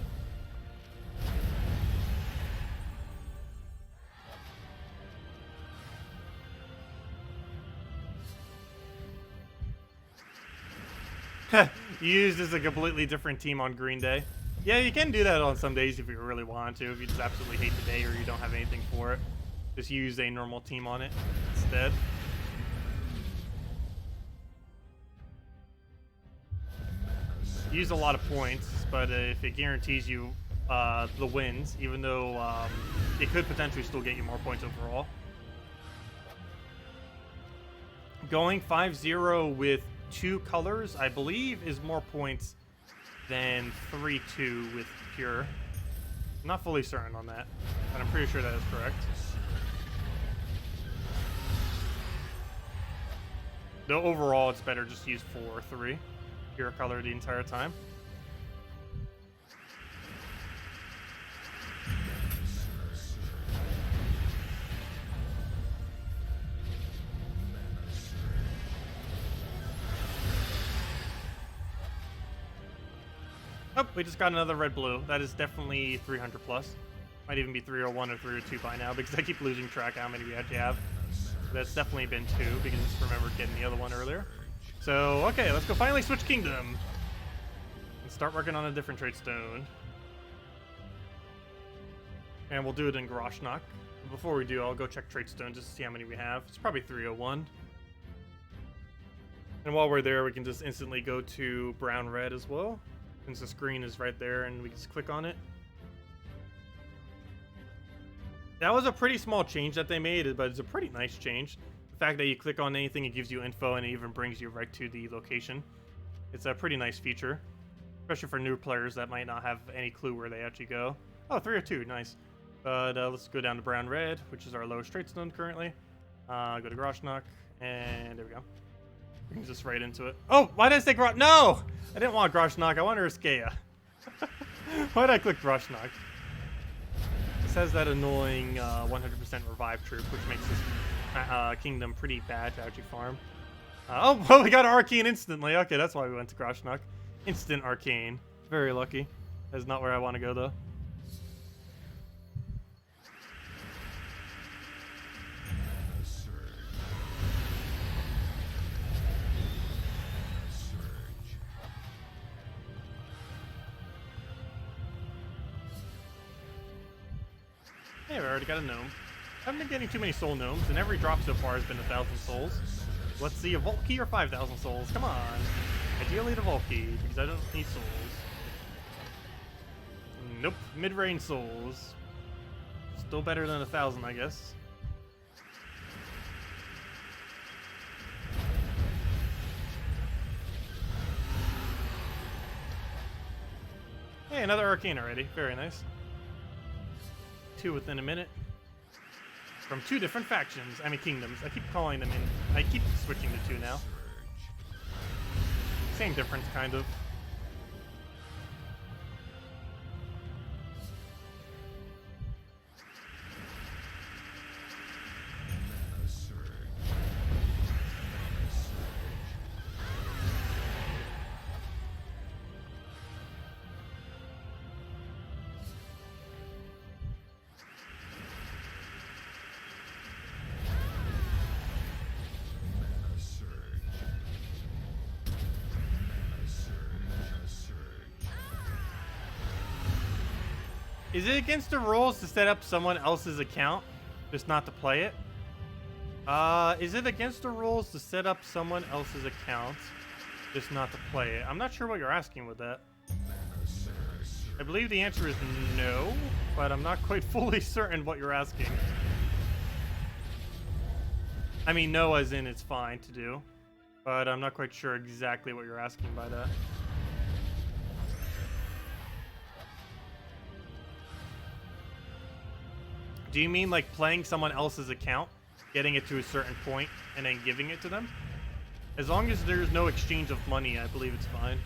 Used as a completely different team on Green Day. Yeah, you can do that on some days if you really want to. If you just absolutely hate the day or you don't have anything for it, just use a normal team on it instead. Use a lot of points, but if it guarantees you the wins, even though it could potentially still get you more points overall. Going 5-0 with 2 colors, I believe, is more points than 3-2 with pure. I'm not fully certain on that, but I'm pretty sure that is correct. Though overall, it's better just use 4 or 3 pure color the entire time. Oh, we just got another red-blue. That is definitely 300 plus. Might even be 301 or 302 by now, because I keep losing track of how many we actually have. That's definitely been 2, because I just remembered getting the other one earlier. So, okay, let's go finally switch kingdom. And start working on a different trade stone. And we'll do it in Garrosh Knock. Before we do, I'll go check trade stone just to see how many we have. It's probably 301. And while we're there, we can just instantly go to brown-red as well, since the screen is right there and we can just click on it. That was a pretty small change that they made, but it's a pretty nice change. The fact that you click on anything, it gives you info and it even brings you right to the location. It's a pretty nice feature, especially for new players that might not have any clue where they actually go. Oh, 302, nice. But let's go down to brown-red, which is our lowest trade stone currently. Go to Garrosh Knock, and there we go. Brings us right into it. Oh, why did I say Garrosh? No! I didn't want Garrosh Knock. I wanted Riskeya. Why did I click Garrosh Knock? This has that annoying 100% revive troop, which makes this kingdom pretty bad to actually farm. Oh, well, we got Arcane instantly. Okay, that's why we went to Garrosh Knock. Instant Arcane. Very lucky. That's not where I want to go, though. Hey, we already got a gnome. I haven't been getting too many soul gnomes, and every drop so far has been 1,000 souls. Let's see, a Vault Key or 5,000 souls? Come on. Ideally the Vault Key, because I don't need souls. Nope, mid-range souls. Still better than 1,000, I guess. Hey, another Arcane already. Very nice. 2 within a minute. From 2 different factions. I mean, kingdoms. I keep calling them in. I keep switching to 2 now. Same difference, kind of. Is it against the rules to set up someone else's account, just not to play it? Is it against the rules to set up someone else's account, just not to play it? I'm not sure what you're asking with that. I believe the answer is no, but I'm not quite fully certain what you're asking. I mean, no as in it's fine to do, but I'm not quite sure exactly what you're asking by that. Do you mean like playing someone else's account, getting it to a certain point, and then giving it to them? As long as there's no exchange of money, I believe it's fine.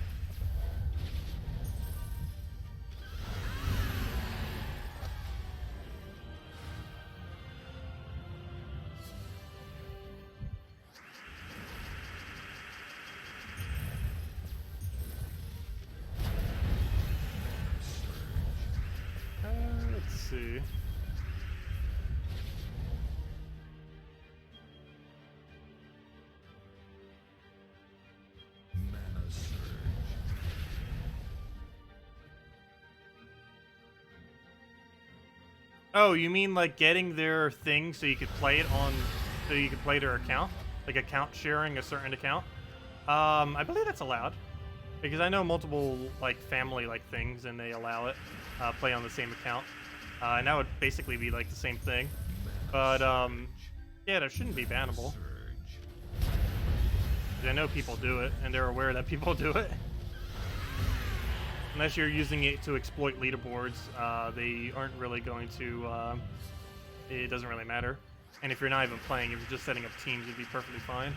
Let's see. Oh, you mean like getting their thing so you could play it on, so you could play their account? Like account sharing a certain account? I believe that's allowed. Because I know multiple like family like things and they allow it, play on the same account. And that would basically be like the same thing. But yeah, that shouldn't be bannable. I know people do it and they're aware that people do it. Unless you're using it to exploit leaderboards, they aren't really going to, it doesn't really matter. And if you're not even playing, if you're just setting up teams, you'd be perfectly fine.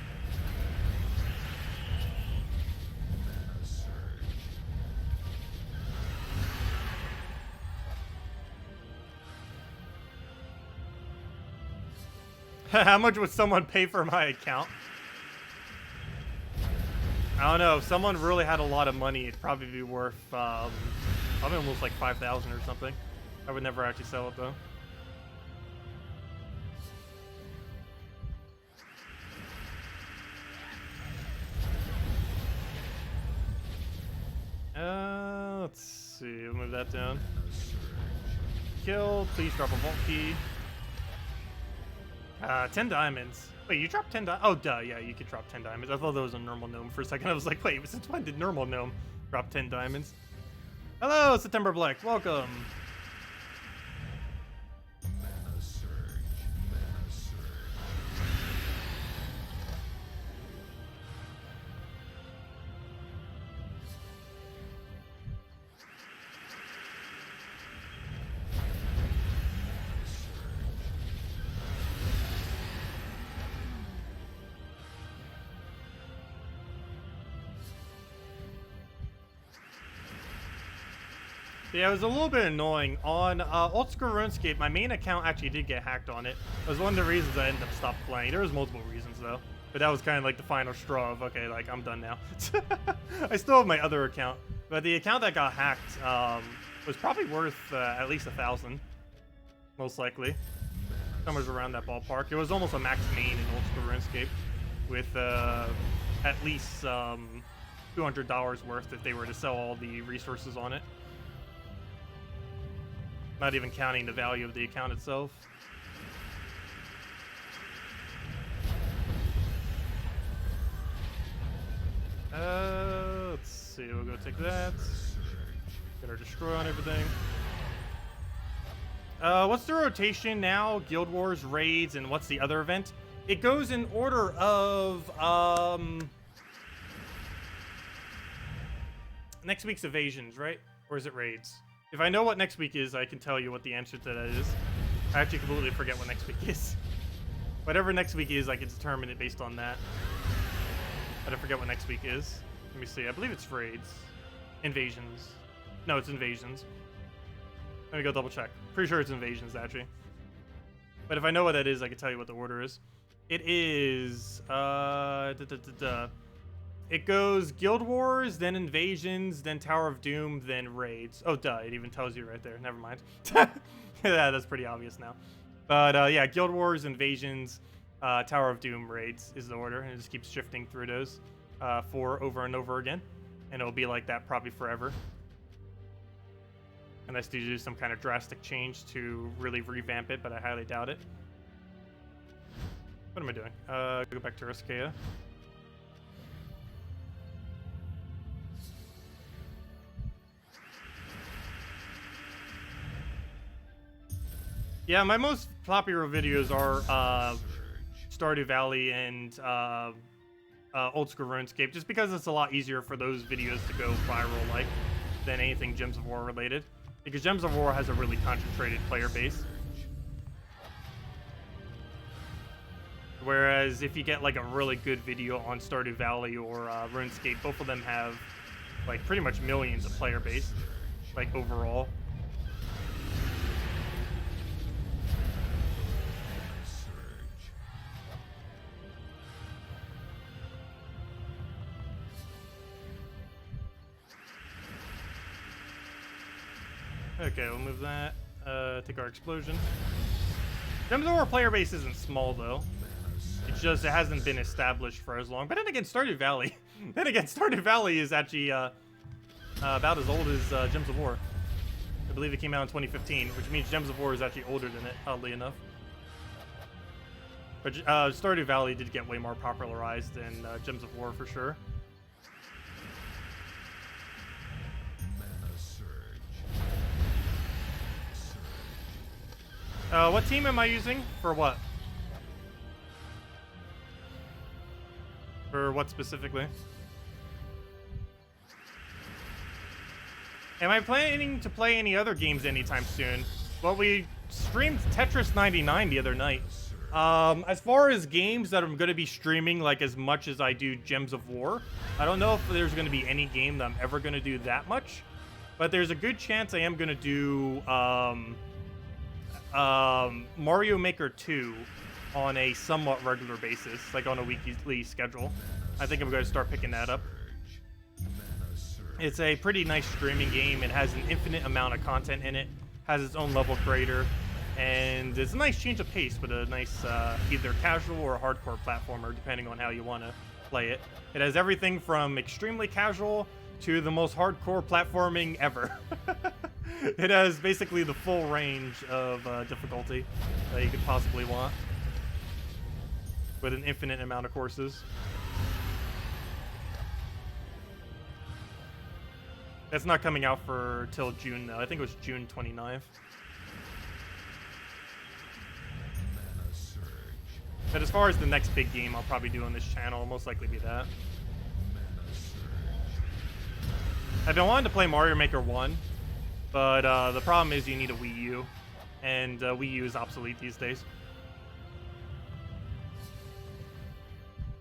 How much would someone pay for my account? I don't know. If someone really had a lot of money, it'd probably be worth, probably almost like 5,000 or something. I would never actually sell it though. Let's see. We'll move that down. Kill. Please drop a vault key. 10 diamonds. Wait, you dropped 10 diamonds? Oh, duh, yeah, you could drop 10 diamonds. I thought that was a normal gnome for a second. I was like, wait, since when did normal gnome drop 10 diamonds? Hello, September Black, welcome. Yeah, it was a little bit annoying. On Old School RuneScape, my main account actually did get hacked on it. It was one of the reasons I ended up stopped playing. There was multiple reasons, though. But that was kind of like the final straw of, okay, like, I'm done now. I still have my other account. But the account that got hacked was probably worth at least 1,000. Most likely. Somewhere around that ballpark. It was almost a max main in Old School RuneScape. With at least $200 worth if they were to sell all the resources on it. Not even counting the value of the account itself. Let's see. We'll go take that. Get our destroy on everything. What's the rotation now? Guild Wars, raids, and what's the other event? It goes in order of next week's evasions, right? Or is it raids? If I know what next week is, I can tell you what the answer to that is. I actually completely forget what next week is. Whatever next week is, I can determine it based on that. But I forget what next week is. Let me see. I believe it's raids. Invasions. No, it's invasions. Let me go double check. Pretty sure it's invasions, actually. But if I know what that is, I can tell you what the order is. It is... It goes Guild Wars, then Invasions, then Tower of Doom, then Raids. Oh, duh, it even tells you right there. Never mind. Yeah, that's pretty obvious now. But, yeah, Guild Wars, Invasions, Tower of Doom, Raids is the order. And it just keeps shifting through those for over and over again. And it'll be like that probably forever. unless they do some kind of drastic change to really revamp it, but I highly doubt it. What am I doing? Go back to Riskea. Yeah, my most popular videos are Stardew Valley and Old School RuneScape, just because it's a lot easier for those videos to go viral like than anything Gems of War related. Because Gems of War has a really concentrated player base. Whereas if you get like a really good video on Stardew Valley or RuneScape, both of them have like pretty much millions of player base, like overall. Okay, we'll move that. Take our explosion. Gems of War player base isn't small though. It's just it hasn't been established for as long. But then again, Stardew Valley. Stardew Valley is actually about as old as Gems of War. I believe it came out in 2015, which means Gems of War is actually older than it, oddly enough. But Stardew Valley did get way more popularized than Gems of War for sure. What team am I using? For what? For what specifically? Am I planning to play any other games anytime soon? Well, we streamed Tetris 99 the other night. As far as games that I'm going to be streaming like as much as I do Gems of War, I don't know if there's going to be any game that I'm ever going to do that much. But there's a good chance I am going to do Mario Maker 2 on a somewhat regular basis, like on a weekly schedule. I think I'm going to start picking that up. It's a pretty nice streaming game. It has an infinite amount of content in it, has its own level creator, and it's a nice change of pace with a nice either casual or hardcore platformer, depending on how you want to play it. It has everything from extremely casual to the most hardcore platforming ever. It has basically the full range of difficulty that you could possibly want, with an infinite amount of courses. That's not coming out for till June though. I think it was June 29th. But as far as the next big game I'll probably do on this channel, it'll most likely be that. I've been wanting to play Mario Maker 1, but the problem is you need a Wii U, and Wii U is obsolete these days.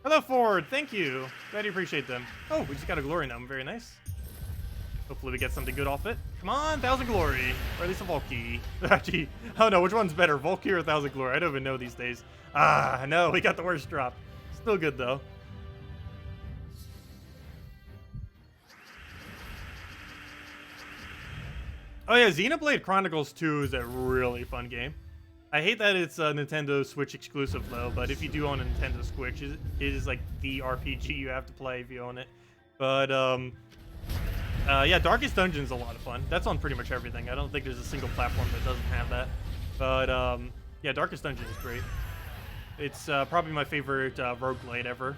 Hello, Ford. Thank you. Glad you appreciate them. Oh, we just got a Glory Gnome. Very nice. Hopefully we get something good off it. Come on, 1000 Glory. Or at least a Volkey. Actually, I don't know. Which one's better, Volkey or 1000 Glory? I don't even know these days. Ah, no. We got the worst drop. Still good, though. Oh yeah, Xenoblade Chronicles 2 is a really fun game. I hate that it's a Nintendo Switch exclusive though, but if you do own a Nintendo Switch, it is like the RPG you have to play if you own it. But yeah, Darkest Dungeon is a lot of fun. That's on pretty much everything. I don't think there's a single platform that doesn't have that. But yeah, Darkest Dungeon is great. It's probably my favorite roguelite ever.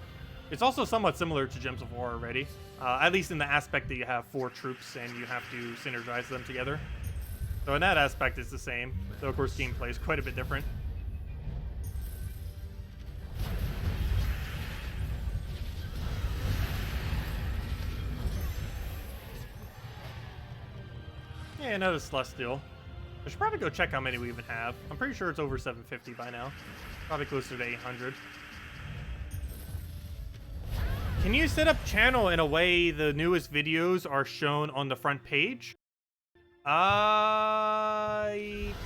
It's also somewhat similar to Gems of War already, at least in the aspect that you have 4 troops and you have to synergize them together. So in that aspect, it's the same. Though, of course, gameplay is quite a bit different. Yeah, another Celestial. I should probably go check how many we even have. I'm pretty sure it's over 750 by now. Probably closer to 800. Can you set up channel in a way the newest videos are shown on the front page? I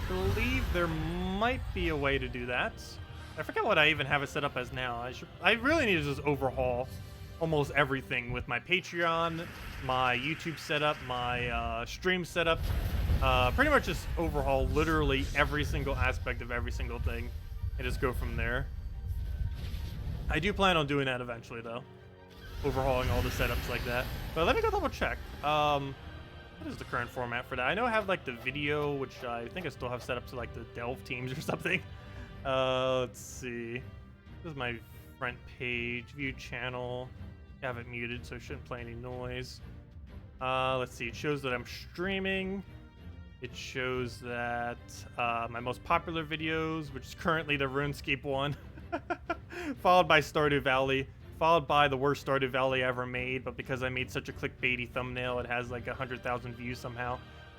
believe there might be a way to do that. I forget what I even have it set up as now. I really need to just overhaul almost everything with my Patreon, my YouTube setup, my stream setup. Pretty much just overhaul literally every single aspect of every single thing and just go from there. I do plan on doing that eventually though. Overhauling all the setups like that. But let me go double check. What is the current format for that? I know I have like the video, which I think I still have set up to like the Delve teams or something. Let's see. This is my front page, view channel. I have it muted, so it shouldn't play any noise. Let's see. It shows that I'm streaming. It shows that my most popular videos, which is currently the RuneScape one, followed by Stardew Valley, followed by the worst Stardew Valley ever made, but because I made such a clickbaity thumbnail, it has like 100,000 views somehow.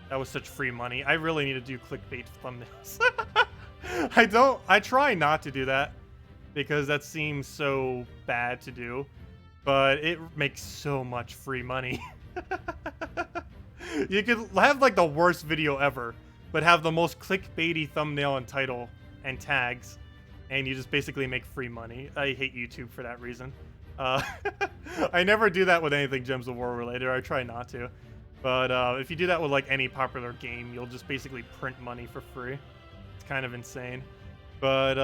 That was such free money. I really need to do clickbait thumbnails. I try not to do that because that seems so bad to do, but it makes so much free money. You could have like the worst video ever, but have the most clickbaity thumbnail and title and tags, and you just basically make free money. I hate YouTube for that reason. I never do that with anything Gems of War related. I try not to. But if you do that with like any popular game, you'll just basically print money for free. It's kind of insane. But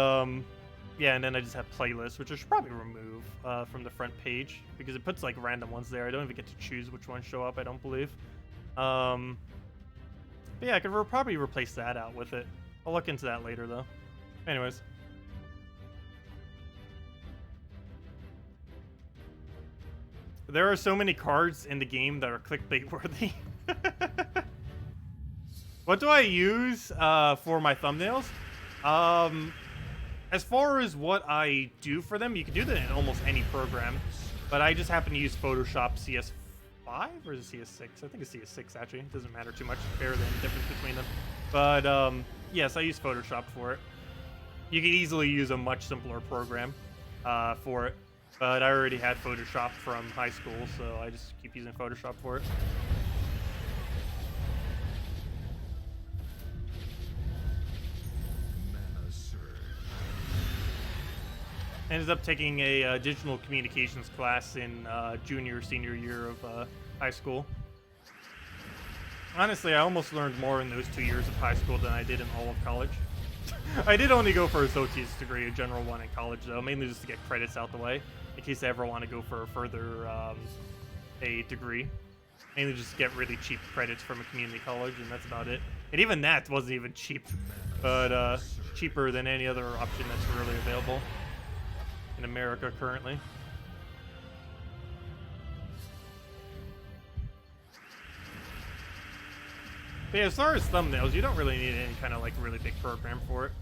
yeah, and then I just have playlists, which I should probably remove from the front page because it puts like random ones there. I don't even get to choose which ones show up, I don't believe. But yeah, I could probably replace that out with it. I'll look into that later though. Anyways. There are so many cards in the game that are clickbait worthy. What do I use for my thumbnails? As far as what I do for them, you can do that in almost any program. But I just happen to use Photoshop CS5 or is it CS6? I think it's CS6 actually. It doesn't matter too much. Barely any difference between them. But yes, I use Photoshop for it. You can easily use a much simpler program for it. But I already had Photoshop from high school, so I just keep using Photoshop for it. I ended up taking a digital communications class in senior year of high school. Honestly, I almost learned more in those 2 years of high school than I did in all of college. I did only go for a associate's degree, a general one in college, though, mainly just to get credits out the way, in case I ever want to go for a further a degree. Mainly just get really cheap credits from a community college, and that's about it. And even that wasn't even cheap, but cheaper than any other option that's really available in America currently. But yeah, as far as thumbnails, you don't really need any kind of like really big program for it.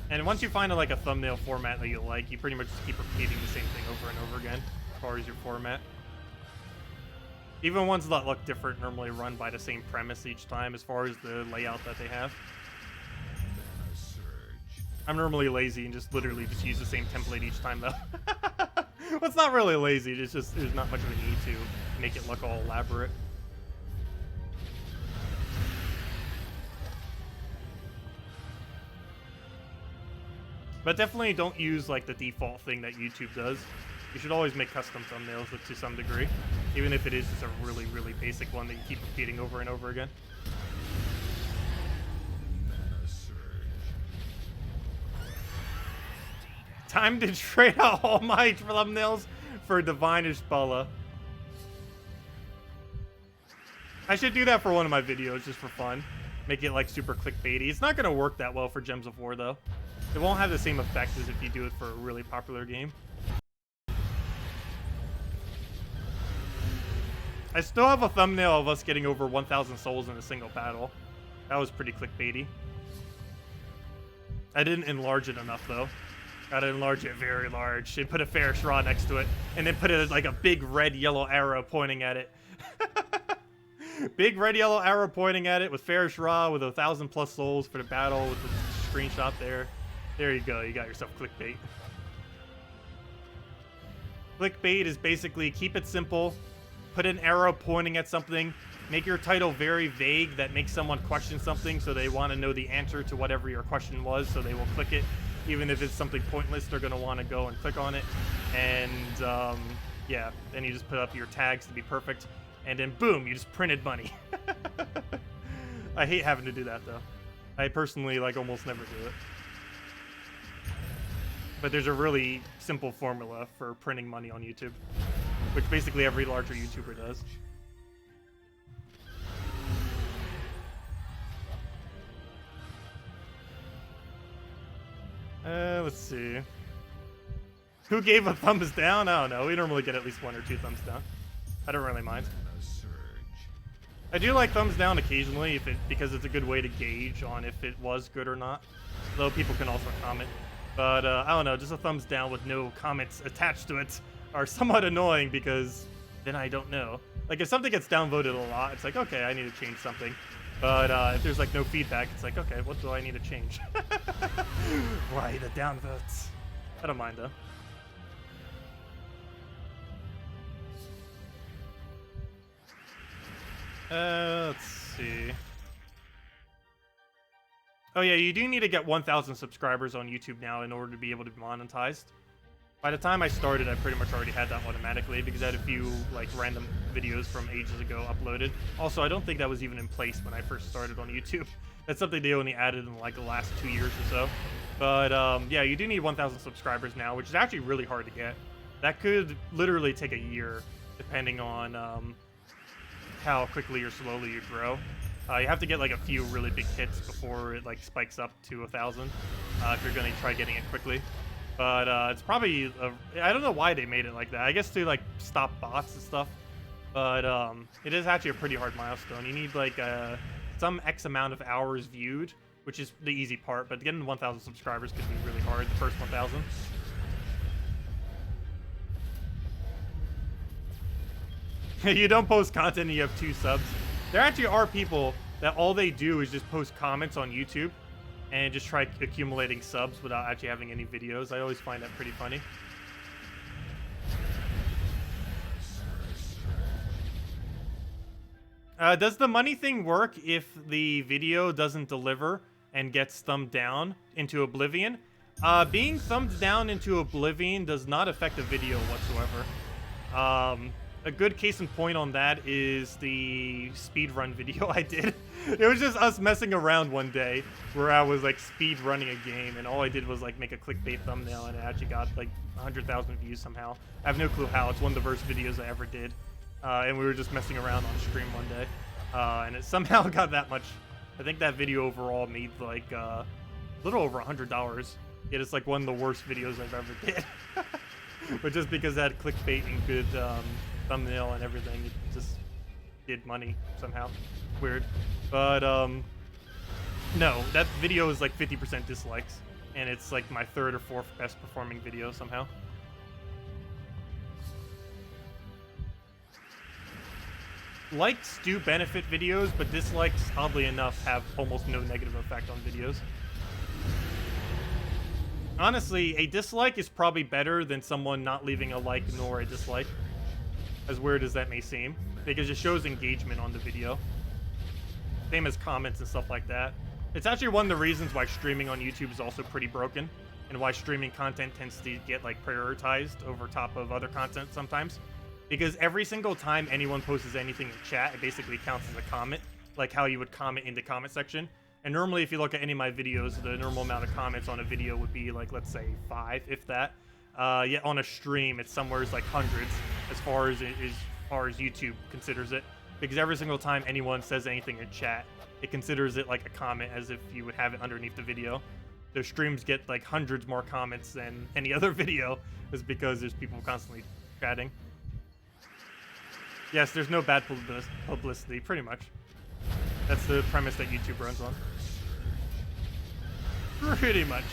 And once you find like a thumbnail format that you like, you pretty much just keep repeating the same thing over and over again as far as your format. Even ones that look different normally run by the same premise each time as far as the layout that they have. I'm normally lazy and just literally just use the same template each time though. Well, it's not really lazy, it's just there's not much of a need to make it look all elaborate. But definitely don't use like the default thing that YouTube does. You should always make custom thumbnails to some degree, even if it is just a really, really basic one that you keep repeating over and over again. Time to trade out all my thumbnails for Divinish Bala. I should do that for one of my videos just for fun. Make it like super clickbaity. It's not going to work that well for Gems of War though. It won't have the same effect as if you do it for a really popular game. I still have a thumbnail of us getting over 1,000 souls in a single battle. That was pretty clickbaity. I didn't enlarge it enough though. Gotta enlarge it very large and put a Ferris Raw next to it, and then put it like a big red yellow arrow pointing at it. Big red yellow arrow pointing at it with Ferris Raw with 1,000+ souls for the battle with the screenshot there. There you go, you got yourself clickbait. Clickbait is basically keep it simple, put an arrow pointing at something, make your title very vague that makes someone question something so they want to know the answer to whatever your question was, so they will click it. Even if it's something pointless, they're going to want to go and click on it. And yeah, then you just put up your tags to be perfect, and then boom, you just printed money. I hate having to do that though. I personally like almost never do it. But there's a really simple formula for printing money on YouTube, which basically every larger YouTuber does. Let's see. Who gave a thumbs down? I don't know. We normally get at least 1 or 2 thumbs down. I don't really mind. I do like thumbs down occasionally because it's a good way to gauge on if it was good or not. Though people can also comment. But I don't know, just a thumbs down with no comments attached to it are somewhat annoying because then I don't know. Like if something gets downvoted a lot, it's like, okay, I need to change something. But if there's like no feedback, it's like, okay, what do I need to change? Why the downvotes? I don't mind though. Let's see. Oh yeah, you do need to get 1,000 subscribers on YouTube now in order to be able to be monetized. By the time I started, I pretty much already had that automatically because I had a few like random videos from ages ago uploaded. Also, I don't think that was even in place when I first started on YouTube. That's something they only added in like the last 2 years or so. But yeah, you do need 1,000 subscribers now, which is actually really hard to get. That could literally take a year, depending on how quickly or slowly you grow. You have to get like a few really big hits before it like spikes up to 1,000 if you're going to try getting it quickly. But it's probably I don't know why they made it like that. I guess to like stop bots and stuff. But it is actually a pretty hard milestone. You need like some X amount of hours viewed, which is the easy part. But getting 1,000 subscribers could be really hard. The first 1,000. You don't post content and you have 2 subs. There actually are people that all they do is just post comments on YouTube and just try accumulating subs without actually having any videos. I always find that pretty funny. Does the money thing work if the video doesn't deliver and gets thumbed down into oblivion? Being thumbed down into oblivion does not affect the video whatsoever. A good case in point on that is the speedrun video I did. It was just us messing around one day where I was like speed running a game and all I did was like make a clickbait thumbnail and it actually got like 100,000 views somehow. I have no clue how. It's one of the first videos I ever did. And we were just messing around on stream one day. And it somehow got that much. I think that video overall made like a little over $100. Yet it's like one of the worst videos I've ever did. But just because it had clickbait and good thumbnail and everything, it just did money somehow. Weird. But no, that video is like 50% dislikes, and it's like my 3rd or 4th best performing video somehow. Likes do benefit videos, but dislikes, oddly enough, have almost no negative effect on videos. Honestly, a dislike is probably better than someone not leaving a like nor a dislike. As weird as that may seem, because it shows engagement on the video. Same as comments and stuff like that. It's actually one of the reasons why streaming on YouTube is also pretty broken, and why streaming content tends to get like prioritized over top of other content sometimes. Because every single time anyone posts anything in chat, it basically counts as a comment, like how you would comment in the comment section. And normally if you look at any of my videos, the normal amount of comments on a video would be like, let's say 5, if that. Yet on a stream, it's somewhere like hundreds as far as YouTube considers it. Because every single time anyone says anything in chat, it considers it like a comment as if you would have it underneath the video. Their streams get like hundreds more comments than any other video, is because there's people constantly chatting. Yes, there's no bad publicity, pretty much. That's the premise that YouTube runs on. Pretty much.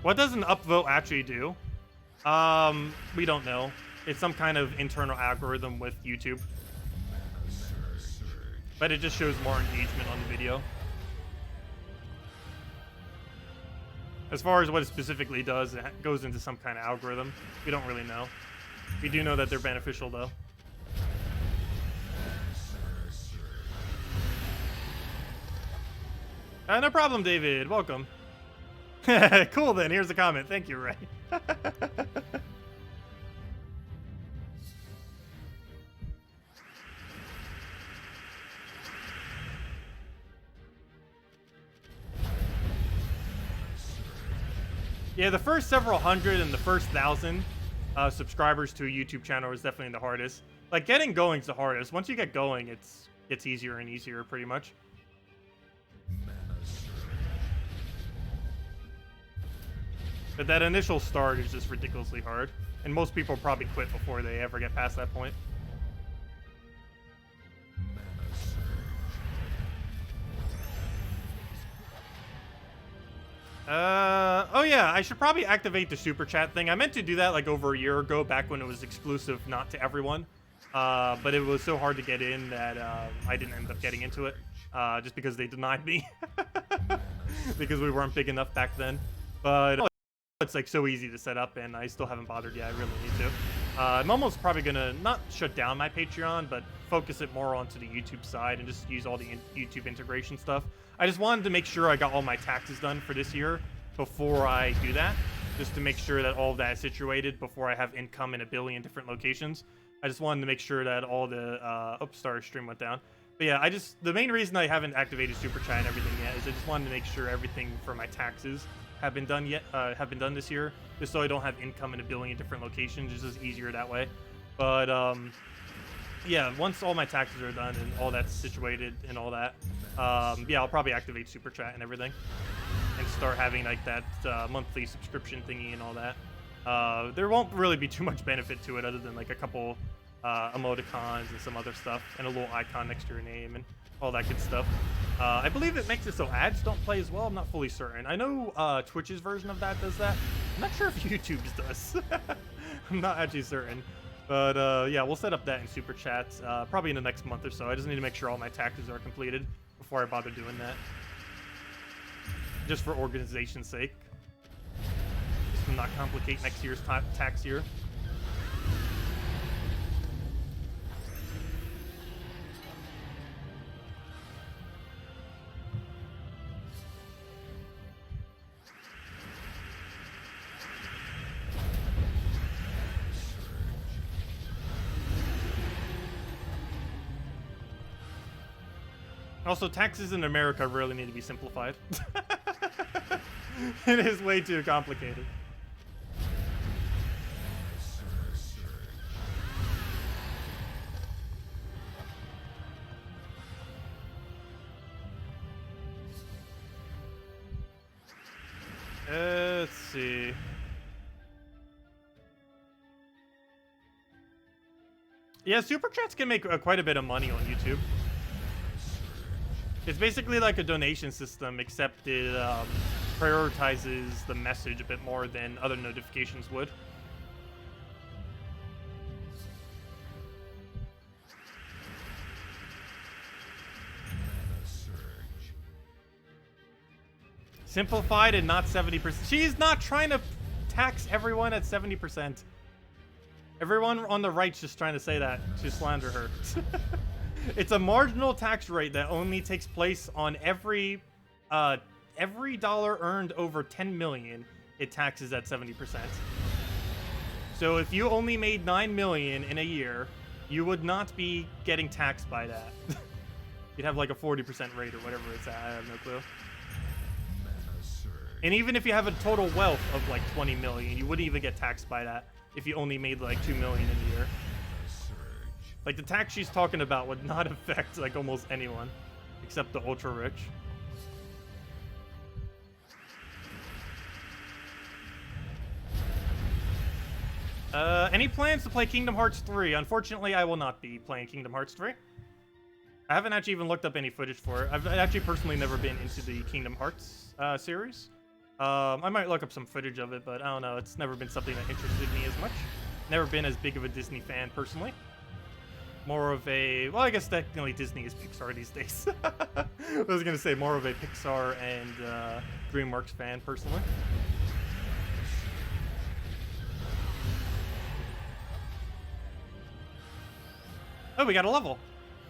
What does an upvote actually do? We don't know. It's some kind of internal algorithm with YouTube. But it just shows more engagement on the video. As far as what it specifically does, it goes into some kind of algorithm. We don't really know. We do know that they're beneficial, though. No problem, David. Welcome. Cool, then. Here's the comment. Thank you, Ray. Yeah, the first several hundred and the first 1,000 subscribers to a YouTube channel is definitely the hardest. Like, getting going is the hardest. Once you get going, it's easier and easier, pretty much. But that initial start is just ridiculously hard. And most people probably quit before they ever get past that point. Oh yeah, I should probably activate the super chat thing. I meant to do that like over a year ago, back when it was exclusive not to everyone. But it was so hard to get in that I didn't end up getting into it. Just because they denied me. Because we weren't big enough back then. But it's like so easy to set up, and I still haven't bothered yet. I really need to. I'm almost probably gonna not shut down my Patreon, but focus it more onto the YouTube side and just use all the YouTube integration stuff. I just wanted to make sure I got all my taxes done for this year before I do that, just to make sure that all of that is situated before I have income in a billion different locations. I just wanted to make sure that all the sorry, stream went down. But yeah, the main reason I haven't activated super chat and everything yet is I just wanted to make sure everything for my taxes have been done this year, just so I don't have income in a billion different locations. It's just easier that way. But yeah, once all my taxes are done and all that's situated and all that, yeah, I'll probably activate super chat and everything, and start having like that monthly subscription thingy and all that. There won't really be too much benefit to it other than like a couple emoticons and some other stuff, and a little icon next to your name and all that good stuff. I believe it makes it so ads don't play as well. I'm not fully certain. I know Twitch's version of that does that. I'm not sure if YouTube's does. I'm not actually certain. But yeah, we'll set up that in super chats probably in the next month or so. I just need to make sure all my taxes are completed before I bother doing that. Just for organization's sake. Just to not complicate next year's tax year. Also, taxes in America really need to be simplified. It is way too complicated. Let's see. Yeah, super chats can make quite a bit of money on YouTube. It's basically like a donation system, except it prioritizes the message a bit more than other notifications would. Simplified and not 70%. She's not trying to tax everyone at 70%. Everyone on the right's just trying to say that to slander her. It's a marginal tax rate that only takes place on every dollar earned over 10 million. It taxes at 70%. So if you only made 9 million in a year, you would not be getting taxed by that. You'd have like a 40% rate or whatever it's at. I have no clue. And even if you have a total wealth of like 20 million, you wouldn't even get taxed by that if you only made like 2 million in a year. Like, the tax she's talking about would not affect, like, almost anyone. Except the ultra-rich. Any plans to play Kingdom Hearts 3? Unfortunately, I will not be playing Kingdom Hearts 3. I haven't actually even looked up any footage for it. I've actually personally never been into the Kingdom Hearts series. I might look up some footage of it, but I don't know. It's never been something that interested me as much. Never been as big of a Disney fan, personally. More of a, well, I guess technically Disney is Pixar these days. I was gonna say more of a Pixar and DreamWorks fan, personally. Oh, we got a level.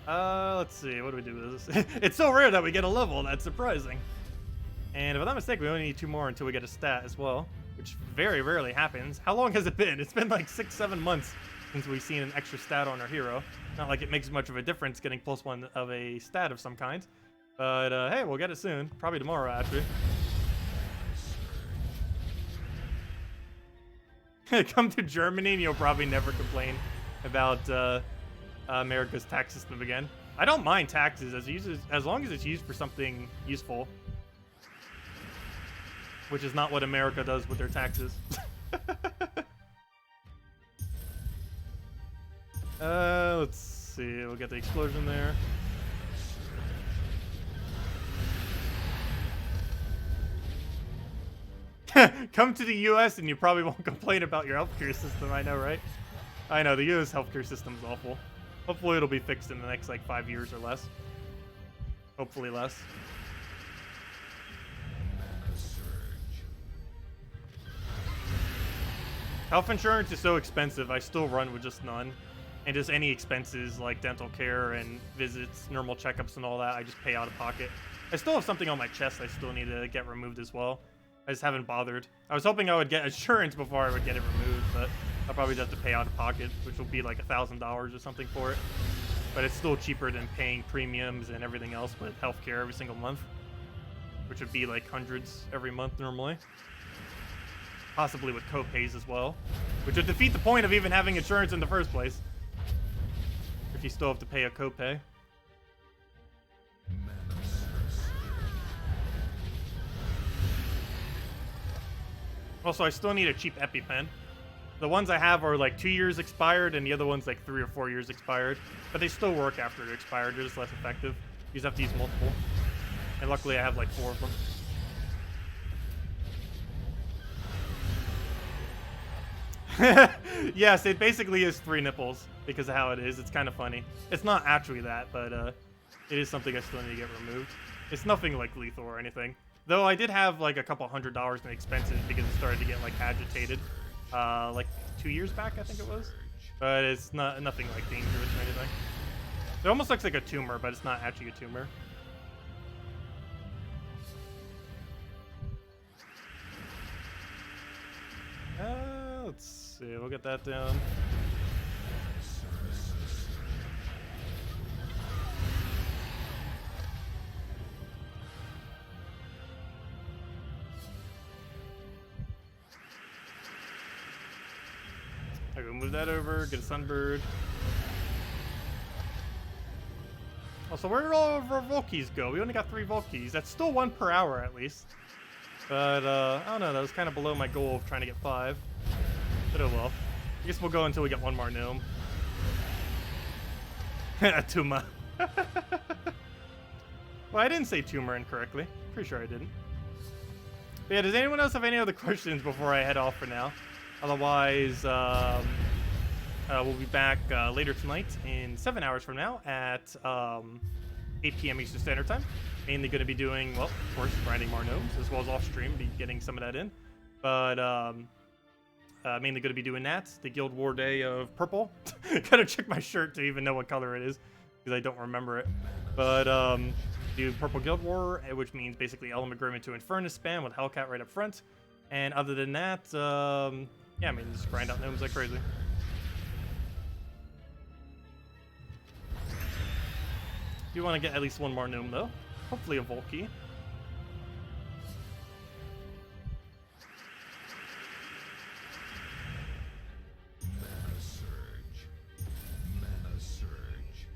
Let's see, what do we do with this? It's so rare that we get a level, that's surprising. And if I'm not mistaken, we only need 2 more until we get a stat as well, which very rarely happens. How long has it been? It's been like 6-7 months since we've seen an extra stat on our hero. Not like it makes much of a difference getting +1 of a stat of some kind. But hey, we'll get it soon. Probably tomorrow, actually. Come to Germany and you'll probably never complain about America's tax system again. I don't mind taxes as long as it's used for something useful. which is not what America does with their taxes. Let's see. We'll get the explosion there. Come to the US and you probably won't complain about your healthcare system. I know, right? I know, the US healthcare system is awful. Hopefully it'll be fixed in the next, like, 5 years or less. Hopefully less. Health insurance is so expensive, I still run with just none. And just any expenses like dental care and visits, normal checkups and all that, I just pay out of pocket. I still have something on my chest I still need to get removed as well. I just haven't bothered. I was hoping I would get insurance before I would get it removed, but I'll probably just have to pay out of pocket, which will be like $1,000 or something for it. But it's still cheaper than paying premiums and everything else with healthcare every single month, which would be like hundreds every month normally. Possibly with co-pays as well, which would defeat the point of even having insurance in the first place. If you still have to pay a co-pay. Also, I still need a cheap EpiPen. The ones I have are like 2 years expired, and the other one's like 3 or 4 years expired. But they still work after they're expired. They're just less effective. You just have to use multiple. And luckily, I have like 4 of them. Yes, it basically is 3 nipples because of how it is. It's kind of funny. It's not actually that, but it is something I still need to get removed. It's nothing like lethal or anything. Though I did have like a couple $100s in expenses because it started to get like agitated, like 2 years back, I think it was. But it's nothing like dangerous or anything. It almost looks like a tumor, but it's not actually a tumor. Let's see. We'll get that down. I go move that over, get a sunbird. Also, where did all of our Volkies go? We only got 3 Volkies. That's still 1 per hour at least. But, I don't know, that was kind of below my goal of trying to get 5. But oh well. I guess we'll go until we get 1 more gnome. A Tuma. Well, I didn't say tumor incorrectly. Pretty sure I didn't. But yeah, does anyone else have any other questions before I head off for now? Otherwise, we'll be back later tonight in 7 hours from now at 8 p.m. Eastern Standard Time. Mainly going to be doing, well, of course, grinding more gnomes, as well as off-stream, be getting some of that in. But mainly going to be doing that. The Guild War Day of Purple. Gotta check my shirt to even know what color it is, because I don't remember it. But do Purple Guild War, which means basically Element Agreement to Infernus spam with Hellcat right up front. And other than that, yeah, I mean, just grind out gnomes like crazy. Do want to get at least 1 more gnome, though. Hopefully a Volky. Mana surge. Mana surge.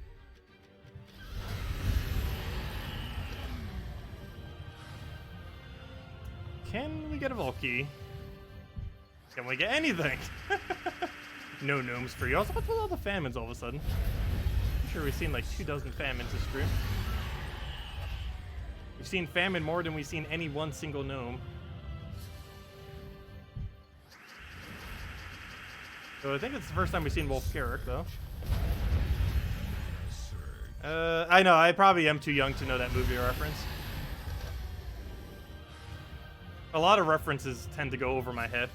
Can we get a Volky? Can we get anything? No gnomes for you. Also, what's with all the famines all of a sudden? I'm sure we've seen like 24 famines this stream. We've seen famine more than we've seen any one single gnome. So I think it's the first time we've seen Wolf Carrick, though. I know, I probably am too young to know that movie reference. A lot of references tend to go over my head.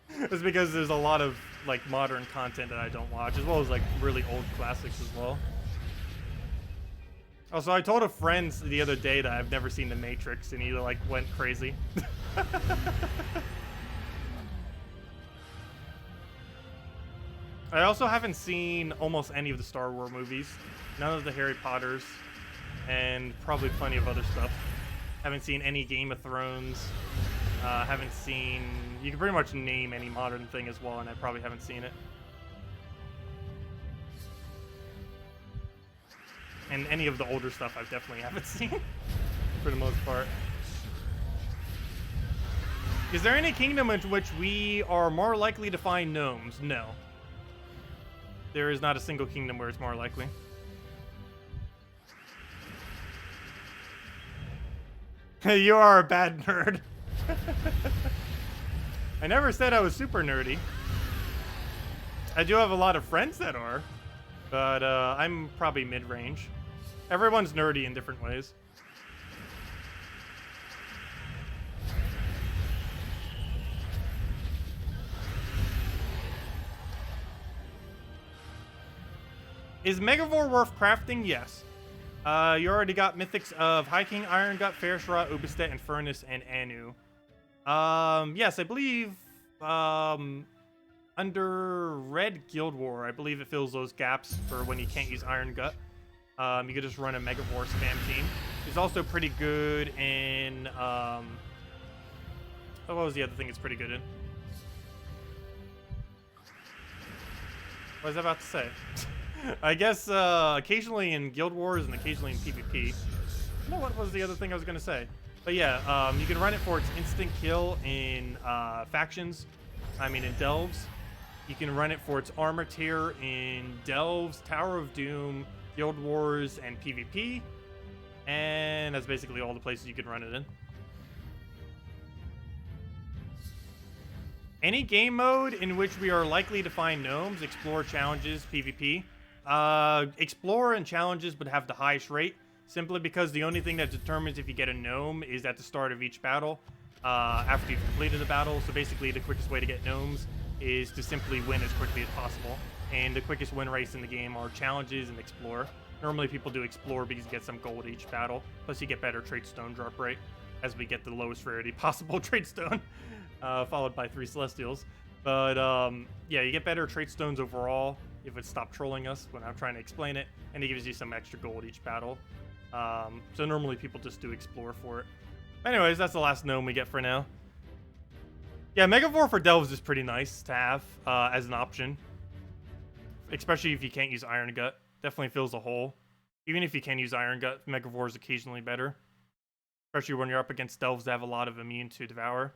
It's because there's a lot of like modern content that I don't watch, as well as like really old classics as well. Also, I told a friend the other day that I've never seen The Matrix, and he like went crazy. I also haven't seen almost any of the Star Wars movies, none of the Harry Potters, and probably plenty of other stuff. Haven't seen any Game of Thrones. Haven't seen... You can pretty much name any modern thing as well, and I probably haven't seen it. And any of the older stuff I definitely haven't seen, for the most part. Is there any kingdom in which we are more likely to find gnomes? No. There is not a single kingdom where it's more likely. You are a bad nerd. I never said I was super nerdy. I do have a lot of friends that are, but I'm probably mid-range. Everyone's nerdy in different ways. Is Megavore worth crafting? Yes. You already got mythics of High King, Iron Gut, Ferrishra, Ubistet, and Furnace, and Anu. Yes, I believe under Red Guild War, I believe it fills those gaps for when you can't use Iron Gut. You could just run a Megavore spam team. It's also pretty good in what was the other thing it's pretty good in? What was I about to say? I guess occasionally in Guild Wars and occasionally in PvP. No, what was the other thing I was going to say? But yeah, you can run it for its instant kill in factions. I mean, in Delves. You can run it for its armor tier in Delves, Tower of Doom, Guild Wars, and PvP. And that's basically all the places you can run it in. Any game mode in which we are likely to find gnomes, explore, challenges, PvP. Explore and challenges would have the highest rate, simply because the only thing that determines if you get a gnome is at the start of each battle, after you've completed the battle. So basically the quickest way to get gnomes is to simply win as quickly as possible. And the quickest win rates in the game are challenges and explore. Normally people do explore because you get some gold each battle, plus you get better trait stone drop rate as we get the lowest rarity possible trait stone, followed by 3 celestials. But yeah, you get better trait stones overall if it stopped trolling us when I'm trying to explain it, and it gives you some extra gold each battle. So normally people just do explore for it. Anyways, that's the last gnome we get for now. Yeah, Megavore for Delves is pretty nice to have as an option, especially if you can't use Iron Gut. Definitely fills a hole. Even if you can use Iron Gut, Megavore is occasionally better, especially when you're up against Delves that have a lot of immune to Devour.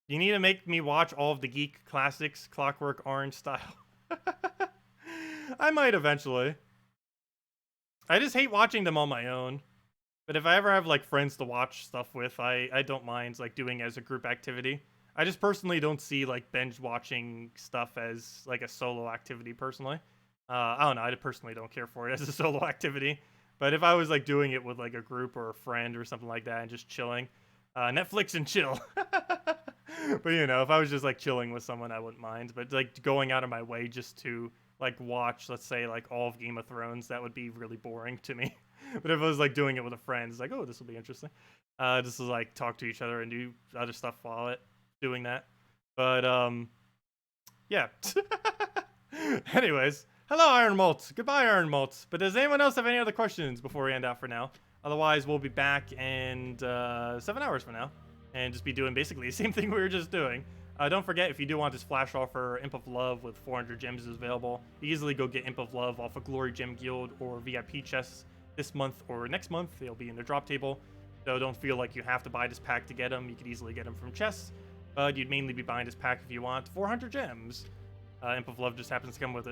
You need to make me watch all of the Geek Classics, Clockwork Orange style. I might eventually. I just hate watching them on my own. But if I ever have like friends to watch stuff with, I don't mind like doing it as a group activity. I just personally don't see like binge watching stuff as like a solo activity personally. I don't know, I personally don't care for it as a solo activity. But if I was like doing it with like a group or a friend or something like that and just chilling, Netflix and chill. But you know, if I was just like chilling with someone, I wouldn't mind. But like going out of my way just to like watch, let's say like all of Game of Thrones, that would be really boring to me. But if I was like doing it with a friend, it's like, oh, this will be interesting. Just to like talk to each other and do other stuff while doing that. But yeah. Anyways, hello Iron Malt. Goodbye Iron Malt. But does anyone else have any other questions before we end out for now? Otherwise, we'll be back in 7 hours from now and just be doing basically the same thing we were just doing. Don't forget, if you do want this flash offer, Imp of Love with 400 gems is available. You easily go get Imp of Love off of Glory Gem Guild or VIP chests this month or next month. They'll be in the drop table. So don't feel like you have to buy this pack to get them. You could easily get them from chests. But you'd mainly be buying this pack if you want 400 gems. Imp of Love just happens to come with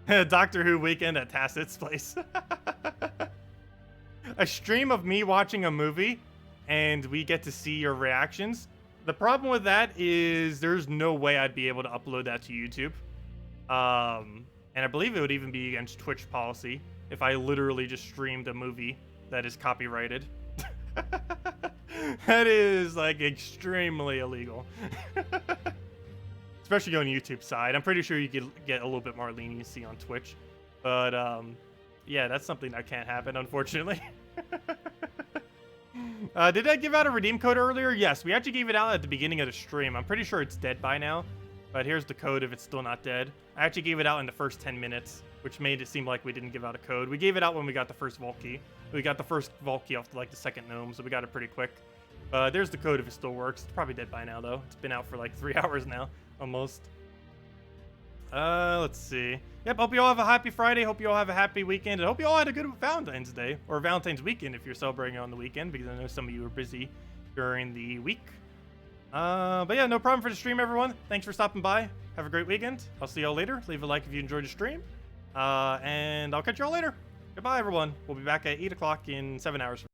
it. Doctor Who weekend at Tacet's place. A stream of me watching a movie and we get to see your reactions. The problem with that is there's no way I'd be able to upload that to YouTube. And I believe it would even be against Twitch policy if I literally just streamed a movie that is copyrighted. That is like extremely illegal. Especially on YouTube side. I'm pretty sure you could get a little bit more leniency on Twitch. But yeah, that's something that can't happen, unfortunately. Did I give out a redeem code earlier? Yes, we actually gave it out at the beginning of the stream. I'm pretty sure it's dead by now. But here's the code if it's still not dead. I actually gave it out in the first 10 minutes, which made it seem like we didn't give out a code. We gave it out when we got the first vault key. We got the first vault key off like the second gnome, so we got it pretty quick. There's the code if it still works. It's probably dead by now, though. It's been out for like 3 hours now, almost. Let's see. Yep, hope you all have a happy Friday. Hope you all have a happy weekend. And hope you all had a good Valentine's Day. Or Valentine's weekend if you're celebrating on the weekend, because I know some of you are busy during the week. But yeah, no problem for the stream, everyone. Thanks for stopping by. Have a great weekend. I'll see y'all later. Leave a like if you enjoyed the stream. And I'll catch y'all later. Goodbye, everyone. We'll be back at 8 o'clock in 7 hours.